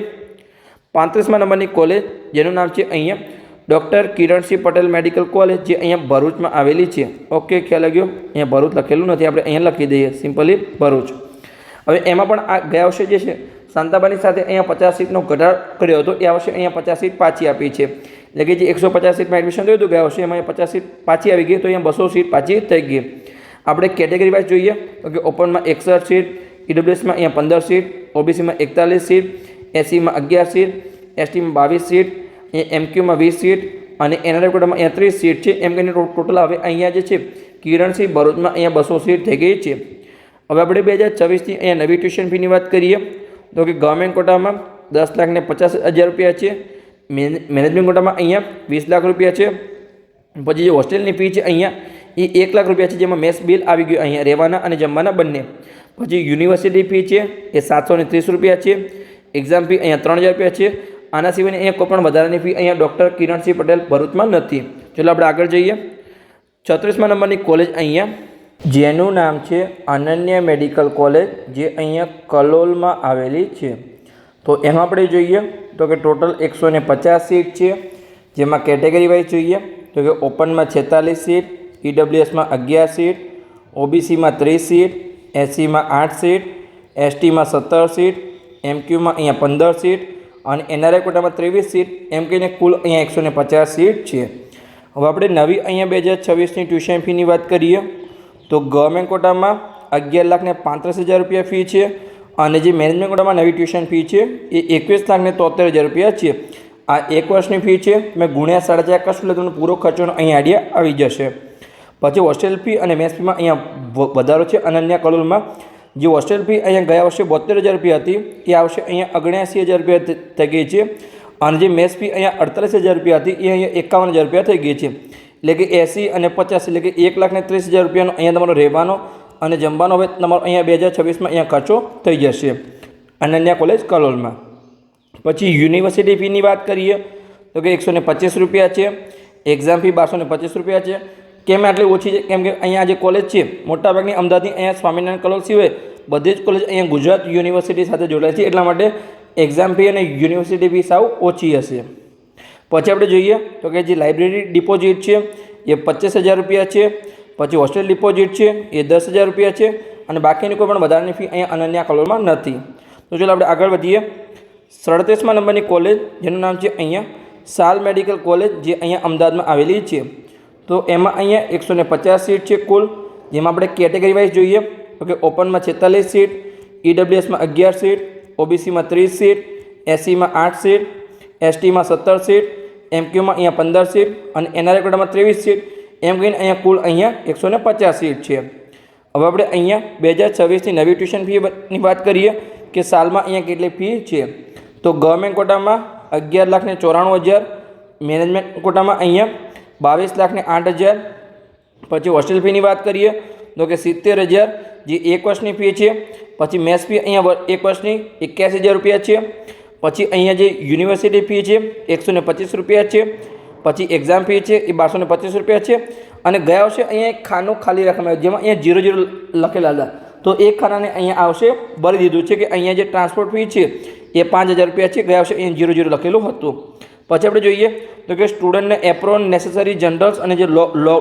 35મા નંબરની કોલેજ જેનું નામ છે અહીંયા doctor Kiransinh Patel medical college, જે અહીંયા ભરૂચમાં આવેલી છે. ઓકે, ખ્યાલ આવ્યો. અહીંયા ભરૂચ લખેલું નથી, આપણે અહીંયા લખી દઈએ સિમ્પલી ભરૂચ. હવે એમાં પણ આ ગયા વર્ષે જે છે શાંતાબાની સાથે અહીંયા 50 સીટનો ઘટાડો કર્યો હતો, એ વર્ષે અહીંયા 50 સીટ પાછી આપી છે. એટલે કે જે 150 સીટમાં એડમિશન થયું હતું ગયા વર્ષે એમાં 50 સીટ પાછી આવી ગઈ, તો અહીંયા 200 સીટ પાછી થઈ ગઈ. આપણે કેટેગરી વાઇઝ જોઈએ તો કે ઓપનમાં 61 સીટ, EWSમાં અહીંયા 15 સીટ, OBCમાં 41 સીટ, SCમાં 11 સીટ, STમાં 22 સીટ, MQમાં 20 સીટ, અને NRI કોટામાં અહીંયા 30 સીટ છે. એમ કરીને ટોટલ હવે અહીંયા જે છે કિરણસિંહ ભરૂચમાં અહીંયા 200 સીટ થઈ ગઈ છે. હવે આપણે 2024ની અહીંયા નવી ટ્યુશન ફીની વાત કરીએ તો કે ગવર્મેન્ટ કોટામાં 10,50,000 રૂપિયા છે. મેનેજમેન્ટ કોટામાં અહીંયા 20 લાખ રૂપિયા છે. પછી જે હોસ્ટેલની ફી છે અહીંયા એ 1 લાખ રૂપિયા છે, જેમાં મેસ બિલ આવી ગયું અહીંયા રહેવાના અને જમવાના બંને. પછી યુનિવર્સિટી ફી છે એ 730 રૂપિયા છે. એક્ઝામ ફી અહીંયા 3,000 રૂપિયા છે. આના સિવાયની અહીંયા કોઈ પણ વધારાની ફી અહીંયા ડૉક્ટર કિરણસિંહ પટેલ ભરૂચમાં નથી. ચલો આપણે આગળ જઈએ. 36મા નંબરની કોલેજ અહીંયા જેનું નામ છે અનન્ય મેડિકલ કોલેજ, જે અહીંયા કલોલમાં આવેલી છે. તો એમાં આપણે જોઈએ તો કે ટોટલ 150 સીટ છે, જેમાં કેટેગરી વાઇઝ જોઈએ તો કે ઓપનમાં 46 સીટ, EWSમાં 11 સીટ, OBCમાં 30 સીટ, SCમાં 8 સીટ, STમાં 17 સીટ, MQમાં અહીંયા 15 સીટ અને NRI કોટામાં 23 સીટ. એમ કહીને કુલ અહીંયા 150 સીટ છે. હવે આપણે નવી અહીંયા 2026ની ટ્યુશન ફીની વાત કરીએ તો ગવર્મેન્ટ કોટામાં 11,35,000 રૂપિયા ફી છે અને જે મેનેજમેન્ટ કોટામાં નવી ટ્યુશન ફી છે એ 21,73,000 રૂપિયા છે. આ એક વર્ષની ફી છે. મેં ગુણ્યા 4.5 કરશું એટલે તમને પૂરો ખર્ચોનો અહીંયા આઈડિયા આવી જશે. પછી હોસ્ટેલ ફી અને મેસ ફીમાં અહીંયા વધારો છે. અનન્ય કલોલમાં જે હોસ્ટેલ ફી અહીંયા ગયા વર્ષે 72,000 રૂપિયા હતી એ આવશે અહીંયા 79,000 રૂપિયા થઈ ગઈ છે. અને જે મેસ ફી અહીંયા 48,000 રૂપિયા હતી એ અહીંયા 51,000 રૂપિયા થઈ ગઈ છે. એટલે કે 80 અને 50 એટલે કે 1,30,000 રૂપિયાનો અહીંયા તમારો રહેવાનો અને જમવાનો હવે તમારો અહીંયા 2026માં અહીંયા ખર્ચો થઈ જશે અનન્ય કોલેજ કલોલમાં. પછી યુનિવર્સિટી ફીની વાત કરીએ તો કે 125 રૂપિયા છે. એક્ઝામ ફી 1225 રૂપિયા છે. કેમ આટલી ઓછી છે? કેમ કે અહીંયા જે કોલેજ છે મોટાભાગની અમદાવાદની અહીંયા સ્વામિનારાયણ કલોલ સિવાય બધી જ કોલેજ અહીંયા ગુજરાત યુનિવર્સિટી સાથે જોડાય છે, એટલા માટે એક્ઝામ ફી અને યુનિવર્સિટી ફી સાવ ઓછી હશે. પછી આપણે જોઈએ તો કે જે લાઇબ્રેરી ડિપોઝિટ છે એ 25,000 રૂપિયા છે. પછી હોસ્ટેલ ડિપોઝિટ છે એ 10,000 રૂપિયા છે અને બાકીની કોઈ પણ વધારાની ફી અહીંયા અનન્ય કલોલમાં નથી. તો ચાલો આપણે આગળ વધીએ. 37મા નંબરની કોલેજ જેનું નામ છે અહીંયા સાલ મેડિકલ કોલેજ, જે અહીંયા અમદાવાદમાં આવેલી છે. તો એમાં અહીંયા 150 સીટ છે કુલ, જેમાં આપણે કેટેગરી વાઇઝ જોઈએ તો કે ઓપનમાં 46 સીટ, EWSમાં 11 સીટ, OBCમાં 30 સીટ, SCમાં 8 સીટ, STમાં 17 સીટ, MQમાં અહીંયા 15 સીટ અને NRI કોટામાં 23 સીટ. એમ કહીને અહીંયા કુલ અહીંયા 150 સીટ છે. હવે આપણે અહીંયા 2026ની નવી ટ્યુશન ફીની વાત કરીએ કે સાલમાં અહીંયા કેટલી ફી છે. તો ગવર્મેન્ટ કોટામાં 11,94,000, મેનેજમેન્ટ કોટામાં અહીંયા 22,08,000. પછી હોસ્ટેલ ફીની વાત કરીએ તો કે 70,000 જે એક વર્ષની ફી છે. પછી મેસ ફી અહીંયા એક વર્ષની 81,000 રૂપિયા છે. પછી અહીંયા જે યુનિવર્સિટી ફી છે 125 રૂપિયા છે. પછી એક્ઝામ ફી છે એ 1225 રૂપિયા છે. અને ગયા વર્ષે અહીંયા એક ખાનું ખાલી રાખવામાં આવ્યું, જેમાં અહીંયા 0 લખેલા હતા, તો એક ખાનાને અહીંયા આવશે ભરી દીધું છે કે અહીંયા જે ટ્રાન્સપોર્ટ ફી છે એ 5,000 રૂપિયા છે. ગયા વર્ષે અહીંયા 0 લખેલું હતું. પછી આપણે જોઈએ તો કે સ્ટુડન્ટને એપ્રોન, નેસેસરી, જનરલ્સ અને જે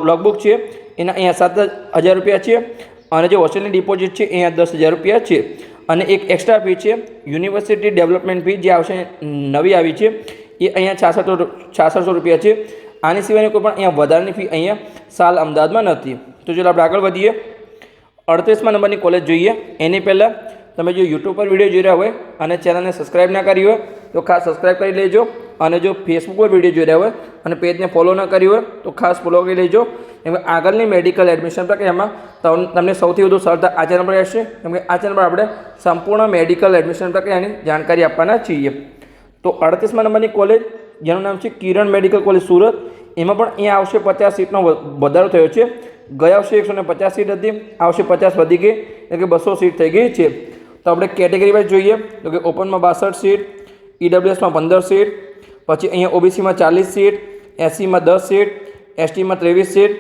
લોગબુક છે એના અહીંયા 7,000 રૂપિયા છે. અને જે હોસ્ટેલની ડિપોઝિટ છે અહીંયા 10,000 રૂપિયા છે. અને એક એક્સ્ટ્રા ફી છે યુનિવર્સિટી ડેવલપમેન્ટ ફી, જે આવશે નવી આવી છે એ અહીંયા 6600 રૂપિયા છે. આની સિવાયની કોઈ પણ અહીંયા વધારાની ફી અહીંયા સાલ અમદાવાદમાં નથી. તો ચાલો આપણે આગળ વધીએ. 38મા નંબરની કોલેજ જોઈએ. એની પહેલાં તમે જો યુટ્યુબ પર વિડીયો જોઈ રહ્યા હોય અને ચેનલને સબસ્ક્રાઈબ ના કરી હોય તો ખાસ સબસ્ક્રાઈબ કરી લેજો. અને જો ફેસબુક પર વિડીયો જોઈ રહ્યા હોય અને પેજને ફોલો ન કરી હોય તો ખાસ ફોલો કરી લેજો. કેમ કે આગળની મેડિકલ એડમિશન પ્રક્રિયામાં તમને સૌથી વધુ સરળતા આ ચેનલ પર રહેશે. કેમ કે આ ચેનલ પર આપણે સંપૂર્ણ મેડિકલ એડમિશન પ્રક્રિયાની જાણકારી આપવાના છીએ. તો 38મા નંબરની કોલેજ જેનું નામ છે કિરણ મેડિકલ કોલેજ સુરત, એમાં પણ અહીંયા આવશે 50 સીટનો વધારો થયો છે. ગયા વર્ષે 150 સીટ હતી, આ વર્ષે 50 વધી ગઈ, એટલે કે 200 સીટ થઈ ગઈ છે. તો આપણે કેટેગરી વાઇઝ જોઈએ તો કે ઓપનમાં 62 સીટ, EWSમાં 15 સીટ, પછી અહીંયા OBCમાં 40 સીટ, SCમાં 10 સીટ, STમાં 23 સીટ,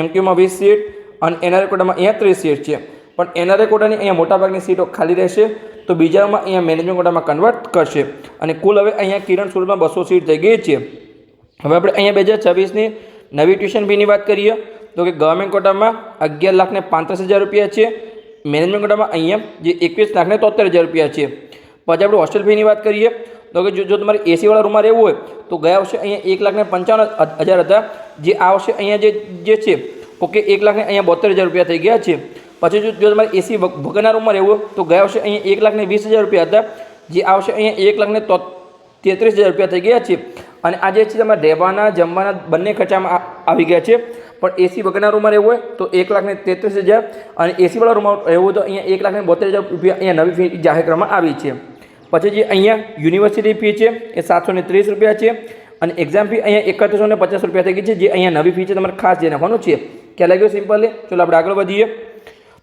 MQમાં 20 સીટ અને NRI કોટામાં અહીંયા 30 સીટ છે. પણ NRI કોટાની અહીંયા મોટાભાગની સીટો ખાલી રહેશે, તો બીજામાં અહીંયા મેનેજમેન્ટ કોટામાં કન્વર્ટ કરશે. અને કુલ હવે અહીંયા કિરણ સુરતમાં 200 સીટ થઈ ગઈ છે. હવે આપણે અહીંયા 2026ની નવી ટ્યુશન ફીની વાત કરીએ તો કે ગવર્મેન્ટ કોટામાં 11,35,000 રૂપિયા છે. મેનેજમેન્ટ કોટામાં અહીંયા જે 21,73,000 રૂપિયા છે. પછી આપણે હોસ્ટેલ ફીની વાત કરીએ તો કે જો તમારે એસીવાળા રૂમમાં રહેવું હોય તો ગયા વર્ષે અહીંયા 1,55,000 હતા, જે આ વર્ષે અહીંયા જે છે ઓકે 1,72,000 રૂપિયા થઈ ગયા છે. પછી જો તમારે એસી વગરના રૂમમાં રહેવું હોય તો ગયા વર્ષે અહીંયા 1,20,000 રૂપિયા હતા, જે આ વર્ષે અહીંયા 1,33,000 રૂપિયા થઈ ગયા છે. અને આ જે છે તમારે રહેવાના જમવાના બંને ખર્ચામાં આવી ગયા છે। પણ એસી વગરના રૂમમાં રહેવું હોય તો 1,33,000 અને એસીવાળા રૂમમાં રહેવું હોય તો અહીંયા 1,72,000 રૂપિયા અહીંયા નવી ફી જાહેર કરવામાં આવી છે। પછી જે અહીંયા યુનિવર્સિટી ફી છે એ 730 રૂપિયા છે અને એક્ઝામ ફી અહીંયા 3150 રૂપિયા થઈ ગઈ છે, જે અહીંયા નવી ફી છે તમારે ખાસ ધ્યાન રાખવાનું છે। ખ્યાલ લાગ્યો સિમ્પલી? ચલો આપણે આગળ વધીએ।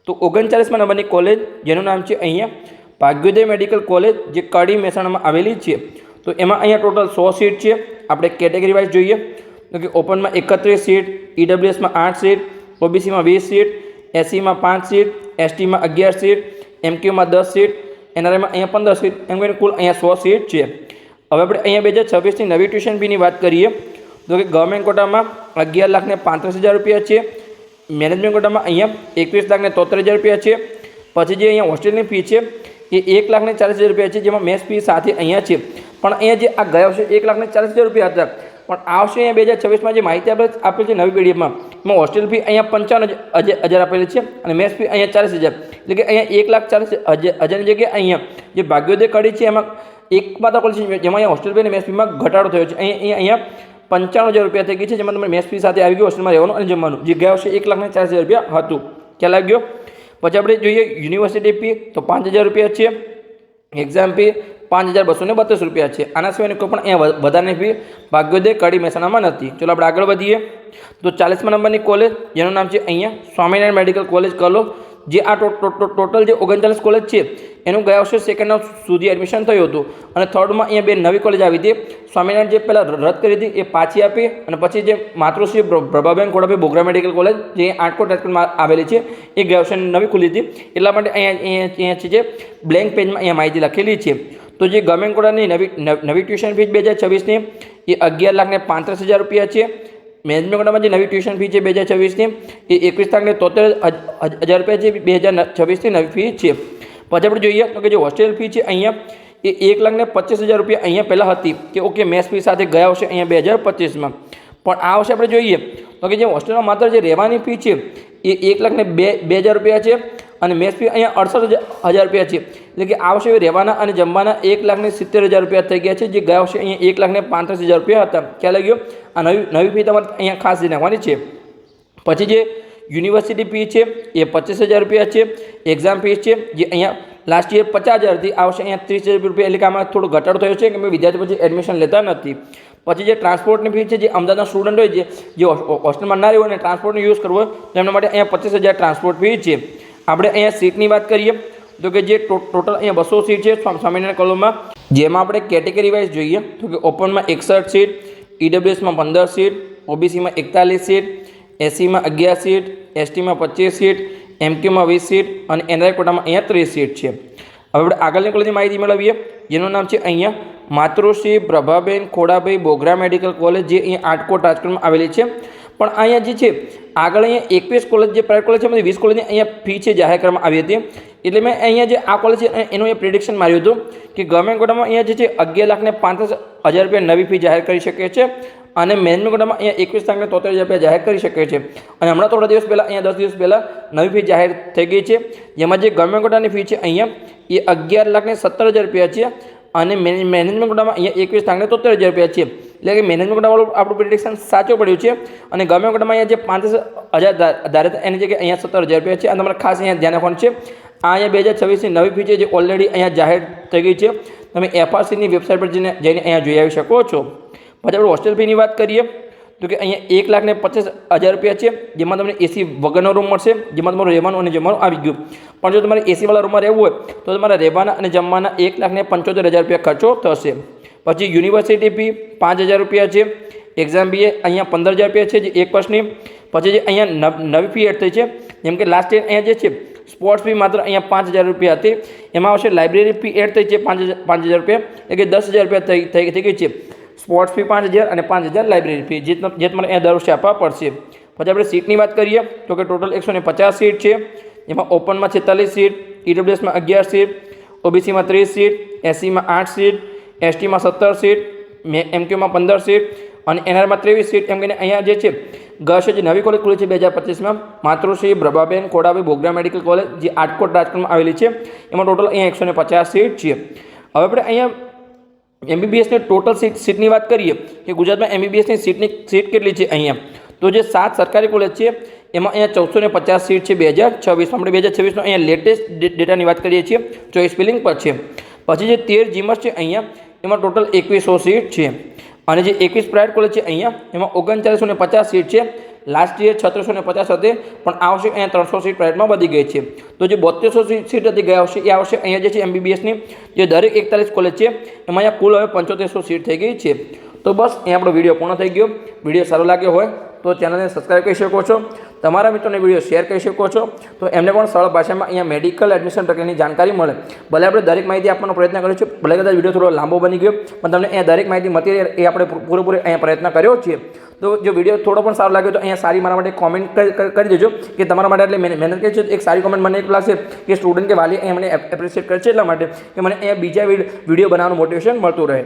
તો 39મા નંબરની કોલેજ જેનું નામ છે અહીંયા ભાગ્યોદય મેડિકલ કોલેજ, જે કડી મહેસાણામાં આવેલી છે। તો એમાં અહીંયા ટોટલ 100 સીટ છે। આપણે કેટેગરી વાઇઝ જોઈએ તો કે ઓપનમાં 31 સીટ, ઈડબ્લ્યુએસમાં 8 સીટ, ઓબીસીમાં 20 સીટ, એસસીમાં 5 સીટ, એસટીમાં 11 સીટ, એમક્યુમાં 10 સીટ, એનઆરઆઈમાં અહીંયા 15 સીટ, એમ કરીને કુલ અહીંયા 100 સીટ છે। હવે આપણે અહીંયા 2026ની નવી ટ્યુશન ફીની વાત કરીએ તો કે ગવર્મેન્ટ કોટામાં 11,35,000 રૂપિયા છે, મેનેજમેન્ટ કોટામાં અહીંયા 21,73,000 રૂપિયા છે। પછી જે અહીંયા હોસ્ટેલની ફી છે એ 1,40,000 રૂપિયા છે, જેમાં મેસ ફી સાથે અહીંયા છે। પણ અહીંયા જે આ ગયા વર્ષે 1,40,000 રૂપિયા હતા, પણ આ વર્ષે અહીંયા 2026માં જે માહિતી આપેલી છે નવી પીડીએફમાં, એમાં હોસ્ટેલ ફી અહીંયા 55,000 આપેલી છે અને મેસ ફી અહીંયા 40,000, એટલે કે અહીંયા 1,40,000ની જગ્યાએ અહીંયા જે ભાગ્યોદય કડી છે એમાં એકમાત્ર કોલેજ છે જેમાં અહીંયા હોસ્ટેલ ફી અને મેસ ફીમાં ઘટાડો થયો છે। અહીંયા 95,000 રૂપિયા થઈ ગઈ છે, જેમાં તમારે મેસ ફી સાથે આવી ગયું હોસ્ટેલમાં રહેવાનું અને જમવાનું, જે ગયા વર્ષે 1,40,000 રૂપિયા હતું। ખ્યાલ લાગ્યો? પછી આપણે જોઈએ યુનિવર્સિટી ફી તો 5,000 રૂપિયા છે, એક્ઝામ ફી 5,232 રૂપિયા છે। આના સિવાયની કોઈ પણ અહીંયા વધારાની ફી ભાગ્યોદય કડી મહેસાણામાં નથી। ચલો આપણે આગળ વધીએ। તો 40મા નંબરની કોલેજ જેનું નામ છે અહીંયા સ્વામિનારાયણ મેડિકલ કોલેજ કલોલ, જે આ ટોટલ જે 39 કોલેજ છે એનું ગયા વર્ષે સેકન્ડ હાઉસ સુધી એડમિશન થયું હતું અને થર્ડમાં અહીંયા બે નવી કોલેજ આવી હતી। સ્વામિનારાયણ જે પહેલાં રદ કરી હતી એ પાછી આપી અને પછી જે માતૃશ્રી પ્રભાબેન ખોડાભાઈ બોગરા મેડિકલ કોલેજ જે આટકોટ રાજકોટમાં આવેલી છે એ ગયા વર્ષે નવી ખુલી હતી, એટલા માટે અહીંયા છે જે બ્લેન્ક પેજમાં અહીંયા માહિતી લખેલી છે। તો જે ગવર્મેન્ટ કોટાની નવી ટ્યુશન ફી 2026ની એ 11,35,000 રૂપિયા છે। મેનેજમેન્ટ કોટામાં જે નવી ટ્યુશન ફી છે 2026ની એ 21,73,000 રૂપિયા છે, 2026ની નવી ફી છે। પછી આપણે જોઈએ તો કે જે હોસ્ટેલ ફી છે અહીંયા એ 1,25,000 રૂપિયા અહીંયા પહેલાં હતી કે ઓકે મેસ ફી સાથે ગયા વર્ષે અહીંયા 2025માં, પણ આ વર્ષે આપણે જોઈએ તો કે જે હોસ્ટેલમાં માત્ર જે રહેવાની ફી છે એ 1,02,000 રૂપિયા છે અને મેસ ફી અહીંયા 68,000 રૂપિયા છે, એટલે કે આ વર્ષે રહેવાના અને જમવાના 1,70,000 રૂપિયા થઈ ગયા છે, જે ગયા વર્ષે અહીંયા 1,35,000 રૂપિયા હતા। ખ્યાલ લાગ્યો? આ નવી ફી તમારે અહીંયા ખાસ ધ્યાન રાખવાની છે। પછી જે યુનિવર્સિટી ફી છે એ 25,000 રૂપિયા છે, એક્ઝામ ફીસ છે જે અહીંયા લાસ્ટ યર 50,000 હતી, આ વર્ષે અહીંયા 30,000 રૂપિયા, એટલે કે આમાં થોડો ઘટાડો થયો છે કે વિદ્યાર્થીઓ પછી એડમિશન લેતા નથી। પછી જે ટ્રાન્સપોર્ટની ફી છે, જે અમદાવાદના સ્ટુડન્ટ હોય છે જે હોસ્ટેલમાં ના રહેવું અને ટ્રાન્સપોર્ટનો યુઝ કરવો હોય તો એમના માટે અહીંયા 25,000 ટ્રાન્સપોર્ટ ફી છે। આપણે અહીંયા સીટની વાત કરીએ તો કે જે ટોટલ અહીંયા 200 સીટ છે સ્વામિનારાયણ કોલેજમાં, જેમાં આપણે કેટેગરી વાઇઝ જોઈએ તો કે ઓપનમાં 61 સીટ, ઈડબ્લ્યુએસમાં 15 સીટ, ઓબીસીમાં 41 સીટ, એસસીમાં 11 સીટ, એસટીમાં 25 સીટ, એમક્યુમાં 20 સીટ અને એનઆરઆઈ કોટામાં અહીંયા 30 સીટ છે। હવે આપણે આગળની કોલેજની માહિતી મેળવીએ, જેનું નામ છે અહીંયા માતૃશ્રી પ્રભાબેન ખોડાભાઈ બોગરા મેડિકલ કોલેજ, જે અહીંયા આટકોટ રાજકોટમાં આવેલી છે। પણ અહીંયા જે છે આગળ અહીંયા 21 કોલેજ જે પ્રાઇવેટ કોલેજ છે એમાંથી 20 કોલેજની અહીંયા ફી છે જાહેર કરવામાં આવી હતી, એટલે મેં અહીંયા જે આ કોલેજ છે એનું એ પ્રિડિક્શન માર્યું હતું કે ગવર્મેન્ટ કોટામાં અહીંયા જે છે 11,35,000 રૂપિયા નવી ફી જાહેર કરી શકે છે અને મેનેજમેન્ટ કોટામાં અહીંયા 21,73,000 રૂપિયા જાહેર કરી શકે છે। અને હમણાં થોડા દિવસ પહેલાં અહીંયા 10 દિવસ પહેલાં નવી ફી જાહેર થઈ ગઈ છે, જેમાં જે ગવર્મેન્ટ કોટાની ફી છે અહીંયા એ 11,70,000 રૂપિયા છે અને મેનેજમેન્ટ કોટામાં અહીંયા 21,73,000 રૂપિયા છે, એટલે કે મેનેજમેન્ટ કોટાવાળું આપણું પ્રિડિક્શન સાચું પડ્યું છે અને ગવર્મેન્ટ કોટામાં અહીંયા જે 35,000 ધારે એની જગ્યાએ અહીંયા 17,000 રૂપિયા છે, અને તમારે ખાસ અહીંયા ધ્યાન રાખવાનું છે। આ અહીંયા 2026ની નવી ફી છે જે ઓલરેડી અહીંયા જાહેર થઈ ગઈ છે, તમે એફઆરસીની વેબસાઇટ પર જઈને અહીંયા જોઈ આવી શકો છો। પછી આપણે હોસ્ટેલ ફીની વાત કરીએ તો કે અહીંયા 1,25,000 રૂપિયા છે, જેમાં તમને એસી વગરનો રૂમ મળશે, જેમાં તમારું રહેવાનું અને જમવાનું આવી ગયું। પણ જો તમારે એસીવાળા રૂમમાં રહેવું હોય તો તમારા રહેવાના અને જમવાના 1,75,000 રૂપિયા ખર્ચો થશે। પછી યુનિવર્સિટી ફી 5,000 રૂપિયા છે, એક્ઝામ ફી અહીંયા 15,000 રૂપિયા છે જે એક વર્ષની। પછી જે અહીંયા નવી ફી એડ થઈ છે, જેમ કે લાસ્ટ યર અહીંયા જે છે સ્પોર્ટ્સ ફી માત્ર અહીંયા 5,000 રૂપિયા હતી, એમાં આવશે લાઇબ્રેરી ફી એડ થઈ છે 5,000 રૂપિયા, એટલે કે 10,000 રૂપિયા થઈ ગઈ છે। સ્પોર્ટ્સ ફી 5,000 અને 5,000 લાઇબ્રેરી ફી જે તમારે અહીંયા દર વર્ષે આપવા પડશે। પછી આપણે સીટની વાત કરીએ તો કે ટોટલ 150 સીટ છે, એમાં ઓપનમાં 46 સીટ, ઈડબ્લ્યુએસમાં 11 સીટ, ઓબીસીમાં 30 સીટ, એસસીમાં 8 સીટ, એસટીમાં 17 સીટ, એમક્યુમાં 15 સીટ અને એનઆરમાં 23 સીટ, એમ કહીને અહીંયા જે છે ગર્લ્સ જે નવી કોલેજ ખુલી છે 2025માં માતૃશ્રી પ્રભાબેન ખોડાભાઈ બોગરા મેડિકલ કોલેજ જે આટકોટ રાજકોટમાં આવેલી છે, એમાં ટોટલ અહીંયા 150 સીટ છે। હવે આપણે અહીંયા એમબીબીએસની ટોટલ સીટની વાત કરીએ કે ગુજરાતમાં એમબીબીએસની સીટ કેટલી છે અહીંયા, તો જે 7 સરકારી કોલેજ છે એમાં અહીંયા 1450 સીટ છે 2026. આપણે 2026નો અહીંયા લેટેસ્ટ ડેટાની વાત કરીએ છીએ, ચોઈસ ફિલિંગ પર છે. પછી જે 13 જીમસ છે અહીંયા એમાં ટોટલ 2100 સીટ છે. અને જે 21 પ્રાઇવેટ કોલેજ છે અહીંયા એમાં 3950 સીટ છે. લાસ્ટ યર 3650 હતી, પણ આ વર્ષે અહીંયા 300 સીટ પ્રાઇવેટમાં વધી ગઈ છે. તો જે 3200 સીટ હતી ગયા વર્ષે, એ વર્ષે અહીંયા જે છે એમબીબીએસની જે દરેક 41 કોલેજ છે એમાં અહીંયા કુલ હવે 7500 સીટ થઈ ગઈ છે. તો બસ અહીંયા આપણો વિડીયો પૂર્ણ થઈ ગયો. વિડીયો સારો લાગ્યો હોય તો ચેનલને સબસ્ક્રાઈબ કરી શકો છો, તમારા મિત્રોને વિડીયો શેર કરી શકો છો, તો એમને પણ સરળ ભાષામાં અહીંયા મેડિકલ એડમિશન પ્રકારની જાણકારી મળે. ભલે આપણે દરેક માહિતી આપવાનો પ્રયત્ન કર્યો છે, ભલે કદાચ વિડીયો થોડો લાંબો બની ગયો, પણ તમને અહીંયા દરેક માહિતી મળતી રહે એ આપણે પૂરેપૂરો અહીંયા પ્રયત્ન કર્યો છે. તો જો વિડીયો થોડો પણ સારો લાગ્યો તો અહીંયા સારી મારા માટે કોમેન્ટ કરી દેજો કે તમારા માટે એટલે મહેનત કરી છે. એક સારી કોમેન્ટ મને એક લાગશે કે સ્ટુડન્ટ કે વાલી અહીંયા મને એપ્રિશિએટ કરે છે, એટલા માટે કે મને અહીંયા બીજા વિડીયો બનાવવાનું મોટિવેશન મળતું રહે.